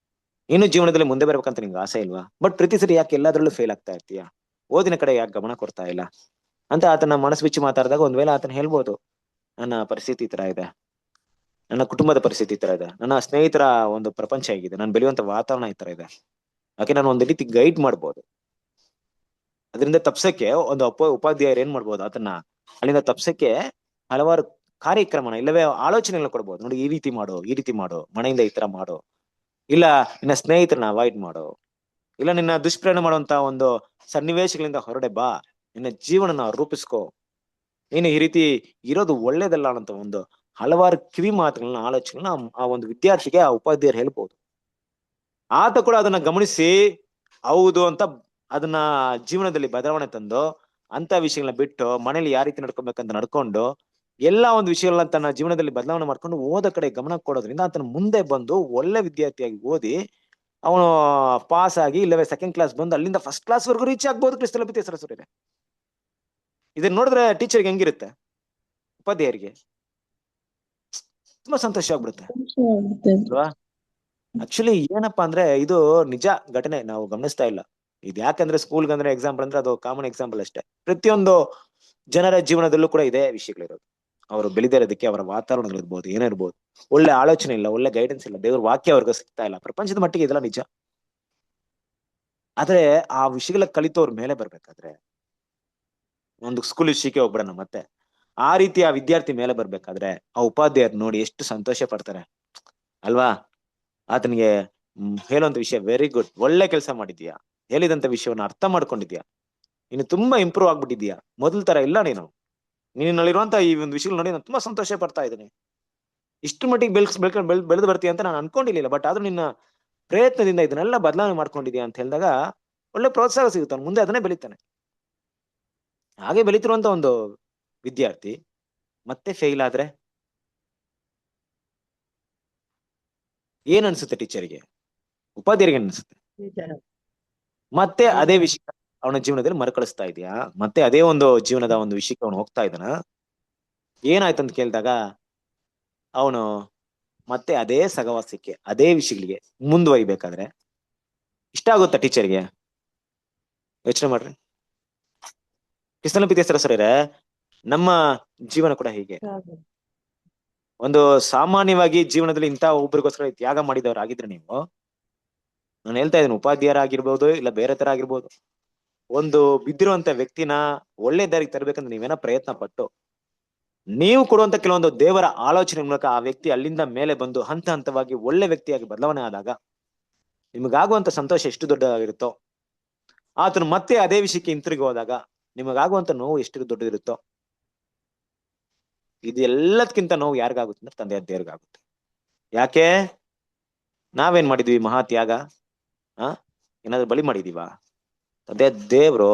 ನೀನು ಜೀವನದಲ್ಲಿ ಮುಂದೆ ಬರ್ಬೇಕಂತ ನಿಂಗೆ ಆಸೆ ಇಲ್ವಾ? ಬಟ್ ಪ್ರತಿ ಸರಿ ಯಾಕೆ ಎಲ್ಲಾದ್ರಲ್ಲೂ ಫೇಲ್ ಆಗ್ತಾ ಇರ್ತೀಯ? ಓದಿನ ಕಡೆ ಯಾಕೆ ಗಮನ ಕೊಡ್ತಾ ಇಲ್ಲ ಅಂತ ಆತನ ಮನಸ್ಸು ಬಿಚ್ಚಿ ಮಾತಾಡಿದಾಗ ಒಂದ್ ವೇಳೆ ಆತನ ಹೇಳ್ಬೋದು, ನನ್ನ ಪರಿಸ್ಥಿತಿ ಈ ತರ ಇದೆ, ನನ್ನ ಕುಟುಂಬದ ಪರಿಸ್ಥಿತಿ ಈ ತರ ಇದೆ, ನನ್ನ ಸ್ನೇಹಿತರ ಒಂದು ಪ್ರಪಂಚ ಹೇಗಿದೆ, ನಾನು ಬೆಳೆಯುವಂತ ವಾತಾವರಣ ಈ ತರ ಇದೆ, ಯಾಕೆ ನಾನು ಒಂದು ರೀತಿ ಗೈಡ್ ಮಾಡ್ಬೋದು. ಅದರಿಂದ ತಪ್ಸಕ್ಕೆ ಒಂದು ಉಪಾಧ್ಯಾಯರು ಏನ್ ಮಾಡ್ಬೋದು, ಅದನ್ನ ಅಲ್ಲಿಂದ ತಪ್ಸಕ್ಕೆ ಹಲವಾರು ಕಾರ್ಯಕ್ರಮನ ಇಲ್ಲವೇ ಆಲೋಚನೆಗಳನ್ನ ಕೊಡ್ಬೋದು. ನೋಡಿ, ಈ ರೀತಿ ಮಾಡು, ಈ ರೀತಿ ಮಾಡು, ಮನೆಯಿಂದ ಈ ತರ ಮಾಡು, ಇಲ್ಲ ನಿನ್ನ ಸ್ನೇಹಿತರನ್ನ ಅವಾಯ್ಡ್ ಮಾಡು, ಇಲ್ಲ ನಿನ್ನ ದುಷ್ಪ್ರೇರಣೆ ಮಾಡುವಂತ ಒಂದು ಸನ್ನಿವೇಶಗಳಿಂದ ಹೊರಡೆ ಬಾ, ನಿನ್ನ ಜೀವನನ ರೂಪಿಸ್ಕೋ, ನೀನು ಈ ರೀತಿ ಇರೋದು ಒಳ್ಳೇದಲ್ಲ ಅನ್ನೋ ಒಂದು ಹಲವಾರು ಕಿವಿ ಮಾತುಗಳನ್ನ, ಆಲೋಚನೆಗಳನ್ನ ಆ ಒಂದು ವಿದ್ಯಾರ್ಥಿಗೆ ಆ ಉಪಾಧ್ಯಾಯರು ಹೇಳ್ಬೋದು. ಆತ ಕೂಡ ಅದನ್ನ ಗಮನಿಸಿ ಹೌದು ಅಂತ ಅದನ್ನ ಜೀವನದಲ್ಲಿ ಬದಲಾವಣೆ ತಂದು ಅಂತ ವಿಷಯಗಳನ್ನ ಬಿಟ್ಟು ಮನೇಲಿ ಯಾವ ರೀತಿ ನಡ್ಕೊಬೇಕಂತ ನಡ್ಕೊಂಡು ಎಲ್ಲಾ ಒಂದು ವಿಷಯಗಳನ್ನ ತನ್ನ ಜೀವನದಲ್ಲಿ ಬದಲಾವಣೆ ಮಾಡ್ಕೊಂಡು ಓದ ಕಡೆ ಗಮನ ಕೊಡೋದ್ರಿಂದ ಆತನ ಮುಂದೆ ಬಂದು ಒಳ್ಳೆ ವಿದ್ಯಾರ್ಥಿಯಾಗಿ ಓದಿ ಅವನು ಪಾಸ್ ಆಗಿ ಇಲ್ಲವೇ ಸೆಕೆಂಡ್ ಕ್ಲಾಸ್ ಬಂದು ಅಲ್ಲಿಂದ ಫಸ್ಟ್ ಕ್ಲಾಸ್ ವರ್ಗು ರೀಚ್ ಆಗ್ಬೋದು. ಕ್ರಿಸ್ತನ ಪ್ರೀತಿಯ ಸಹೋದರರೇ, ಇದನ್ನ ನೋಡಿದ್ರೆ ಟೀಚರ್ಗೆ ಹೆಂಗಿರುತ್ತೆ, ಉಪಾಧ್ಯಾಯರಿಗೆ ತುಂಬಾ ಸಂತೋಷ ಆಗ್ಬಿಡುತ್ತೆ ಅಲ್ವಾ? ಆಕ್ಚುಲಿ ಏನಪ್ಪಾ ಅಂದ್ರೆ ಇದು ನಿಜ ಘಟನೆ, ನಾವು ಗಮನಿಸ್ತಾ ಇಲ್ಲ. ಇದು ಯಾಕಂದ್ರೆ ಸ್ಕೂಲ್ಗೆ ಅಂದ್ರೆ ಎಕ್ಸಾಂಪಲ್ ಅಂದ್ರೆ ಅದು ಕಾಮನ್ ಎಕ್ಸಾಂಪಲ್ ಅಷ್ಟೇ. ಪ್ರತಿಯೊಂದು ಜನರ ಜೀವನದಲ್ಲೂ ಕೂಡ ಇದೇ ವಿಷಯಗಳಿರೋದು. ಅವರು ಬೆಳೆದಿರೋದಕ್ಕೆ ಅವರ ವಾತಾವರಣಗಳಿರ್ಬೋದು, ಏನೇ ಇರ್ಬೋದು, ಒಳ್ಳೆ ಆಲೋಚನೆ ಇಲ್ಲ, ಒಳ್ಳೆ ಗೈಡೆನ್ಸ್ ಇಲ್ಲ, ದೇವ್ರ ವಾಕ್ಯ ಅವ್ರಿಗೆ ಸಿಗ್ತಾ ಇಲ್ಲ. ಪ್ರಪಂಚದ ಮಟ್ಟಿಗೆ ಇದೆಲ್ಲ ನಿಜ. ಆದ್ರೆ ಆ ವಿಷಯಗಳ ಕಲಿತವ್ರ ಮೇಲೆ ಬರ್ಬೇಕಾದ್ರೆ, ಒಂದು ಸ್ಕೂಲ್ ವಿಷಯಕ್ಕೆ ಹೋಗ್ಬಿಡೋಣ ಮತ್ತೆ, ಆ ರೀತಿ ಆ ವಿದ್ಯಾರ್ಥಿ ಮೇಲೆ ಬರ್ಬೇಕಾದ್ರೆ ಆ ಉಪಾಧ್ಯಾಯರು ನೋಡಿ ಎಷ್ಟು ಸಂತೋಷ ಪಡ್ತಾರೆ ಅಲ್ವಾ? ಆತನಿಗೆ ಹೇಳುವಂತ ವಿಷಯ ವೆರಿ ಗುಡ್, ಒಳ್ಳೆ ಕೆಲಸ ಮಾಡಿದ್ಯಾ, ಹೇಳಿದಂತ ವಿಷಯವನ್ನ ಅರ್ಥ ಮಾಡ್ಕೊಂಡಿದ್ಯಾ, ನೀನು ತುಂಬಾ ಇಂಪ್ರೂವ್ ಆಗ್ಬಿಟ್ಟಿದ್ಯಾ, ಮೊದಲ ತರ ಇಲ್ಲ ನೀನು, ನೀನಲ್ಲಿರುವಂತ ಈ ಒಂದು ವಿಷಯ ನೋಡಿ ನಾನು ತುಂಬಾ ಸಂತೋಷ ಪಡ್ತಾ ಇದ್ದೀನಿ, ಇಷ್ಟು ಮಟ್ಟಿಗೆ ಬೆಳೆದು ಬರ್ತೀಯ ಅಂತ ನಾನು ಅನ್ಕೊಂಡಿರ್ಲಿಲ್ಲ, ಬಟ್ ಆದ್ರೂ ನಿನ್ನ ಪ್ರಯತ್ನದಿಂದ ಇದನ್ನೆಲ್ಲ ಬದಲಾವಣೆ ಮಾಡ್ಕೊಂಡಿದ್ಯಾ ಅಂತ ಹೇಳಿದಾಗ ಒಳ್ಳೆ ಪ್ರೋತ್ಸಾಹ ಸಿಗುತ್ತೆ, ಮುಂದೆ ಅದನ್ನೇ ಬೆಳಿತಾನೆ. ಹಾಗೆ ಬೆಳೀತಿರುವಂತ ಒಂದು ವಿದ್ಯಾರ್ಥಿ ಮತ್ತೆ ಫೇಲ್ ಆದ್ರೆ ಏನ್ ಅನ್ಸುತ್ತೆ ಟೀಚರ್ಗೆ, ಉಪಾಧ್ಯಾಯರಿಗೆ ಅನ್ಸುತ್ತೆ? ಮತ್ತೆ ಅದೇ ವಿಷಯ ಅವನ ಜೀವನದಲ್ಲಿ ಮರುಕಳಿಸ್ತಾ ಇದೆಯಾ? ಮತ್ತೆ ಅದೇ ಒಂದು ಜೀವನದ ಒಂದು ವಿಷಯಕ್ಕೆ ಅವನು ಹೋಗ್ತಾ ಇದ್ದಾನ? ಏನಾಯ್ತಂತ ಕೇಳಿದಾಗ ಅವನು ಮತ್ತೆ ಅದೇ ಸಹವಾಸಕ್ಕೆ, ಅದೇ ವಿಷಯಗಳಿಗೆ ಮುಂದುವರಿಬೇಕಾದ್ರೆ ಇಷ್ಟ ಆಗುತ್ತಾ ಟೀಚರ್ಗೆ? ಯೋಚನೆ ಮಾಡ್ರಿ. ಕ್ರಿಸ್ತನ ಪ್ರೀತಿಯ ಸಹೋದರರೇ, ನಮ್ಮ ಜೀವನ ಕೂಡ ಹೀಗೆ. ಒಂದು ಸಾಮಾನ್ಯವಾಗಿ ಜೀವನದಲ್ಲಿ ಇಂಥ ಒಬ್ರಿಗೋಸ್ಕರ ತ್ಯಾಗ ಮಾಡಿದವರಾಗಿದ್ರೆ ನೀವು, ನಾನು ಹೇಳ್ತಾ ಇದ್ದೀನಿ, ಉಪಾಧ್ಯಾಯರಾಗಿರ್ಬೋದು ಇಲ್ಲ ಬೇರೆ ತರ ಆಗಿರ್ಬೋದು, ಒಂದು ಬಿದ್ದಿರುವಂತ ವ್ಯಕ್ತಿನ ಒಳ್ಳೆ ದಾರಿಗೆ ತರಬೇಕಂದ್ರೆ ನೀವೇನೋ ಪ್ರಯತ್ನ ಪಟ್ಟು ನೀವು ಕೊಡುವಂತ ಕೆಲವೊಂದು ದೇವರ ಆಲೋಚನೆ ಮೂಲಕ ಆ ವ್ಯಕ್ತಿ ಅಲ್ಲಿಂದ ಮೇಲೆ ಬಂದು ಹಂತ ಹಂತವಾಗಿ ಒಳ್ಳೆ ವ್ಯಕ್ತಿಯಾಗಿ ಬದಲಾವಣೆ ಆದಾಗ ನಿಮಗಾಗುವಂತ ಸಂತೋಷ ಎಷ್ಟು ದೊಡ್ಡದಾಗಿರುತ್ತೋ, ಆತನು ಮತ್ತೆ ಅದೇ ವಿಷಯಕ್ಕೆ ಹಿಂತಿರುಗಿ ಹೋದಾಗ ನಿಮಗಾಗುವಂತ ನೋವು ಎಷ್ಟು ದೊಡ್ಡದಿರುತ್ತೋ, ಇದೆಲ್ಲದಕ್ಕಿಂತ ನೋವು ಯಾರಿಗಾಗುತ್ತೆ ಅಂದ್ರೆ ತಂದೆಯ ದೇವ್ರಿಗಾಗುತ್ತೆ. ಯಾಕೆ? ನಾವೇನ್ ಮಾಡಿದ್ವಿ ಮಹಾ ತ್ಯಾಗ? ಏನಾದ್ರು ಬಲಿ ಮಾಡಿದೀವ? ತಂದೆಯ ದೇವ್ರು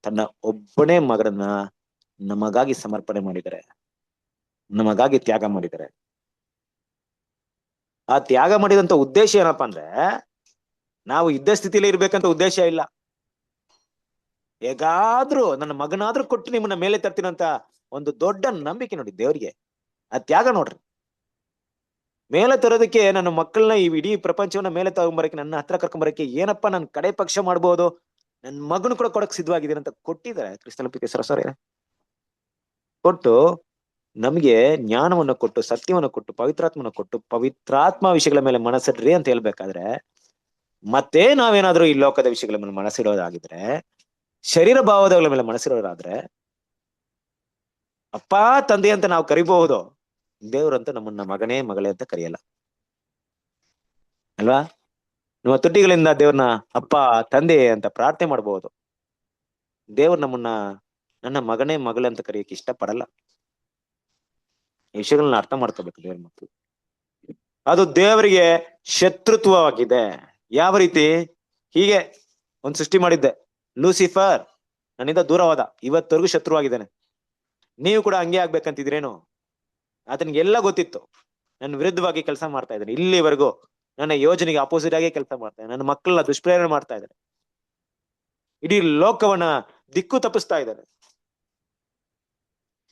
ತನ್ನ ಒಬ್ಬನೇ ಮಗನನ್ನ ನಮಗಾಗಿ ಸಮರ್ಪಣೆ ಮಾಡಿದ್ದಾರೆ, ನಮಗಾಗಿ ತ್ಯಾಗ ಮಾಡಿದ್ದಾರೆ. ಆ ತ್ಯಾಗ ಮಾಡಿದಂತ ಉದ್ದೇಶ ಏನಪ್ಪಾ ಅಂದ್ರೆ ನಾವು ಇದ್ದ ಸ್ಥಿತಿಲಿ ಇರ್ಬೇಕಂತ ಉದ್ದೇಶ ಇಲ್ಲ. ಹೇಗಾದ್ರೂ ನನ್ನ ಮಗನಾದ್ರೂ ಕೊಟ್ಟು ನಿಮ್ಮನ್ನ ಮೇಲೆ ತರ್ತೀನಂತ ಒಂದು ದೊಡ್ಡ ನಂಬಿಕೆ ನೋಡಿ ದೇವ್ರಿಗೆ. ಆ ತ್ಯಾಗ ನೋಡ್ರಿ. ಮೇಲೆ ತರೋದಕ್ಕೆ ನನ್ನ ಮಕ್ಕಳನ್ನ ಈ ಇಡೀ ಪ್ರಪಂಚವನ್ನ ಮೇಲೆ ತಗೊಂಬರಕ್ಕೆ, ನನ್ನ ಹತ್ರ ಕರ್ಕೊಂಬರಕ್ಕೆ ಏನಪ್ಪಾ ನನ್ ಕಡೆ ಪಕ್ಷ ಮಾಡ್ಬೋದು, ನನ್ ಮಗನು ಕೂಡ ಕೊಡಕ್ ಸಿದ್ಧವಾಗಿದ್ದೀನಿ ಅಂತ ಕೊಟ್ಟಿದ್ದಾರೆ ಕ್ರಿಸ್ತನ ಪ್ರೀತಿಯ ಸಹೋದರರೇ. ಕೊಟ್ಟು ನಮ್ಗೆ ಜ್ಞಾನವನ್ನು ಕೊಟ್ಟು, ಸತ್ಯವನ್ನು ಕೊಟ್ಟು, ಪವಿತ್ರಾತ್ಮನ ಕೊಟ್ಟು, ಪವಿತ್ರಾತ್ಮ ವಿಷಯಗಳ ಮೇಲೆ ಮನಸ್ಸಿಡ್ರಿ ಅಂತ ಹೇಳ್ಬೇಕಾದ್ರೆ, ಮತ್ತೆ ನಾವೇನಾದ್ರೂ ಈ ಲೋಕದ ವಿಷಯಗಳ ಮೇಲೆ ಮನಸ್ಸಿಡೋದಾಗಿದ್ರೆ, ಶರೀರ ಭಾವದಗಳ ಮೇಲೆ ಮನಸ್ಸಿರೋದಾದ್ರೆ, ಅಪ್ಪ ತಂದೆ ಅಂತ ನಾವು ಕರಿಬಹುದು, ದೇವ್ರಂತ ನಮ್ಮನ್ನ ಮಗನೇ ಮಗಳೇ ಅಂತ ಕರೆಯಲ್ಲ ಅಲ್ವಾ? ನಿಮ್ಮ ತುಟಿಗಳಿಂದ ದೇವ್ರನ್ನ ಅಪ್ಪ ತಂದೆ ಅಂತ ಪ್ರಾರ್ಥನೆ ಮಾಡಬಹುದು, ದೇವ್ರು ನಮ್ಮನ್ನ ನನ್ನ ಮಗನೇ ಮಗಳೇ ಅಂತ ಕರೆಯಕ್ಕೆ ಇಷ್ಟ ಪಡಲ್ಲ. ಈ ವಿಷಯಗಳನ್ನ ಅರ್ಥ ಮಾಡ್ಕೋಬೇಕು ದೇವ್ರ ಮಕ್ಕಳು. ಅದು ದೇವರಿಗೆ ಶತ್ರುತ್ವವಾಗಿದೆ. ಯಾವ ರೀತಿ? ಹೀಗೆ ಒಂದ್ ಸೃಷ್ಟಿ ಮಾಡಿದ್ದೆ, ಲೂಸಿಫರ್ ನನ್ನಿಂದ ದೂರವಾದ, ಇವತ್ತವರೆಗೂ ಶತ್ರುವಾಗಿದ್ದಾನೆ. ನೀವು ಕೂಡ ಹಂಗೆ ಆಗ್ಬೇಕಂತಿದ್ರೇನು? ಆತನಿಗೆಲ್ಲ ಗೊತ್ತಿತ್ತು ನನ್ನ ವಿರುದ್ಧವಾಗಿ ಕೆಲಸ ಮಾಡ್ತಾ ಇದ್ದಾನೆ, ಇಲ್ಲಿವರೆಗೂ ನನ್ನ ಯೋಜನೆಗೆ ಅಪೋಸಿಟ್ ಆಗಿ ಕೆಲಸ ಮಾಡ್ತಾ ಇದ್ದಾನೆ, ನನ್ನ ಮಕ್ಕಳನ್ನ ದುಷ್ಪ್ರೇರಣೆ ಮಾಡ್ತಾ ಇದ್ದಾನೆ, ಇಡೀ ಲೋಕವನ್ನ ದಿಕ್ಕು ತಪ್ಪಿಸ್ತಾ ಇದ್ದಾನೆ.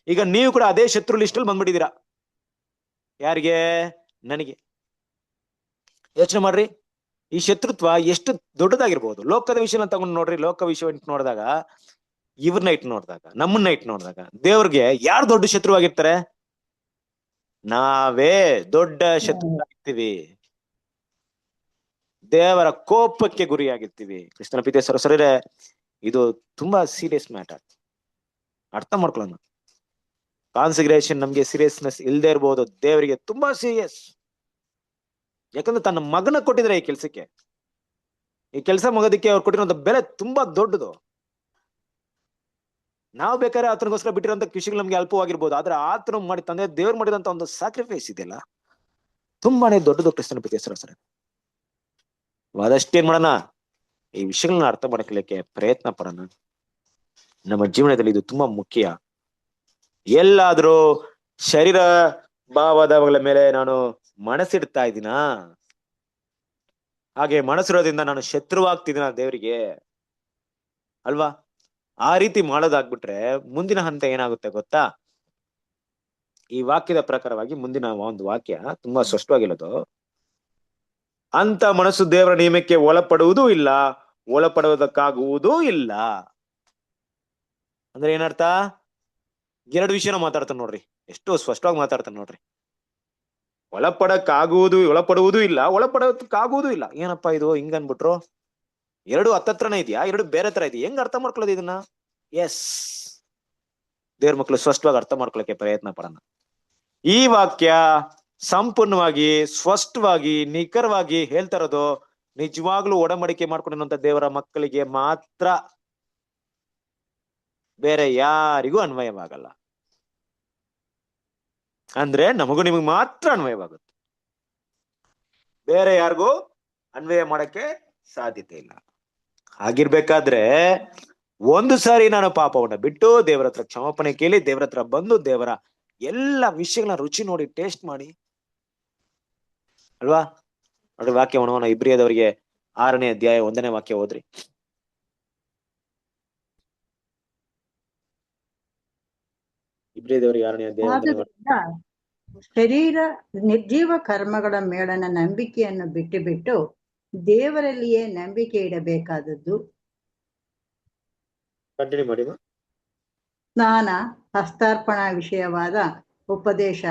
ಈಗ ನೀವು ಕೂಡ ಅದೇ ಶತ್ರು ಲಿಸ್ಟಲ್ಲಿ ಬಂದ್ಬಿಟ್ಟಿದ್ದೀರಾ. ಯಾರಿಗೆ? ನನಗೆ. ಯೋಚನೆ ಮಾಡ್ರಿ, ಈ ಶತ್ರುತ್ವ ಎಷ್ಟು ದೊಡ್ಡದಾಗಿರ್ಬೋದು. ಲೋಕದ ವಿಷಯನ ತಗೊಂಡು ನೋಡ್ರಿ, ಲೋಕ ವಿಷಯ ಇಟ್ಟು ನೋಡಿದಾಗ, ಇವ್ರನ್ನ ಇಟ್ಟು ನೋಡಿದಾಗ, ನಮ್ಮನ್ನ ಇಟ್ಟು ನೋಡಿದಾಗ, ದೇವ್ರಿಗೆ ಯಾರು ದೊಡ್ಡ ಶತ್ರುವಾಗಿರ್ತಾರೆ? ನಾವೇ ದೊಡ್ಡ ಶತ್ರುವಾಗಿರ್ತೀವಿ, ದೇವರ ಕೋಪಕ್ಕೆ ಗುರಿಯಾಗಿರ್ತೀವಿ. ಕ್ರಿಸ್ತನ ಪ್ರೀತಿಯ ಸಹೋದರರೇ, ಇದು ತುಂಬಾ ಸೀರಿಯಸ್ ಮ್ಯಾಟರ್. ಅರ್ಥ ಮಾಡ್ಕೊಳ್ಳೋಣ. ಕಾನ್ಸಿಗ್ರೇಷನ್ ನಮ್ಗೆ ಸೀರಿಯಸ್ನೆಸ್ ಇಲ್ಲದೆ ಇರ್ಬೋದು, ದೇವರಿಗೆ ತುಂಬಾ ಸೀರಿಯಸ್. ಯಾಕಂದ್ರೆ ತನ್ನ ಮಗನ ಕೊಟ್ಟಿದ್ರೆ ಈ ಕೆಲ್ಸಕ್ಕೆ, ಈ ಕೆಲಸ ಮುಗೋದಕ್ಕೆ ಅವ್ರು ಕೊಟ್ಟಿರೋಂಥ ಬೆಲೆ ತುಂಬಾ ದೊಡ್ಡದು. ನಾವು ಬೇಕಾದ್ರೆ ಆತನಿಗೋಸ್ಕರ ಬಿಟ್ಟಿರೋಂಥ ವಿಷಯಗಳು ನಮ್ಗೆ ಅಲ್ಪವಾಗಿರ್ಬೋದು, ಆದ್ರೆ ಆತನು ಮಾಡಿ ತಂದೆ ದೇವ್ರು ಮಾಡಿದಂತ ಒಂದು ಸ್ಯಾಕ್ರಿಫೈಸ್ ಇದೆಯಲ್ಲ, ತುಂಬಾನೇ ದೊಡ್ಡದು. ಕ್ರಿಸ್ತನ ಪ್ರೀತಿಯ ಸಹೋದರರೇ, ಆದಷ್ಟೇನ್ ಮಾಡೋಣ, ಈ ವಿಷಯಗಳನ್ನ ಅರ್ಥ ಮಾಡ್ಕೊಳ್ಳಿಕ್ಕೆ ಪ್ರಯತ್ನ ಪಡೋಣ. ನಮ್ಮ ಜೀವನದಲ್ಲಿ ಇದು ತುಂಬಾ ಮುಖ್ಯ. ಎಲ್ಲಾದ್ರೂ ಶರೀರ ಭಾವದಗಳ ಮೇಲೆ ನಾನು ಮನಸ್ಸಿಡ್ತಾ ಇದ್ದೀನಾ, ಹಾಗೆ ಮನಸ್ಸಿರೋದ್ರಿಂದ ನಾನು ಶತ್ರುವಾಗ್ತಿದ್ದೀನ ದೇವರಿಗೆ ಅಲ್ವಾ? ಆ ರೀತಿ ಮಾಡೋದಾಗ್ಬಿಟ್ರೆ ಮುಂದಿನ ಹಂತ ಏನಾಗುತ್ತೆ ಗೊತ್ತಾ? ಈ ವಾಕ್ಯದ ಪ್ರಕಾರವಾಗಿ ಮುಂದಿನ ಒಂದು ವಾಕ್ಯ ತುಂಬಾ ಸ್ಪಷ್ಟವಾಗಿರೋದು. ಅಂತ ಮನಸ್ಸು ದೇವರ ನಿಯಮಕ್ಕೆ ಒಳಪಡುವುದೂ ಇಲ್ಲ, ಒಳಪಡುವುದಕ್ಕಾಗುವುದೂ ಇಲ್ಲ. ಅಂದ್ರೆ ಏನರ್ಥ? ಎರಡು ವಿಷಯನ ಮಾತಾಡ್ತಾನೆ ನೋಡ್ರಿ, ಎಷ್ಟು ಸ್ಪಷ್ಟವಾಗಿ ಮಾತಾಡ್ತಾನೆ ನೋಡ್ರಿ. ಒಳಪಡುವುದೂ ಇಲ್ಲ, ಒಳಪಡೋದಕ್ಕಾಗುವುದೂ ಇಲ್ಲ. ಏನಪ್ಪಾ ಇದು ಹಿಂಗ್ ಅನ್ಬಿಟ್ರು? ಎರಡು ಹತ್ತತ್ರನೇ ಇದೆಯಾ, ಎರಡು ಬೇರೆ ತರ ಇದೆಯಾ? ಹೆಂಗ್ ಅರ್ಥ ಮಾಡ್ಕೊಳ್ಳೋದು ಇದನ್ನ? ಎಸ್, ದೇವ್ರ ಮಕ್ಕಳು ಸ್ಪಷ್ಟವಾಗಿ ಅರ್ಥ ಮಾಡ್ಕೊಳಕ್ಕೆ ಪ್ರಯತ್ನ ಪಡೋಣ. ಈ ವಾಕ್ಯ ಸಂಪೂರ್ಣವಾಗಿ, ಸ್ಪಷ್ಟವಾಗಿ, ನಿಖರವಾಗಿ ಹೇಳ್ತಾ ಇರೋದು ನಿಜವಾಗ್ಲೂ ಒಡಂಬಡಿಕೆ ಮಾಡ್ಕೊಂಡಿರುವಂತ ದೇವರ ಮಕ್ಕಳಿಗೆ ಮಾತ್ರ, ಬೇರೆ ಯಾರಿಗೂ ಅನ್ವಯವಾಗಲ್ಲ. ಅಂದ್ರೆ ನಮಗೂ ನಿಮಗ್ ಮಾತ್ರ ಅನ್ವಯವಾಗುತ್ತೆ, ಬೇರೆ ಯಾರಿಗೂ ಅನ್ವಯ ಮಾಡಕ್ಕೆ ಸಾಧ್ಯತೆ ಇಲ್ಲ. ಹಾಗಿರ್ಬೇಕಾದ್ರೆ ಒಂದು ಸಾರಿ ನಾನು ಪಾಪವನ್ನ ಬಿಟ್ಟು ದೇವರ ಹತ್ರ ಕ್ಷಮಾಪಣೆ ಕೇಳಿ ದೇವರ ಹತ್ರ ಬಂದು ದೇವರ ಎಲ್ಲ ವಿಷಯಗಳನ್ನ ರುಚಿ ನೋಡಿ ಟೇಸ್ಟ್ ಮಾಡಿ ಅಲ್ವಾ? ನೋಡ್ರಿ ವಾಕ್ಯ ಓದೋಣ. ಇಬ್ರಿಯದವರಿಗೆ 6ನೇ ಅಧ್ಯಾಯ 1ನೇ ವಾಕ್ಯ ಓದ್ರಿ. ಇಬ್ರಿಯದವರಿಗೆ 6ನೇ ಅಧ್ಯಾಯ 1ನೇ ವಾಕ್ಯ. ಆದುದರಿಂದ ಶರೀರ ನಿರ್ಜೀವ ಕರ್ಮಗಳ ಮೇಳನ ನಂಬಿಕೆಯನ್ನು ಬಿಟ್ಟು ದೇವರಲ್ಲಿಯೇ ನಂಬಿಕೆ ಇಡಬೇಕಾದದ್ದು. ಕಂಟಿನ್ಯೂ ಮಾಡಿ. ಸ್ನಾನ, ಹಸ್ತಾರ್ಪಣಾ ವಿಷಯವಾದ ಉಪದೇಶ,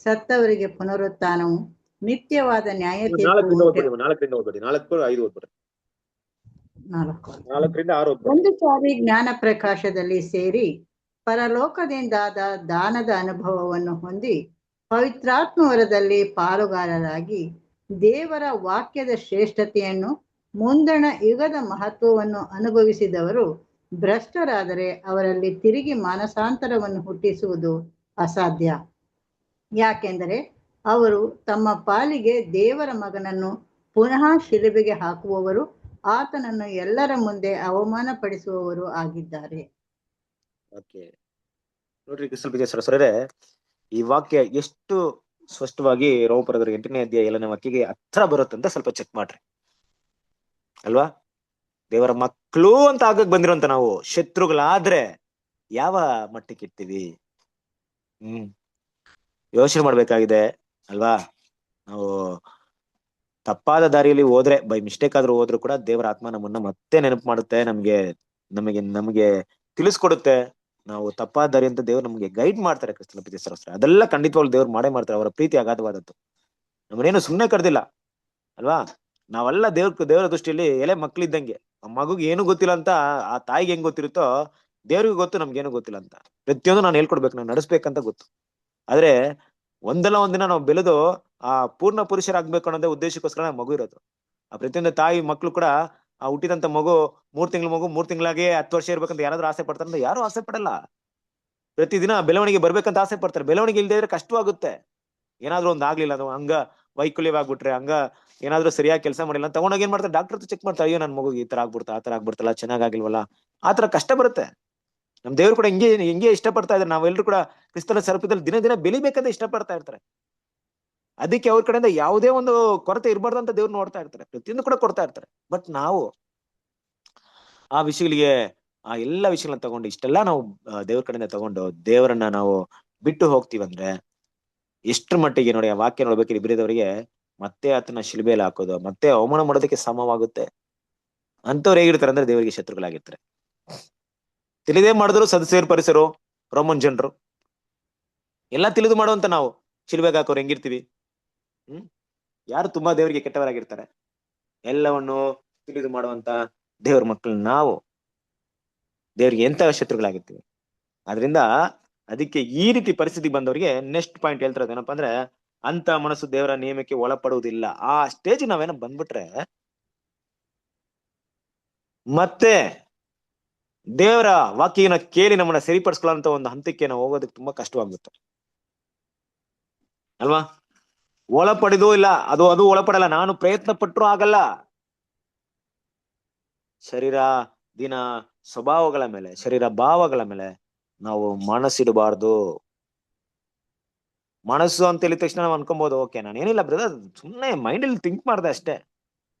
ಸತ್ತವರಿಗೆ ಪುನರುತ್ಥಾನವು, ನಿತ್ಯವಾದ ನ್ಯಾಯ ತೀರ್ಪು 4ರಿಂದ ಓದ್ಬಿಡಿ. 4, 5 ಓದ್ಬಿಡಿ. 4ರಿಂದ 6 ಓದ್ಬಿಡಿ. ಒಂದು ಸಾರಿ ಜ್ಞಾನ ಪ್ರಕಾಶದಲ್ಲಿ ಸೇರಿ ಪರಲೋಕದಿಂದಾದ ದಾನದ ಅನುಭವವನ್ನು ಹೊಂದಿ ಪವಿತ್ರಾತ್ಮವರದಲ್ಲಿ ಪಾಲುಗಾರರಾಗಿ ದೇವರ ವಾಕ್ಯದ ಶ್ರೇಷ್ಠತೆಯನ್ನು, ಮುಂದಣ ಯುಗದ ಮಹತ್ವವನ್ನು ಅನುಭವಿಸಿದವರು ಭ್ರಷ್ಟರಾದರೆ ಅವರಲ್ಲಿ ತಿರುಗಿ ಮಾನಸಾಂತರವನ್ನು ಹುಟ್ಟಿಸುವುದು ಅಸಾಧ್ಯ. ಯಾಕೆಂದರೆ ಅವರು ತಮ್ಮ ಪಾಲಿಗೆ ದೇವರ ಮಗನನ್ನು ಪುನಃ ಶಿಲುಬೆಗೆ ಹಾಕುವವರು, ಆತನನ್ನು ಎಲ್ಲರ ಮುಂದೆ ಅವಮಾನ ಪಡಿಸುವವರು ಆಗಿದ್ದಾರೆ. ಓಕೆ, ನೋಡ್ರಿ ಸ್ವಲ್ಪ ಸರಸರೇ ಈ ವಾಕ್ಯ ಎಷ್ಟು ಸ್ಪಷ್ಟವಾಗಿ ರೋಮಪುರದವರ 8ನೇ ಅಧ್ಯಾಯ 7ನೇ ವಾಕ್ಯಗೆ ಹತ್ರ ಬರುತ್ತೆ ಅಂತ ಸ್ವಲ್ಪ ಚೆಕ್ ಮಾಡ್ರಿ ಅಲ್ವಾ? ದೇವರ ಮಕ್ಕಳು ಅಂತ ಆಗಕ್ ಬಂದಿರೋಂತ ನಾವು ಶತ್ರುಗಳಾದ್ರೆ ಯಾವ ಮಟ್ಟಕ್ಕೆ ಇರ್ತೀವಿ? ಯೋಚನೆ ಮಾಡ್ಬೇಕಾಗಿದೆ ಅಲ್ವಾ? ನಾವು ತಪ್ಪಾದ ದಾರಿಯಲ್ಲಿ ಹೋದ್ರೆ, ಬೈ ಮಿಸ್ಟೇಕ್ ಆದ್ರೂ ಹೋದ್ರು ಕೂಡ ದೇವರ ಆತ್ಮ ನಮ್ಮನ್ನ ಮತ್ತೆ ನೆನಪು ಮಾಡುತ್ತೆ, ನಮಗೆ ತಿಳಿಸ್ಕೊಡುತ್ತೆ. ನಾವು ತಪ್ಪಾದ ದಾರಿ ಅಂತ ದೇವ್ರು ನಮ್ಗೆ ಗೈಡ್ ಮಾಡ್ತಾರೆ. ಕ್ರಿಸ್ತನ ಪ್ರೀತಿ ಸಹೋದರ, ಅದೆಲ್ಲ ಖಂಡಿತವಾಗ್ಲು ದೇವ್ರು ಮಾಡೇ ಮಾಡ್ತಾರೆ. ಅವರ ಪ್ರೀತಿ ಅಗಾಧವಾದದ್ದು, ನಮ್ಮನೇನು ಸುಮ್ನೆ ಕರ್ದಿಲ್ಲ ಅಲ್ವಾ? ನಾವೆಲ್ಲ ದೇವರ ದೃಷ್ಟಿಯಲ್ಲಿ ಎಲೆ ಮಕ್ಳಿದ್ದಂಗೆ. ಆ ಮಗುಗೆ ಏನು ಗೊತ್ತಿಲ್ಲ ಅಂತ ಆ ತಾಯಿಗೆ ಹೆಂಗ್ ಗೊತ್ತಿರುತ್ತೋ ದೇವ್ರಿಗೂ ಗೊತ್ತು, ನಮ್ಗೇನು ಗೊತ್ತಿಲ್ಲ ಅಂತ. ಪ್ರತಿಯೊಂದು ನಾನು ಹೇಳ್ಕೊಡ್ಬೇಕು, ನಾನು ನಡೆಸ್ಬೇಕಂತ ಗೊತ್ತು. ಆದ್ರೆ ಒಂದಲ್ಲ ಒಂದಿನ ನಾವು ಬೆಳೆದು ಆ ಪೂರ್ಣ ಪುರುಷರಾಗ್ಬೇಕು ಅನ್ನೋದೇ ಉದ್ದೇಶಕ್ಕೋಸ್ಕರ ಮಗು ಇರೋದು. ಆ ಪ್ರತಿಯೊಂದು ತಾಯಿ ಮಕ್ಳು ಕೂಡ ಆ ಹುಟ್ಟಿದಂತ ಮಗು 3 ತಿಂಗಳ ಮಗು 3 ತಿಂಗಳಾಗೆ 10 ವರ್ಷ ಇರ್ಬೇಕಂತ ಯಾರಾದ್ರೂ ಆಸೆ ಪಡ್ತಾರಂದ್ರೆ ಯಾರು ಆಸೆ ಪಡಲ್ಲ. ಪ್ರತಿದಿನ ಬೆಳವಣಿಗೆ ಬರ್ಬೇಕಂತ ಆಸೆ ಪಡ್ತಾರೆ. ಬೆಳವಣಿಗೆ ಇಲ್ದೇ ಇದ್ರೆ ಕಷ್ಟವಾಗುತ್ತೆ. ಏನಾದ್ರೂ ಒಂದ್ ಆಗ್ಲಿಲ್ಲ, ಅದು ಹಂಗ ವೈಕಲ್ಯವಾಗ್ಬಿಟ್ರೆ, ಹಂಗ ಏನಾದ್ರೂ ಸರಿಯಾಗಿ ಕೆಲಸ ಮಾಡಿಲ್ಲ ತಗೊಂಡೋಗಿ ಏನ್ ಮಾಡ್ತಾರೆ, ಡಾಕ್ಟರ್ ಚೆಕ್ ಮಾಡ್ತಾರೆ. ಅಯ್ಯೋ ನನ್ ಮಗು ಈ ತರ ಆಗ್ಬಿಡ್ತಾ, ಆ ತರ ಆಗ್ಬಿಡ್ತಲ್ಲ, ಚೆನ್ನಾಗಿಲ್ವಲ್ಲ, ಆ ತರ ಕಷ್ಟ ಬರುತ್ತೆ. ನಮ್ ದೇವ್ರು ಕೂಡ ಹಿಂಗೆ ಇಷ್ಟಪಡ್ತಾ ಇದ್ದಾರೆ. ನಾವೆಲ್ಲರೂ ಕೂಡ ಕ್ರಿಸ್ತನ ಸ್ವರೂಪದಲ್ಲಿ ದಿನ ದಿನ ಬೆಳಿಬೇಕಂತ ಇಷ್ಟಪಡ್ತಾ ಇರ್ತಾರೆ. ಅದಕ್ಕೆ ಅವ್ರ ಕಡೆಯಿಂದ ಯಾವುದೇ ಒಂದು ಕೊರತೆ ಇರಬಾರ್ದು ಅಂತ ದೇವ್ರು ನೋಡ್ತಾ ಇರ್ತಾರೆ. ಪ್ರತಿಯೊಂದು ಕೂಡ ಕೊಡ್ತಾ ಇರ್ತಾರೆ. ಬಟ್ ನಾವು ಆ ವಿಷಯಗಳಿಗೆ, ಆ ಎಲ್ಲಾ ವಿಷಯಗಳನ್ನ ತಗೊಂಡು, ಇಷ್ಟೆಲ್ಲ ನಾವು ದೇವ್ರ ಕಡೆಯಿಂದ ತಗೊಂಡು ದೇವರನ್ನ ನಾವು ಬಿಟ್ಟು ಹೋಗ್ತೀವಂದ್ರೆ ಎಷ್ಟ್ರ ಮಟ್ಟಿಗೆ ನೋಡಿ. ಆ ವಾಕ್ಯ ನೋಡ್ಬೇಕು, ಇಬ್ರಿಯದವರಿಗೆ ಮತ್ತೆ ಆತನ ಶಿಲುಬೆಯಲ್ಲಿ ಹಾಕೋದು, ಮತ್ತೆ ಅವಮಾನ ಮಾಡೋದಕ್ಕೆ ಸಮವಾಗುತ್ತೆ. ಅಂತವ್ರು ಹೇಗಿರ್ತಾರೆ ಅಂದ್ರೆ ದೇವರಿಗೆ ಶತ್ರುಗಳಾಗಿರ್ತಾರೆ. ತಿಳಿದೇ ಮಾಡಿದ್ರು ಸದಸ್ಯರು, ಪರಿಸರು, ರೋಮನ್ ಜನರು ಎಲ್ಲ ತಿಳಿದು ಮಾಡುವಂತ ನಾವು ಶಿಲುಬೆಗೆ ಹಾಕೋರು ಹೆಂಗಿರ್ತೀವಿ? ಯಾರು ತುಂಬಾ ದೇವರಿಗೆ ಕೆಟ್ಟವರಾಗಿರ್ತಾರೆ? ಎಲ್ಲವನ್ನು ತಿಳಿದು ಮಾಡುವಂತ ದೇವ್ರ ಮಕ್ಕಳು ನಾವು ದೇವ್ರಿಗೆ ಎಂತ ಶತ್ರುಗಳಾಗಿರ್ತೀವಿ. ಆದ್ರಿಂದ ಅದಕ್ಕೆ ಈ ರೀತಿ ಪರಿಸ್ಥಿತಿ ಬಂದವರಿಗೆ ನೆಕ್ಸ್ಟ್ ಪಾಯಿಂಟ್ ಹೇಳ್ತಿರೋದು ಏನಪ್ಪಾ ಅಂದ್ರೆ, ಅಂತ ಮನಸ್ಸು ದೇವರ ನಿಯಮಕ್ಕೆ ಒಳಪಡುವುದಿಲ್ಲ. ಆ ಸ್ಟೇಜ್ ನಾವೇನೋ ಬಂದ್ಬಿಟ್ರೆ ಮತ್ತೆ ದೇವರ ವಾಕ್ಯನ ಕೇಳಿ ನಮ್ಮನ್ನ ಸರಿಪಡಿಸ್ಕೊಳ್ಳೋಂತ ಒಂದು ಹಂತಕ್ಕೆ ನಾವು ಹೋಗೋದಕ್ಕೆ ತುಂಬಾ ಕಷ್ಟವಾಗುತ್ತೆ ಅಲ್ವಾ? ಒಳಪಡಿದೂ ಇಲ್ಲ, ಅದು ಒಳಪಡಲ್ಲ. ನಾನು ಪ್ರಯತ್ನ ಪಟ್ಟರು ಆಗಲ್ಲ. ಶರೀರ ದಿನ ಸ್ವಭಾವಗಳ ಮೇಲೆ, ಶರೀರ ಭಾವಗಳ ಮೇಲೆ ನಾವು ಮನಸ್ಸಿಡಬಾರ್ದು. ಮನಸ್ಸು ಅಂತ ಹೇಳಿದ ತಕ್ಷಣ ನಾವು ಅನ್ಕೊಬಹುದು, ಓಕೆ ನಾನು ಏನಿಲ್ಲ ಬ್ರದರ್, ಸುಮ್ಮನೆ ಮೈಂಡಲ್ಲಿ ಥಿಂಕ್ ಮಾಡ್ದೆ ಅಷ್ಟೇ.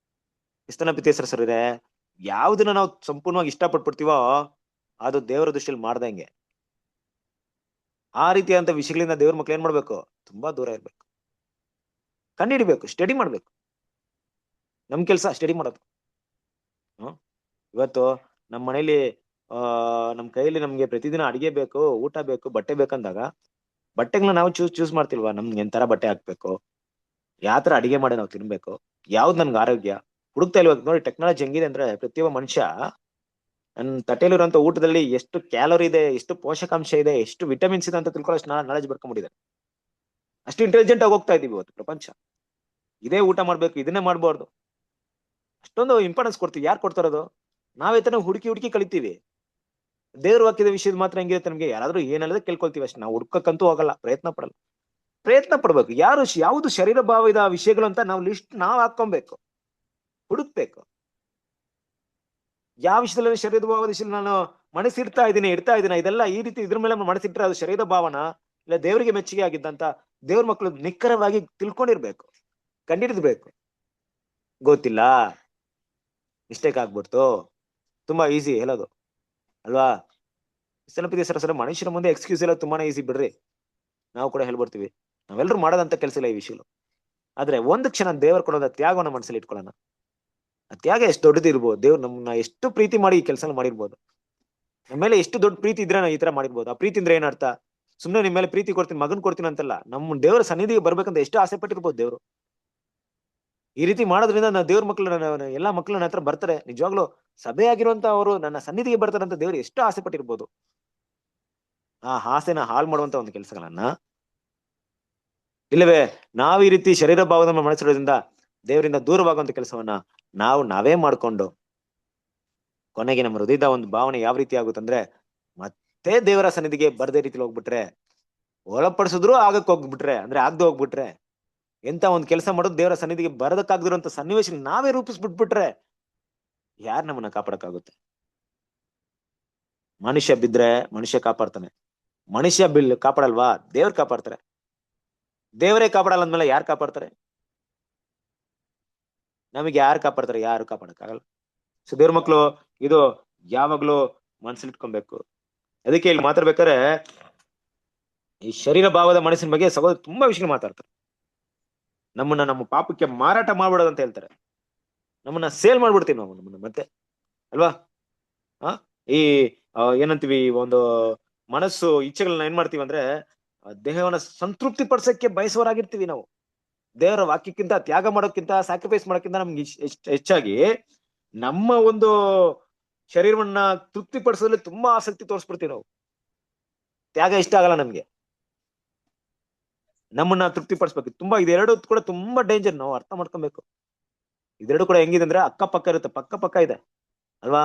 ಕ್ರಿಸ್ತನ ಪ್ರೀತಿಯ ಸರಿದೆ, ಯಾವ್ದನ್ನ ನಾವು ಸಂಪೂರ್ಣವಾಗಿ ಇಷ್ಟಪಟ್ಬಿಡ್ತೀವೋ ಅದು ದೇವರ ದೃಷ್ಟಿಯಲ್ಲಿ ಮಾಡ್ದಂಗೆ. ಆ ರೀತಿಯಾದಂತ ವಿಷಯಗಳಿಂದ ದೇವ್ರ ಮಕ್ಳು ಏನ್ ಮಾಡ್ಬೇಕು? ತುಂಬಾ ದೂರ ಇರ್ಬೇಕು, ಕಂಡುಹಿಡಿಬೇಕು, ಸ್ಟಡಿ ಮಾಡ್ಬೇಕು. ನಮ್ ಕೆಲ್ಸ ಸ್ಟಡಿ ಮಾಡೋದು. ಇವತ್ತು ನಮ್ಮ ಮನೇಲಿ ನಮ್ ಕೈಯಲ್ಲಿ ನಮ್ಗೆ ಪ್ರತಿದಿನ ಅಡಿಗೆ ಬೇಕು, ಊಟ ಬೇಕು, ಬಟ್ಟೆ ಬೇಕಂದಾಗ ಬಟ್ಟೆಗಳನ್ನ ನಾವು ಚೂಸ್ ಮಾಡ್ತಿಲ್ವಾ? ನಮ್ಗೆ ಎಂತರ ಬಟ್ಟೆ ಹಾಕ್ಬೇಕು, ಯಾವ ತರ ಅಡಿಗೆ ಮಾಡಿ ನಾವು ತಿನ್ಬೇಕು, ಯಾವ್ದು ನನ್ಗೆ ಆರೋಗ್ಯ ಹುಡುಕ್ತಾ ಇಲ್ವಾ? ನೋಡಿ ಟೆಕ್ನಾಲಜಿ ಹೆಂಗಿದೆ ಅಂದ್ರೆ, ಪ್ರತಿಯೊಬ್ಬ ಮನುಷ್ಯ ನನ್ನ ತಟ್ಟೆಲಿರುವಂತ ಊಟದಲ್ಲಿ ಎಷ್ಟು ಕ್ಯಾಲೋರಿ ಇದೆ, ಎಷ್ಟು ಪೋಷಕಾಂಶ ಇದೆ, ಎಷ್ಟು ವಿಟಮಿನ್ಸ್ ಇದೆ ಅಂತ ತಿಳ್ಕೊಳ್ಳೋಷ್ಟು ನಾಲೆಜ್ ಬರ್ಕೊಂಡ್ಬಿಟ್ಟಿದೆ. ಅಷ್ಟು ಇಂಟೆಲಿಜೆಂಟ್ ಆಗಿ ಹೋಗ್ತಾ ಇದೀವಿ ಇವತ್ತು ಪ್ರಪಂಚ. ಇದೇ ಊಟ ಮಾಡ್ಬೇಕು, ಇದನ್ನೇ ಮಾಡ್ಬಾರ್ದು, ಅಷ್ಟೊಂದು ಇಂಪಾರ್ಟೆನ್ಸ್ ಕೊಡ್ತೀವಿ. ಯಾರು ಕೊಡ್ತಾರದು? ನಾವೇ ತಾನೇ ಹುಡುಕಿ ಕಲಿತೀವಿ. ದೇವ್ರ ವಾಕ್ಯದ ವಿಷಯದ ಮಾತ್ರ ಹೆಂಗಿರುತ್ತೆ, ನಮ್ಗೆ ಯಾರಾದ್ರೂ ಏನೆಲ್ಲದೆ ಕೇಳ್ಕೊಳ್ತೀವಿ ಅಷ್ಟೇ. ನಾವು ಹುಡ್ಕಕ್ಕಂತೂ ಹೋಗಲ್ಲ, ಪ್ರಯತ್ನ ಪಡಲ್ಲ. ಪ್ರಯತ್ನ ಪಡ್ಬೇಕು. ಯಾವುದು ಶರೀರ ಭಾವದ ವಿಷಯಗಳು ಅಂತ ನಾವು ಲಿಸ್ಟ್ ನಾವ್ ಹಾಕೊಬೇಕು, ಹುಡುಕ್ಬೇಕು. ಯಾವ ವಿಷಯದಲ್ಲಿ ಶರೀರದ ಭಾವದ ವಿಷಯದಲ್ಲಿ ನಾನು ಮನಸ್ಸಿಡ್ತಾ ಇದ್ದೀನಿ ಇದೆಲ್ಲ ಈ ರೀತಿ ಇದ್ರ ಮೇಲೆ ಮನಸ್ಸಿಟ್ರೆ ಅದು ಶರೀರ ಭಾವನ ಇಲ್ಲ ದೇವರಿಗೆ ಮೆಚ್ಚುಗೆ ಆಗಿದ್ದಂತ ದೇವ್ರ ಮಕ್ಕಳು ನಿಖರವಾಗಿ ತಿಳ್ಕೊಂಡಿರ್ಬೇಕು, ಕಂಡಿಡಿದ್ಬೇಕು. ಗೊತ್ತಿಲ್ಲ, ಮಿಸ್ಟೇಕ್ ಆಗ್ಬಿಡ್ತು, ತುಂಬಾ ಈಸಿ ಹೇಳೋದು ಅಲ್ವಾ? ಸರ ಮನುಷ್ಯರ ಮುಂದೆ ಎಕ್ಸ್ಕ್ಯೂಸ್ ಎಲ್ಲ ತುಂಬಾನೇ ಈಸಿ ಬಿಡ್ರಿ. ನಾವು ಕೂಡ ಹೇಳ್ಬಿಡ್ತೀವಿ, ನಾವೆಲ್ಲರೂ ಮಾಡೋದಂತ ಕೆಲಸ ಇಲ್ಲ ಈ ವಿಷಯಗಳು. ಆದ್ರೆ ಒಂದು ಕ್ಷಣ ದೇವರು ಕೊಡೋದ ತ್ಯಾಗವನ್ನು ಮನಸ್ಸಲ್ಲಿ ಇಟ್ಕೊಳ್ಳೋಣ. ಆ ತ್ಯಾಗ ಎಷ್ಟು ದೊಡ್ಡದು ಇರ್ಬೋದು. ದೇವ್ರು ನಮ್ಮನ್ನ ಎಷ್ಟು ಪ್ರೀತಿ ಮಾಡಿ ಈ ಕೆಲಸ ಮಾಡಿರ್ಬೋದು. ನಮ್ಮ ಮೇಲೆ ಎಷ್ಟು ದೊಡ್ಡ ಪ್ರೀತಿ ಇದ್ರೆ ನಾವು ಈ ತರ ಮಾಡಿರ್ಬೋದು. ಆ ಪ್ರೀತಿ ಅಂದ್ರೆ ಏನರ್ಥ? ಸುಮ್ನೆ ನಿಮ್ಮ ಮೇಲೆ ಪ್ರೀತಿ ಕೊಡ್ತೀನಿ, ಮಗನ್ ಕೊಡ್ತೀನಿ ಅಂತಲ್ಲ. ನಮ್ಮ ದೇವರ ಸನ್ನಿಧಿಗೆ ಬರ್ಬೇಕಂತ ಎಷ್ಟು ಆಸೆ ಪಟ್ಟಿರ್ಬೋದು ದೇವ್ರು. ಈ ರೀತಿ ಮಾಡೋದ್ರಿಂದ ನಾವು ದೇವ್ರ ಮಕ್ಳು, ಎಲ್ಲಾ ಮಕ್ಳು ನನ್ನ ಹತ್ರ ಬರ್ತಾರೆ. ನಿಜವಾಗ್ಲೂ ಸಭೆ ಆಗಿರುವಂತ ಅವರು ನನ್ನ ಸನ್ನಿಧಿಗೆ ಬರ್ತಾರೆ ಅಂತ ದೇವ್ರು ಎಷ್ಟು ಆಸೆ ಪಟ್ಟಿರ್ಬೋದು. ಆ ಆಸೆನ ಹಾಳು ಮಾಡುವಂತ ಒಂದು ಕೆಲಸಗಳನ್ನ, ಇಲ್ಲವೇ ನಾವು ಈ ರೀತಿ ಶರೀರ ಭಾವದ ಮನಸ್ಸಿಡೋದ್ರಿಂದ ದೇವರಿಂದ ದೂರವಾಗುವಂತ ಕೆಲಸವನ್ನ ನಾವೇ ಮಾಡ್ಕೊಂಡು ಕೊನೆಗೆ ನಮ್ಮ ಹೃದಯದ ಒಂದು ಭಾವನೆ ಯಾವ ರೀತಿ ಆಗುತ್ತಂದ್ರೆ, ಮತ್ತೆ ದೇವರ ಸನ್ನಿಧಿಗೆ ಬರದೇ ರೀತಿಲಿ ಹೋಗ್ಬಿಟ್ರೆ, ಒಳಪಡಿಸಿದ್ರು ಹೋಗ್ಬಿಟ್ರೆ ಅಂದ್ರೆ ಆಗದೆ ಹೋಗ್ಬಿಟ್ರೆ, ಎಂತ ಒಂದ್ ಕೆಲಸ ಮಾಡೋದು ದೇವರ ಸನ್ನಿಧಿಗೆ ಬರದಕ್ಕಾಗದಿರುವಂತ ಸನ್ನಿವೇಶ ನಾವೇ ರೂಪಿಸ್ಬಿಟ್ಬಿಟ್ರೆ ಯಾರು ನಮ್ಮನ್ನ ಕಾಪಾಡಕ್ಕಾಗುತ್ತೆ? ಮನುಷ್ಯ ಬಿದ್ರೆ ಮನುಷ್ಯ ಕಾಪಾಡ್ತಾನೆ, ಮನುಷ್ಯ ಕಾಪಾಡಲ್ವಾ? ದೇವ್ರು ಕಾಪಾಡ್ತಾರೆ. ದೇವರೇ ಕಾಪಾಡಲ್ಲ ಅಂದ್ಮೇಲೆ ಯಾರು ಕಾಪಾಡ್ತಾರೆ? ನಮಗೆ ಯಾರು ಕಾಪಾಡ್ತಾರೆ? ಯಾರು ಕಾಪಾಡಕ್ಕಾಗಲ್ಲ. ಸೊ ದೇವ್ರ ಮಕ್ಳು ಇದು ಯಾವಾಗ್ಲೂ ಮನಸ್ಸಲ್ಲಿ ಇಟ್ಕೊಬೇಕು. ಅದಕ್ಕೆ ಇಲ್ಲಿ ಮಾತಾಡ್ಬೇಕಾದ್ರೆ ಈ ಶರೀರ ಭಾವದ ಮನಸ್ಸಿನ ಬಗ್ಗೆ ಸಹೋದರ ತುಂಬಾ ವಿಷಯ ಮಾತಾಡ್ತಾರೆ. ನಮ್ಮನ್ನ ನಮ್ಮ ಪಾಪಕ್ಕೆ ಮಾರಾಟ ಮಾಡ್ಬಿಡೋದು ಅಂತ ಹೇಳ್ತಾರೆ. ನಮ್ಮನ್ನ ಸೇಲ್ ಮಾಡ್ಬಿಡ್ತೀವಿ ನಾವು ನಮ್ಮನ್ನ ಮತ್ತೆ, ಅಲ್ವಾ? ಈ ಏನಂತೀವಿ, ಒಂದು ಮನಸ್ಸು ಇಚ್ಛೆಗಳನ್ನ ಏನ್ ಮಾಡ್ತೀವಿ ಅಂದ್ರೆ, ದೇಹವನ್ನ ಸಂತೃಪ್ತಿ ಪಡಿಸಕ್ಕೆ ಬಯಸುವರಾಗಿರ್ತೀವಿ ನಾವು. ದೇವರ ವಾಕ್ಯಕ್ಕಿಂತ, ತ್ಯಾಗ ಮಾಡೋಕ್ಕಿಂತ, ಸ್ಯಾಕ್ರಿಫೈಸ್ ಮಾಡೋಕ್ಕಿಂತ ನಮ್ಗೆ ಹೆಚ್ಚಾಗಿ ನಮ್ಮ ಒಂದು ಶರೀರವನ್ನ ತೃಪ್ತಿ ಪಡಿಸೋದ್ರಲ್ಲಿ ತುಂಬಾ ಆಸಕ್ತಿ ತೋರಿಸ್ಬಿಡ್ತೀವಿ ನಾವು. ತ್ಯಾಗ ಇಷ್ಟ ಆಗಲ್ಲ ನಮ್ಗೆ. ನಮ್ಮನ್ನ ತೃಪ್ತಿ ಪಡಿಸ್ಬೇಕು. ತುಂಬಾ ಇದೆರಡು ಕೂಡ ತುಂಬಾ ಡೇಂಜರ್, ನಾವು ಅರ್ಥ ಮಾಡ್ಕೊಬೇಕು. ಇದೆರಡು ಕೂಡ ಹೆಂಗಿದೆ ಅಂದ್ರೆ ಅಕ್ಕಪಕ್ಕ ಇರುತ್ತೆ, ಪಕ್ಕ ಇದೆ ಅಲ್ವಾ?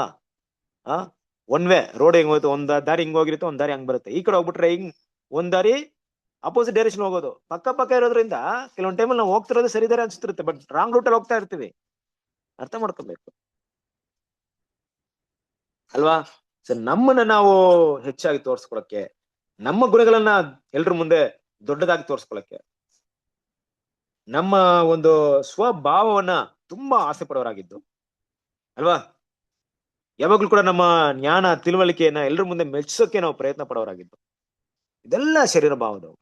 ಒನ್ ವೇ ರೋಡ್ ಹೆಂಗ್ ಹೋಗುತ್ತೆ, ಒಂದ್ ದಾರಿ ಹಿಂಗ್ ಹೋಗಿರುತ್ತೆ, ಒಂದ್ ದಾರಿ ಹಂಗ್ ಬರುತ್ತೆ. ಈ ಕಡೆ ಹೋಗ್ಬಿಟ್ರೆ ಹಿಂಗ್ ಒಂದ್ ದಾರಿ ಅಪೋಸಿಟ್ ಡೈರೆಕ್ಷನ್ ಹೋಗೋದು. ಪಕ್ಕ ಇರೋದ್ರಿಂದ ಕೆಲವೊಂದ್ ಟೈಮಲ್ಲಿ ನಾವು ಹೋಗ್ತಿರೋದು ಸರಿ ದಾರಿ ಅನ್ಸ್ತಿರುತ್ತೆ, ಬಟ್ ರಾಂಗ್ ರೂಟಲ್ಲಿ ಹೋಗ್ತಾ ಇರ್ತೀವಿ. ಅರ್ಥ ಮಾಡ್ಕೊಬೇಕು ಅಲ್ವಾ? ಸರ್, ನಮ್ಮನ್ನ ನಾವು ಹೆಚ್ಚಾಗಿ ತೋರ್ಸ್ಕೊಳಕ್ಕೆ, ನಮ್ಮ ಗುಣಗಳನ್ನ ಎಲ್ರ ಮುಂದೆ ದೊಡ್ಡದಾಗಿ ತೋರ್ಸ್ಕೊಳಕ್ಕೆ, ನಮ್ಮ ಒಂದು ಸ್ವಭಾವವನ್ನ ತುಂಬಾ ಆಸೆ ಪಡೋರಾಗಿದ್ದು ಅಲ್ವಾ? ಯಾವಾಗ್ಲೂ ಕೂಡ ನಮ್ಮ ಜ್ಞಾನ ತಿಳುವಳಿಕೆಯನ್ನ ಎಲ್ರ ಮುಂದೆ ಮೆಚ್ಚೋಕೆ ನಾವು ಪ್ರಯತ್ನ ಪಡೋರಾಗಿದ್ದು. ಇದೆಲ್ಲ ಶರೀರ ಭಾವದವು.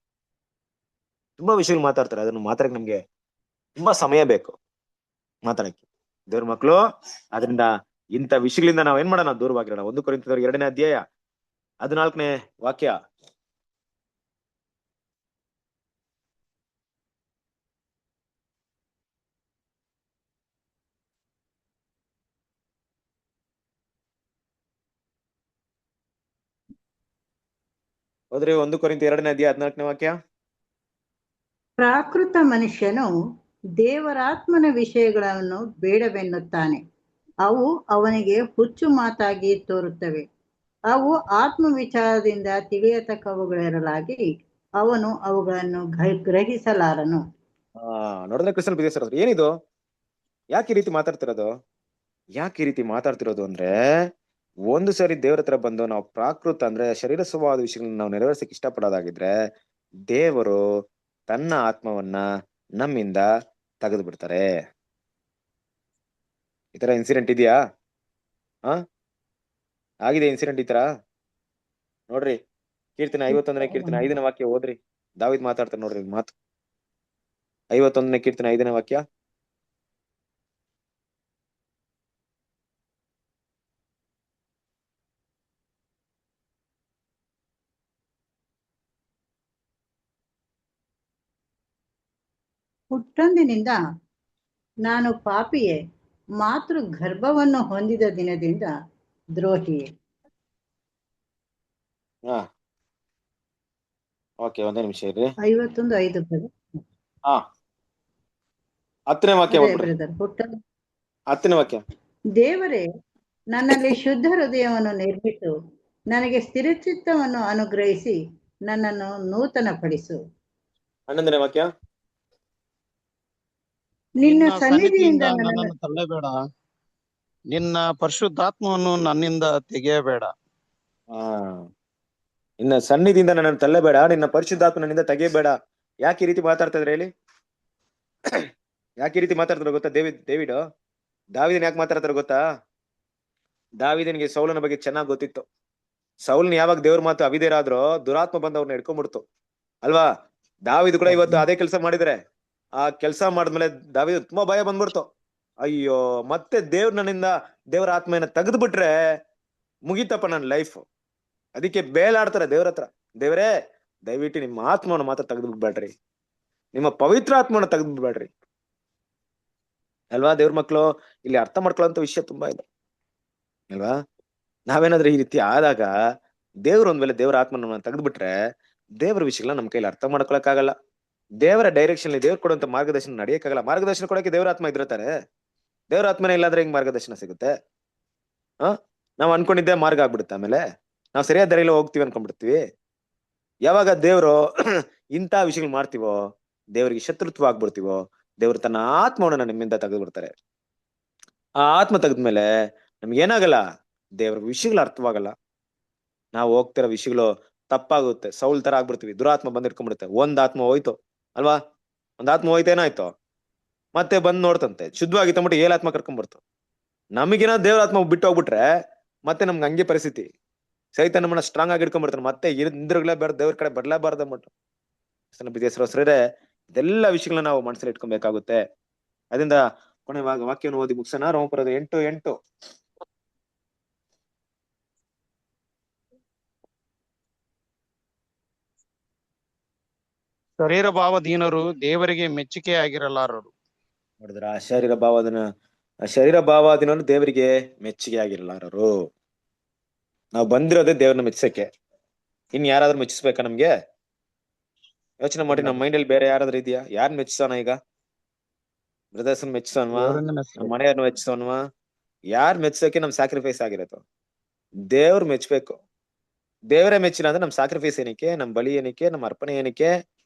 ತುಂಬಾ ವಿಷಯಗಳು ಮಾತಾಡ್ತಾರೆ, ಅದನ್ನು ಮಾತಾಡಕ್ಕೆ ನಮ್ಗೆ ತುಂಬಾ ಸಮಯ ಬೇಕು ಮಾತಾಡಕ್ಕೆ. ದೇವ್ರ ಮಕ್ಕಳು, ಅದರಿಂದ ಇಂಥ ವಿಷಯಗಳಿಂದ ನಾವ್ ಏನ್ ಮಾಡೋಣ? ದೂರವಾಗಿರೋಣ. 1 ಕೊರಿಂಥದವರು 2ನೇ ಅಧ್ಯಾಯ 14ನೇ ವಾಕ್ಯ. ಹೋದ್ರೆ 1 ಕೊರಿಂಥ 2ನೇ ಅಧ್ಯಾಯ 14ನೇ ವಾಕ್ಯ. ಪ್ರಾಕೃತ ಮನುಷ್ಯನು ದೇವರಾತ್ಮನ ವಿಷಯಗಳನ್ನು ಬೇಡವೆನ್ನುತ್ತಾನೆ. ಅವು ಅವನಿಗೆ ಹುಚ್ಚು ಮಾತಾಗಿ ತೋರುತ್ತವೆ. ಅವು ಆತ್ಮ ವಿಚಾರದಿಂದ ತಿಳಿಯತಕ್ಕವುಗಳಿರಲಾಗಿ ಅವನು ಅವುಗಳನ್ನು ಗ್ರಹಿಸಲಾರನು. ನೋಡಿದ್ರೆ ಕ್ರಿಸ್ತನ ಪ್ರೀತಿಯ ಸಹೋದರರೇ, ಏನಿದು? ಯಾಕೆ ಈ ರೀತಿ ಮಾತಾಡ್ತಿರೋದು? ಅಂದ್ರೆ ಒಂದು ಸರಿ ದೇವ್ರ ಹತ್ರ ಬಂದು ನಾವು ಪ್ರಾಕೃತ ಅಂದ್ರೆ ಶರೀರ ಸ್ವಭಾವದ ವಿಷಯಗಳನ್ನ ನಾವು ನೆರವೇರ್ಸಕ್ ಇಷ್ಟಪಡೋದಾಗಿದ್ರೆ ದೇವರು ತನ್ನ ಆತ್ಮವನ್ನ ನಮ್ಮಿಂದ ತೆಗೆದು ಬಿಡ್ತಾರೆ. ಈ ತರ ಇನ್ಸಿಡೆಂಟ್ ಇದೆಯಾ? ಹಾ, ಆಗಿದೆ ಇನ್ಸಿಡೆಂಟ್ ಈ ತರ? ನೋಡ್ರಿ, ಕೀರ್ತನೆ 51ನೇ ಕೀರ್ತನೆ 5ನೇ ವಾಕ್ಯ ಓದ್ರಿ. ದಾವಿದ್ ಮಾತಾಡ್ತಾರೆ ನೋಡ್ರಿ ಮಾತು. 51ನೇ ಕೀರ್ತನೆ 5ನೇ ವಾಕ್ಯ. ಹುಟ್ಟಂದಿನಿಂದ ನಾನು ಪಾಪಿಯೇ, ಮಾತೃ ಗರ್ಭವನ್ನು ಹೊಂದಿದ ದಿನದಿಂದ ದ್ರೋಹಿಯೇ. ಹಾ, ಓಕೆ, ಒಂದೇ ನಿಮಿಷ ಇರ್ರಿ. 51:5 ಬ್ರದರ್. ಹಾ, 10ನೇ ವಾಕ್ಯ ಅದೇ ಓದ್ಬಿಡ್ರಿ. ಬ್ರದರ್. 10ನೇ ವಾಕ್ಯ. ದೇವರೇ ನನ್ನಲ್ಲಿ ಶುದ್ಧ ಹೃದಯವನ್ನು ನಿರ್ಮಿಸು, ನನಗೆ ಸ್ಥಿರಚಿತ್ತವನ್ನು ಅನುಗ್ರಹಿಸಿ ನನ್ನನ್ನು ನೂತನಪಡಿಸು. 11ನೇ ವಾಕ್ಯ. ನಿನ್ನ ನಿನ್ನ ಸನ್ನಿಧಿಯಿಂದ ನನ್ನನ್ನು ನನ್ನನ್ನು ತಳ್ಳಬೇಡ, ನಿನ್ನ ಪರಿಶುದ್ಧಾತ್ಮವನ್ನು ನನ್ನಿಂದ ತೆಗೆಯಬೇಡ. ಹಾ, ನಿನ್ನ ಸನ್ನಿಧಿಯಿಂದ ನನ್ನನ್ನು ತಳ್ಳಬೇಡ, ನಿನ್ನ ಪರಿಶುದ್ಧಾತ್ಮ ನನ್ನಿಂದ ತೆಗೆಯಬೇಡ. ಯಾಕೆ ಈ ರೀತಿ ಮಾತಾಡ್ತಾ ಇದ್ರೆ ಹೇಳಿ? ಯಾಕೆ ಈ ರೀತಿ ಮಾತಾಡ್ತಾರೆ ಗೊತ್ತಾ? ದಾವಿದನ್ ಯಾಕೆ ಮಾತಾಡ್ತಾರೆ ಗೊತ್ತಾ? ದಾವಿದನಿಗೆ ಸೌಲನ ಬಗ್ಗೆ ಚೆನ್ನಾಗಿ ಗೊತ್ತಿತ್ತು. ಸೌಲ್ನ ಯಾವಾಗ ದೇವ್ರ ಮಾತು ಅವಿದೇರಾದ್ರೋ ದುರಾತ್ಮ ಬಂದವ್ರನ್ನ ಹಿಡ್ಕೊಂಡ್ಬಿಡ್ತು ಅಲ್ವಾ? ದಾವಿದ್ ಕೂಡ ಇವತ್ತು ಅದೇ ಕೆಲಸ ಮಾಡಿದ್ರೆ. ಆ ಕೆಲಸ ಮಾಡಿದ್ಮೇಲೆ ದಾವಿದ್ ತುಂಬಾ ಭಯ ಬಂದ್ಬಿಡ್ತು. ಅಯ್ಯೋ, ಮತ್ತೆ ದೇವ್ರ ಆತ್ಮೆಯನ್ನ ತೆಗೆದು ಬಿಟ್ರೆ ಮುಗಿತಪ್ಪ ನನ್ನ ಲೈಫ್. ಅದಕ್ಕೆ ಬೇಲಾಡ್ತಾರೆ ದೇವ್ರ ಹತ್ರ, ದೇವರೇ ದಯವಿಟ್ಟು ನಿಮ್ಮ ಆತ್ಮವನ್ನು ಮಾತ್ರ ತೆಗೆದು ಬಿಡ್ಬೇಡ್ರಿ, ನಿಮ್ಮ ಪವಿತ್ರ ಆತ್ಮವನ್ನು ತೆಗೆದು ಬಿಡ್ಬೇಡ್ರಿ ಅಲ್ವಾ? ದೇವ್ರ ಮಕ್ಳು, ಇಲ್ಲಿ ಅರ್ಥ ಮಾಡ್ಕೊಳ್ಳೋಂತ ವಿಷಯ ತುಂಬಾ ಇದೆ ಅಲ್ವಾ? ನಾವೇನಾದ್ರೂ ಈ ರೀತಿ ಆದಾಗ ದೇವ್ರ ಒಂದ್ ವೇಳೆ ದೇವ್ರ ಆತ್ಮನ ತೆಗೆದು ಬಿಟ್ರೆ ದೇವ್ರ ವಿಷಯಗಳನ್ನ ನಮ್ ಕೈಲಿ ಅರ್ಥ ಮಾಡ್ಕೊಳಕ್ಕಾಗಲ್ಲ. ದೇವರ ಡೈರೆಕ್ಷನ್ ದೇವ್ರ ಕೊಡುವಂತ ಮಾರ್ಗದರ್ಶನ ನಡೆಯಕ್ಕಾಗಲ್ಲ. ಮಾರ್ಗದರ್ಶನ ಕೊಡಕ್ಕೆ ದೇವ್ರ ಆತ್ಮ ಇದ್ರತಾರೆ. ದೇವ್ರ ಆತ್ಮನೇ ಇಲ್ಲಾಂದ್ರೆ ಹೆಂಗ್ ಮಾರ್ಗದರ್ಶನ ಸಿಗುತ್ತೆ? ನಾವ್ ಅನ್ಕೊಂಡಿದ್ದೆ ಮಾರ್ಗ ಆಗ್ಬಿಡುತ್ತೆ. ಆಮೇಲೆ ನಾವ್ ಸರಿಯಾದ ದಾರಿಯಲ್ಲಿ ಹೋಗ್ತೀವಿ ಅನ್ಕೊಂಡ್ಬಿಡ್ತೀವಿ. ಯಾವಾಗ ದೇವ್ರು ಇಂಥ ವಿಷಯಗಳು ಮಾಡ್ತೀವೋ, ದೇವರಿಗೆ ಶತ್ರುತ್ವ ಆಗ್ಬಿಡ್ತೀವೋ, ದೇವ್ರು ತನ್ನ ಆತ್ಮವನ್ನ ನಿಮ್ಮಿಂದ ತೆಗೆದು ಬಿಡ್ತಾರೆ. ಆ ಆತ್ಮ ತೆಗೆದ್ಮೇಲೆ ನಮ್ಗೆ ಏನಾಗಲ್ಲ, ದೇವ್ರ ವಿಷಯಗಳು ಅರ್ಥವಾಗಲ್ಲ. ನಾವು ಹೋಗ್ತಿರೋ ವಿಷಯಗಳು ತಪ್ಪಾಗುತ್ತೆ. ಸೌಲ್ ತರ ಆಗ್ಬಿಡ್ತೀವಿ. ದುರಾತ್ಮ ಬಂದ್ ಇಟ್ಕೊಂಡ್ಬಿಡುತ್ತೆ. ಒಂದ್ ಆತ್ಮ ಹೋಯ್ತು ಅಲ್ವಾ? ಒಂದ್ ಆತ್ಮ ಹೋಯ್ತು, ಏನಾಯ್ತು? ಮತ್ತೆ ಬಂದ್ ನೋಡ್ತಂತೆ, ಶುದ್ಧವಾಗಿತ್ತು ಅಂದ್ಬಿಟ್ಟು ಏಳಾತ್ಮ ಕರ್ಕೊಂಡ್ಬರ್ತು. ನಮಗಿನ ದೇವ್ರ ಆತ್ಮ ಬಿಟ್ಟು ಹೋಗ್ಬಿಟ್ರೆ ಮತ್ತೆ ನಮ್ಗೆ ಹಂಗೆ ಪರಿಸ್ಥಿತಿ. ಸೈತಾನ ನಮ್ಮನ್ನ ಸ್ಟ್ರಾಂಗ್ ಆಗಿ ಇಟ್ಕೊಂಡ್ಬಿಡ್ತಾನೆ. ಮತ್ತೆ ಹಿಂದಿರುಗ್ಲೇಬಾರ್ದು, ದೇವ್ರ ಕಡೆ ಬರ್ಲೇಬಾರ್ದು ಅಂದ್ಬಿಟ್ಟು. ಹೆಸರೇ ಇದೆಲ್ಲ ವಿಷಯಗಳನ್ನ ನಾವು ಮನಸ್ಸಲ್ಲಿ ಇಟ್ಕೊಬೇಕಾಗುತ್ತೆ. ಅದರಿಂದ ಕೊನೆ ವಾಕ್ಯವನ್ನು ಓದಿ ಮುಗಿಸೋಣ. ರೋಮಪುರದ 8:8. ಶರೀರ ಭಾವದೀನರು ದೇವರಿಗೆ ಮೆಚ್ಚುಗೆಯಾಗಿರಲಾರರು. ನೋಡಿದ್ರ, ಶರೀರ ಭಾವಾದಿನರು ದೇವರಿಗೆ ಮೆಚ್ಚುಗೆ ಆಗಿರಲಾರರು. ನಾವು ಬಂದಿರೋದೇ ದೇವ್ರನ್ನ ಮೆಚ್ಚಕ್ಕೆ. ಇನ್ ಯಾರಾದ್ರೂ ಮೆಚ್ಚಿಸ್ಬೇಕಾ ನಮ್ಗೆ? ಯೋಚನೆ ಮಾಡಿ. ನಮ್ಮ ಮೈಂಡಲ್ಲಿ ಬೇರೆ ಯಾರಾದ್ರೂ ಇದೆಯಾ? ಯಾರ್ ಮೆಚ್ಚಿಸೋಣ ಈಗ? ಬ್ರದರ್ಸ್ ಮೆಚ್ಚಿಸೋನ್ವಾ? ನಮ್ಮ ಮನೆಯವ್ರನ್ನ ಮೆಚ್ಚಿಸೋನ್ವಾ? ಯಾರ್ ಮೆಚ್ಚೋಕೆ ನಮ್ ಸ್ಯಾಕ್ರಿಫೈಸ್ ಆಗಿರತ್ತೋ? ದೇವ್ರು ಮೆಚ್ಬೇಕು. ದೇವರೇ ಮೆಚ್ಚಿಲ್ಲ ಅಂದ್ರೆ ನಮ್ ಸ್ಯಾಕ್ರಿಫೈಸ್ ಏನಕ್ಕೆ? ನಮ್ ಬಲಿ ಏನಕ್ಕೆ? ನಮ್ ಅರ್ಪಣೆ ಏನಕ್ಕೆ?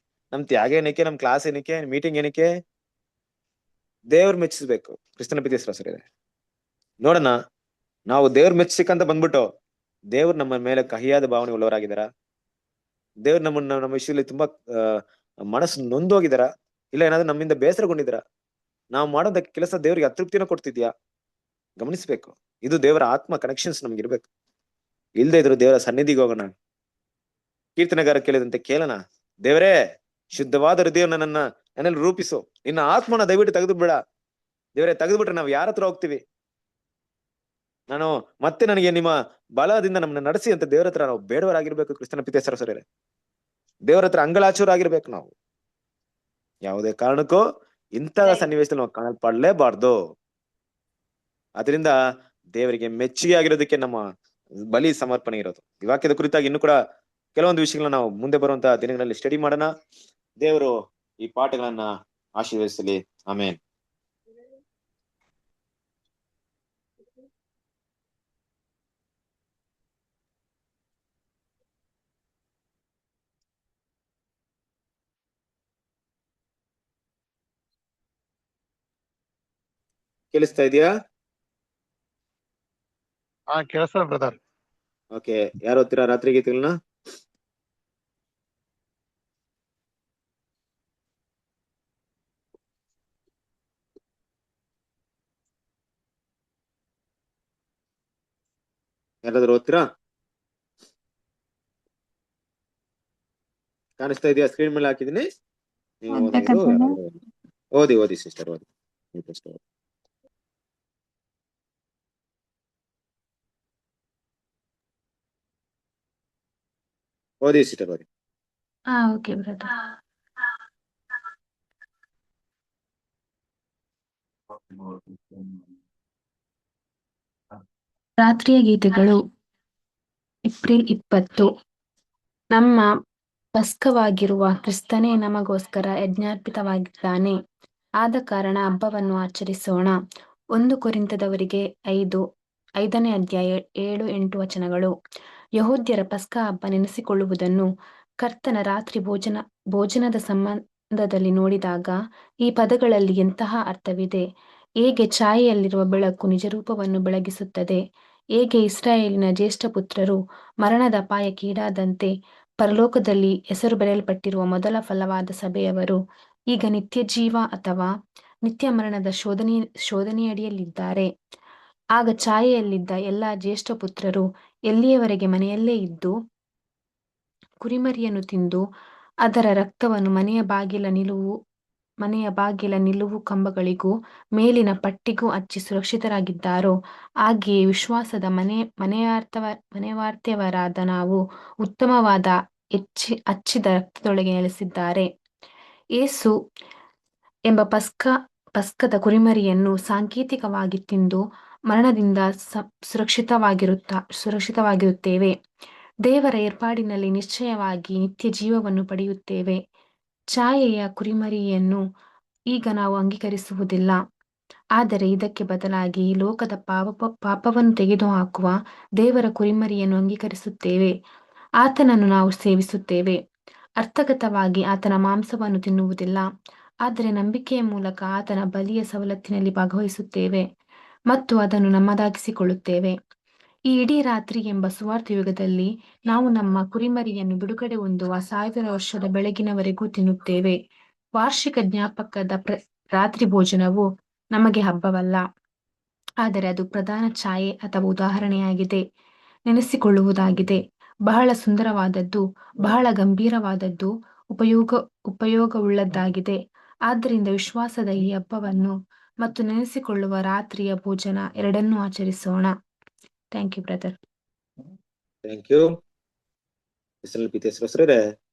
ನಮ್ ತ್ಯಾಗ ಏನಕ್ಕೆ? ನಮ್ ಕ್ಲಾಸ್ ಏನಕ್ಕೆ? ಮೀಟಿಂಗ್ ಏನಕ್ಕೆ? ದೇವ್ರು ಮೆಚ್ಚಿಸ್ಬೇಕು. ಕ್ರಿಸ್ತನ ಪ್ರೀತಿ ನೋಡೋಣ, ನಾವು ದೇವ್ರ ಮೆಚ್ಚಿಕಂತ ಬಂದ್ಬಿಟ್ಟು ದೇವ್ರು ನಮ್ಮ ಮೇಲೆ ಕಹಿಯಾದ ಭಾವನೆ ಉಳ್ಳವರಾಗಿದ್ದಾರ? ದೇವ್ರು ನಮ್ಮ ವಿಷಯದಲ್ಲಿ ತುಂಬಾ ಮನಸ್ಸು ನೊಂದೋಗಿದಾರ? ಇಲ್ಲ ಏನಾದ್ರೂ ನಮ್ಮಿಂದ ಬೇಸರಗೊಂಡಿದಾರ? ನಾವು ಮಾಡೋದ ಕೆಲಸ ದೇವ್ರಿಗೆ ಅತೃಪ್ತಿನ ಕೊಡ್ತಿದ್ಯಾ? ಗಮನಿಸ್ಬೇಕು. ಇದು ದೇವರ ಆತ್ಮ ಕನೆಕ್ಷನ್ಸ್ ನಮ್ಗೆ ಇರ್ಬೇಕು. ಇಲ್ದೇ ಇದ್ರು ದೇವರ ಸನ್ನಿಧಿಗೆ ಹೋಗೋಣ. ಕೀರ್ತನೆಗಾರ ಕೇಳಿದಂತೆ ಕೇಳೋಣ, ದೇವರೇ ಶುದ್ಧವಾದ ಹೃದಯ ನನ್ನಲ್ಲಿ ರೂಪಿಸು, ನಿನ್ನ ಆತ್ಮನ ದಯವಿಟ್ಟು ತೆಗೆದು ಬಿಡ. ದೇವರೇ ತೆಗೆದ್ಬಿಟ್ರೆ ನಾವು ಯಾರ ಹತ್ರ ಹೋಗ್ತೀವಿ? ಮತ್ತೆ ನನಗೆ ನಿಮ್ಮ ಬಲದಿಂದ ನಮ್ಮನ್ನ ನಡೆಸಿ ಅಂತ ದೇವ್ರ ಹತ್ರ ನಾವು ಬೇಡವರಾಗಿರ್ಬೇಕು. ಕ್ರಿಸ್ತನ ಪ್ರೀತಿ ದೇವ್ರ ಹತ್ರ ಅಂಗಳಾಚೂರಾಗಿರ್ಬೇಕು. ನಾವು ಯಾವುದೇ ಕಾರಣಕ್ಕೂ ಇಂತಹ ಸನ್ನಿವೇಶದಲ್ಲಿ ನಾವು ಕಾಣಲ್ಪಡಲೇಬಾರ್ದು. ಅದರಿಂದ ದೇವರಿಗೆ ಮೆಚ್ಚುಗೆ ಆಗಿರೋದಕ್ಕೆ ನಮ್ಮ ಬಲಿ ಸಮರ್ಪಣೆ ಇರೋದು. ಈ ವಾಕ್ಯದ ಕುರಿತಾಗಿ ಇನ್ನು ಕೂಡ ಕೆಲವೊಂದು ವಿಷಯಗಳನ್ನ ನಾವು ಮುಂದೆ ಬರುವಂತಹ ದಿನಗಳಲ್ಲಿ ಸ್ಟಡಿ ಮಾಡೋಣ. ದೇವರು ಈ ಪಾಠಗಳನ್ನ ಆಶೀರ್ವದಿಸಲಿ. ಆಮೇನ್. ಕೇಳಿಸ್ತಾ ಇದೆಯಾ? ಕೇಳಿಸ್ತದೆ ಬ್ರದರ್. ಓಕೆ, ಯಾರು ಓದ್ತೀರಾ ರಾತ್ರಿ ಗೀತೆಗಳನ್ನ? ಯಾರಾದ್ರೂ ಓದ್ತೀರಾ? ಕಾಣಿಸ್ತಾ ಇದೆಯಾ? ಸ್ಕ್ರೀನ್ ಮೇಲೆ ಹಾಕಿದೀನಿ, ನೀವು ಓದೋದು ಯಾರಾದ್ರೂ ಓದಿ ಸಿಸ್ಟರ್, ಓದಿ. ಓದಿ ಸಿಸ್ಟರ್, ಓದಿ. Okay brother. ರಾತ್ರಿಯ ಗೀತೆಗಳು. ಏಪ್ರಿಲ್ 20. ನಮ್ಮ ಪಸ್ಕವಾಗಿರುವ ಕ್ರಿಸ್ತನೇ ನಮಗೋಸ್ಕರ ಯಜ್ಞಾರ್ಪಿತವಾಗಿದ್ದಾನೆ. ಆದ ಕಾರಣ ಹಬ್ಬವನ್ನು ಆಚರಿಸೋಣ. 1 ಕೊರಿಂಥದವರಿಗೆ 5ನೇ ಅಧ್ಯಾಯ 7-8 ವಚನಗಳು. ಯಹೂದ್ಯರ ಪಸ್ಕ ಹಬ್ಬ ನೆನೆಸಿಕೊಳ್ಳುವುದನ್ನು ಕರ್ತನ ರಾತ್ರಿ ಭೋಜನದ ಸಂಬಂಧದಲ್ಲಿ ನೋಡಿದಾಗ ಈ ಪದಗಳಲ್ಲಿ ಎಂತಹ ಅರ್ಥವಿದೆ! ಹೇಗೆ ಛಾಯೆಯಲ್ಲಿರುವ ಬೆಳಕು ನಿಜರೂಪವನ್ನು ಬೆಳಗಿಸುತ್ತದೆ, ಹೇಗೆ ಇಸ್ರಾಯೇಲಿನ ಜ್ಯೇಷ್ಠ ಪುತ್ರರು ಮರಣದ ಅಪಾಯಕ್ಕೀಡಾದಂತೆ ಪರಲೋಕದಲ್ಲಿ ಹೆಸರು ಬರೆಯಲ್ಪಟ್ಟಿರುವ ಮೊದಲ ಫಲವಾದ ಸಭೆಯವರು ಈಗ ನಿತ್ಯ ಜೀವ ಅಥವಾ ನಿತ್ಯ ಮರಣದ ಶೋಧನೆಯಡಿಯಲ್ಲಿದ್ದಾರೆ. ಆಗ ಛಾಯೆಯಲ್ಲಿದ್ದ ಎಲ್ಲ ಜ್ಯೇಷ್ಠ ಪುತ್ರರು ಎಲ್ಲಿಯವರೆಗೆ ಮನೆಯಲ್ಲೇ ಇದ್ದು ಕುರಿಮರಿಯನ್ನು ತಿಂದು ಅದರ ರಕ್ತವನ್ನು ಮನೆಯ ಬಾಗಿಲ ನಿಲುವು ಕಂಬಗಳಿಗೂ ಮೇಲಿನ ಪಟ್ಟಿಗೂ ಹಚ್ಚಿ ಸುರಕ್ಷಿತರಾಗಿದ್ದಾರೋ, ಹಾಗೆಯೇ ವಿಶ್ವಾಸದ ಮನೆವಾರ್ತೆಯವರಾದ ನಾವು ಉತ್ತಮವಾದ ಹಚ್ಚಿದ ರಕ್ತದೊಳಗೆ ನೆಲೆಸಿದ್ದಾರೆ. ಯೇಸು ಎಂಬ ಪಸ್ಕದ ಕುರಿಮರಿಯನ್ನು ಸಾಂಕೇತಿಕವಾಗಿ ತಿಂದು ಮರಣದಿಂದ ಸುರಕ್ಷಿತವಾಗಿರುತ್ತೇವೆ. ದೇವರ ಏರ್ಪಾಡಿನಲ್ಲಿ ನಿಶ್ಚಯವಾಗಿ ನಿತ್ಯ ಜೀವವನ್ನು ಪಡೆಯುತ್ತೇವೆ. ಛಾಯೆಯ ಕುರಿಮರಿಯನ್ನು ಈಗ ನಾವು ಅಂಗೀಕರಿಸುವುದಿಲ್ಲ, ಆದರೆ ಇದಕ್ಕೆ ಬದಲಾಗಿ ಈ ಲೋಕದ ಪಾಪವನ್ನು ತೆಗೆದುಹಾಕುವ ದೇವರ ಕುರಿಮರಿಯನ್ನು ಅಂಗೀಕರಿಸುತ್ತೇವೆ. ಆತನನ್ನು ನಾವು ಸೇವಿಸುತ್ತೇವೆ. ಅರ್ಥಗತವಾಗಿ ಆತನ ಮಾಂಸವನ್ನು ತಿನ್ನುವುದಿಲ್ಲ, ಆದರೆ ನಂಬಿಕೆಯ ಮೂಲಕ ಆತನ ಬಲಿಯ ಸವಲತ್ತಿನಲ್ಲಿ ಭಾಗವಹಿಸುತ್ತೇವೆ ಮತ್ತು ಅದನ್ನು ನಮ್ಮದಾಗಿಸಿಕೊಳ್ಳುತ್ತೇವೆ. ಈ ಇಡೀ ರಾತ್ರಿ ಎಂಬ ಸುವಾರ್ಥ ಯುಗದಲ್ಲಿ ನಾವು ನಮ್ಮ ಕುರಿಮರಿಯನ್ನು ಬಿಡುಗಡೆ ಹೊಂದುವ 1000 ವರ್ಷದ ಬೆಳಗಿನವರೆಗೂ ತಿನ್ನುತ್ತೇವೆ. ವಾರ್ಷಿಕ ಜ್ಞಾಪಕದ ರಾತ್ರಿ ಭೋಜನವು ನಮಗೆ ಹಬ್ಬವಲ್ಲ, ಆದರೆ ಅದು ಪ್ರಧಾನ ಛಾಯೆ ಅಥವಾ ಉದಾಹರಣೆಯಾಗಿದೆ, ನೆನೆಸಿಕೊಳ್ಳುವುದಾಗಿದೆ. ಬಹಳ ಸುಂದರವಾದದ್ದು, ಬಹಳ ಗಂಭೀರವಾದದ್ದು, ಉಪಯೋಗವುಳ್ಳದ್ದಾಗಿದೆ. ಆದ್ದರಿಂದ ವಿಶ್ವಾಸದ ಈ ಹಬ್ಬವನ್ನು ಮತ್ತು ನೆನೆಸಿಕೊಳ್ಳುವ ರಾತ್ರಿಯ ಭೋಜನ ಎರಡನ್ನೂ ಆಚರಿಸೋಣ. Thank you brother. Thank you.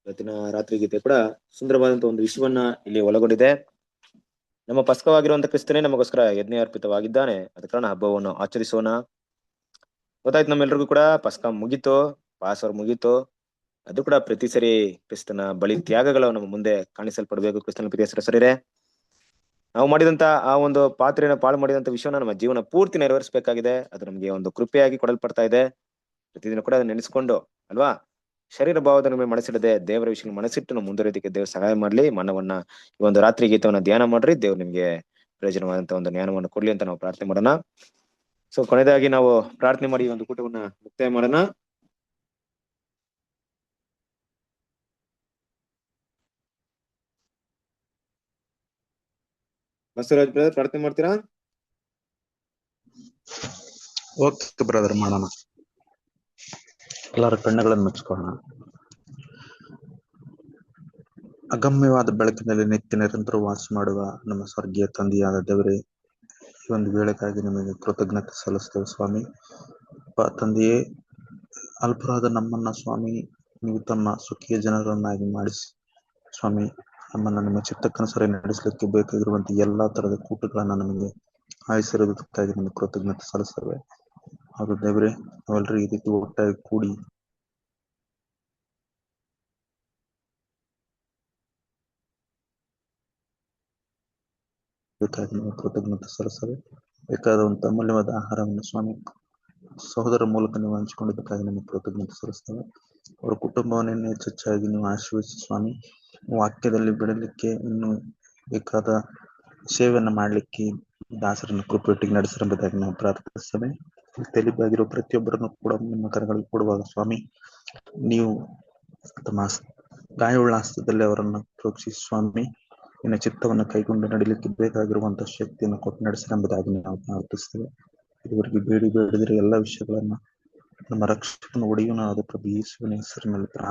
ಇವತ್ತಿನ ರಾತ್ರಿ ಗೀತೆ ಕೂಡ ಸುಂದರವಾದಂತಹ ಒಂದು ವಿಷಯವನ್ನ ಇಲ್ಲಿ ಒಳಗೊಂಡಿದೆ. ನಮ್ಮ ಪಸ್ಕವಾಗಿರುವಂತ ಕ್ರಿಸ್ತನೇ ನಮಗೋಸ್ಕರ ಯಜ್ಞ ಅರ್ಪಿತವಾಗಿದ್ದಾನೆ, ಅದ ಕಾರಣ ಹಬ್ಬವನ್ನು ಆಚರಿಸೋಣ. ಗೊತ್ತಾಯ್ತು, ನಮ್ಮೆಲ್ರಿಗೂ ಕೂಡ ಪಸ್ಕ ಮುಗೀತು, ಪಾಸ್ವರ್ ಮುಗೀತು. ಅದು ಕೂಡ ಪ್ರತಿ ಸರಿ ಕ್ರಿಸ್ತನ ಬಳಿ ತ್ಯಾಗಗಳು ನಮ್ಮ ಮುಂದೆ ಕಾಣಿಸಲ್ಪಡ್ಬೇಕು. ಕ್ರಿಸ್ತನ ಪ್ರಿಯ ಸರಿರೇ, ನಾವು ಮಾಡಿದಂತ ಆ ಒಂದು ಪಾತ್ರೆಯನ್ನು ಪಾಳು ಮಾಡಿದಂತ ವಿಷಯನ ನಮ್ಮ ಜೀವನ ಪೂರ್ತಿ ನೆರವೇರಿಸಬೇಕಾಗಿದೆ. ಅದು ನಮ್ಗೆ ಒಂದು ಕೃಪೆಯಾಗಿ ಕೊಡಲ್ಪಡ್ತಾ ಇದೆ. ಪ್ರತಿದಿನ ಕೂಡ ಅದನ್ನ ನೆನೆಸ್ಕೊಂಡು ಅಲ್ವಾ, ಶರೀರ ಭಾವದ ಮೇಲೆ ಮನಸ್ಸಿಡದೆ ದೇವರ ವಿಷಯ ಮನಸ್ಸಿಟ್ಟು ನಾವು ಮುಂದುವರಿಯೋದಕ್ಕೆ ದೇವ್ರ ಸಹಾಯ ಮಾಡ್ಲಿ. ಮನವನ್ನ ಈ ಒಂದು ರಾತ್ರಿ ಗೀತವನ್ನ ಧ್ಯಾನ ಮಾಡ್ರಿ. ದೇವ್ರು ನಿಮ್ಗೆ ಪ್ರಯೋಜನವಾದಂತ ಒಂದು ಜ್ಞಾನವನ್ನು ಕೊಡ್ಲಿ ಅಂತ ನಾವು ಪ್ರಾರ್ಥನೆ ಮಾಡೋಣ. ಸೊ ಕೊನೆಯದಾಗಿ ನಾವು ಪ್ರಾರ್ಥನೆ ಮಾಡಿ ಒಂದು ಕೂಟವನ್ನ ಮುಕ್ತಾಯ ಮಾಡೋಣ. ಬಸವರಾಜ್ ಬ್ರದರ್ ಪ್ರಾರ್ಥನೆ ಮಾಡ್ತೀರಾ? ಓಕೆ ಬ್ರದರ್, ಮಾಡೋಣ. ಎಲ್ಲರ ಕಣ್ಣುಗಳನ್ನು ಮುಚ್ಕೊಳ್ಳೋಣ. ಅಗಮ್ಯವಾದ ಬೆಳಕಿನಲ್ಲಿ ನಿತ್ಯ ನಿರಂತರ ವಾಸ ಮಾಡುವ ನಮ್ಮ ಸ್ವರ್ಗೀಯ ತಂದೆಯಾದ ದೇವರೇ, ಈ ಒಂದು ವೇಳೆಗಾಗಿ ನಿಮಗೆ ಕೃತಜ್ಞತೆ ಸಲ್ಲಿಸ್ತೇವೆ ಸ್ವಾಮಿ. ತಂದೆಯೇ, ಅಲ್ಪರಾದ ನಮ್ಮನ್ನ ಸ್ವಾಮಿ ನೀವು ತಮ್ಮ ಸ್ವಕೀಯ ಜನರನ್ನಾಗಿ ಮಾಡಿಸಿ ಸ್ವಾಮಿ, ನಮ್ಮನ್ನು ನಿಮ್ಮ ಚಿತ್ತಕ್ಕನುಸಾರ ನಡೆಸಲಿಕ್ಕೆ ಬೇಕಾಗಿರುವಂತ ಎಲ್ಲಾ ತರದ ಕೂಟಗಳನ್ನ ನಮಗೆ ಆಯ್ಸಿರೋದಕ್ಕಾಗಿ ನಿಮಗೆ ಕೃತಜ್ಞತೆ ಸಲ್ಲಿಸ್ತೇವೆ. ಹಾಗೂ ದೇವರೇ, ನಾವೆಲ್ಲರೂ ಈ ರೀತಿ ಒಟ್ಟಾಗಿ ಕೂಡಿ ಕೃತಜ್ಞತೆ ಸಲ್ಲಿಸ್ತೇವೆ. ಬೇಕಾದಂತ ಅಮೂಲ್ಯವಾದ ಆಹಾರವನ್ನು ಸ್ವಾಮಿ ಸಹೋದರ ಮೂಲಕ ನೀವು ಹಂಚಿಕೊಂಡಿದ್ದಕ್ಕಾಗಿ ನಿಮಗೆ ಕೃತಜ್ಞತೆ ಸಲ್ಲಿಸ್ತೇವೆ. ಅವರ ಕುಟುಂಬವನ್ನೇ ಹೆಚ್ಚಾಗಿ ನೀವು ಆಶೀರ್ವದಿಸಿ ಸ್ವಾಮಿ, ವಾಕ್ಯದಲ್ಲಿ ಬೆಳಲಿಕ್ಕೆ ಇನ್ನು ಬೇಕಾದ ಸೇವೆಯನ್ನು ಮಾಡಲಿಕ್ಕೆ ದಾಸರನ್ನು ಕೃಪೆಯೊಟ್ಟಿಗೆ ನಡೆಸಿರುವುದಾಗಿ ನಾವು ಪ್ರಾರ್ಥಿಸ್ತೇವೆ. ತೆಲಿಬಾಗಿರೋ ಪ್ರತಿಯೊಬ್ಬರನ್ನು ಕೂಡ ನಿಮ್ಮ ಕರಗಳಿಗೆ ಕೊಡುವಾಗ ಸ್ವಾಮಿ, ನೀವು ತಮ್ಮ ಗಾಯವುಳ್ಳ ಹಸ್ತದಲ್ಲಿ ಅವರನ್ನು ಪ್ರೋಕ್ಷಿಸಿ ಸ್ವಾಮಿ, ನಿನ್ನ ಚಿತ್ತವನ್ನು ಕೈಗೊಂಡು ನಡೀಲಿಕ್ಕೆ ಬೇಕಾಗಿರುವಂತಹ ಶಕ್ತಿಯನ್ನು ಕೊಟ್ಟು ನಡೆಸಿನೆಂಬುದಾಗಿ ನಾವು ಪ್ರಾರ್ಥಿಸ್ತೇವೆ. ಇದುವರೆಗೆ ಬೇಡಿದರೆ ಎಲ್ಲ ವಿಷಯಗಳನ್ನ ನಮ್ಮ ರಕ್ಷಕನ ಒಡೆಯುವನಾದ ಪ್ರಭು ಯೇಸುವಿನ ಹೆಸರಿನಲ್ಲಿ ಪ್ರಾರ್ಥನೆ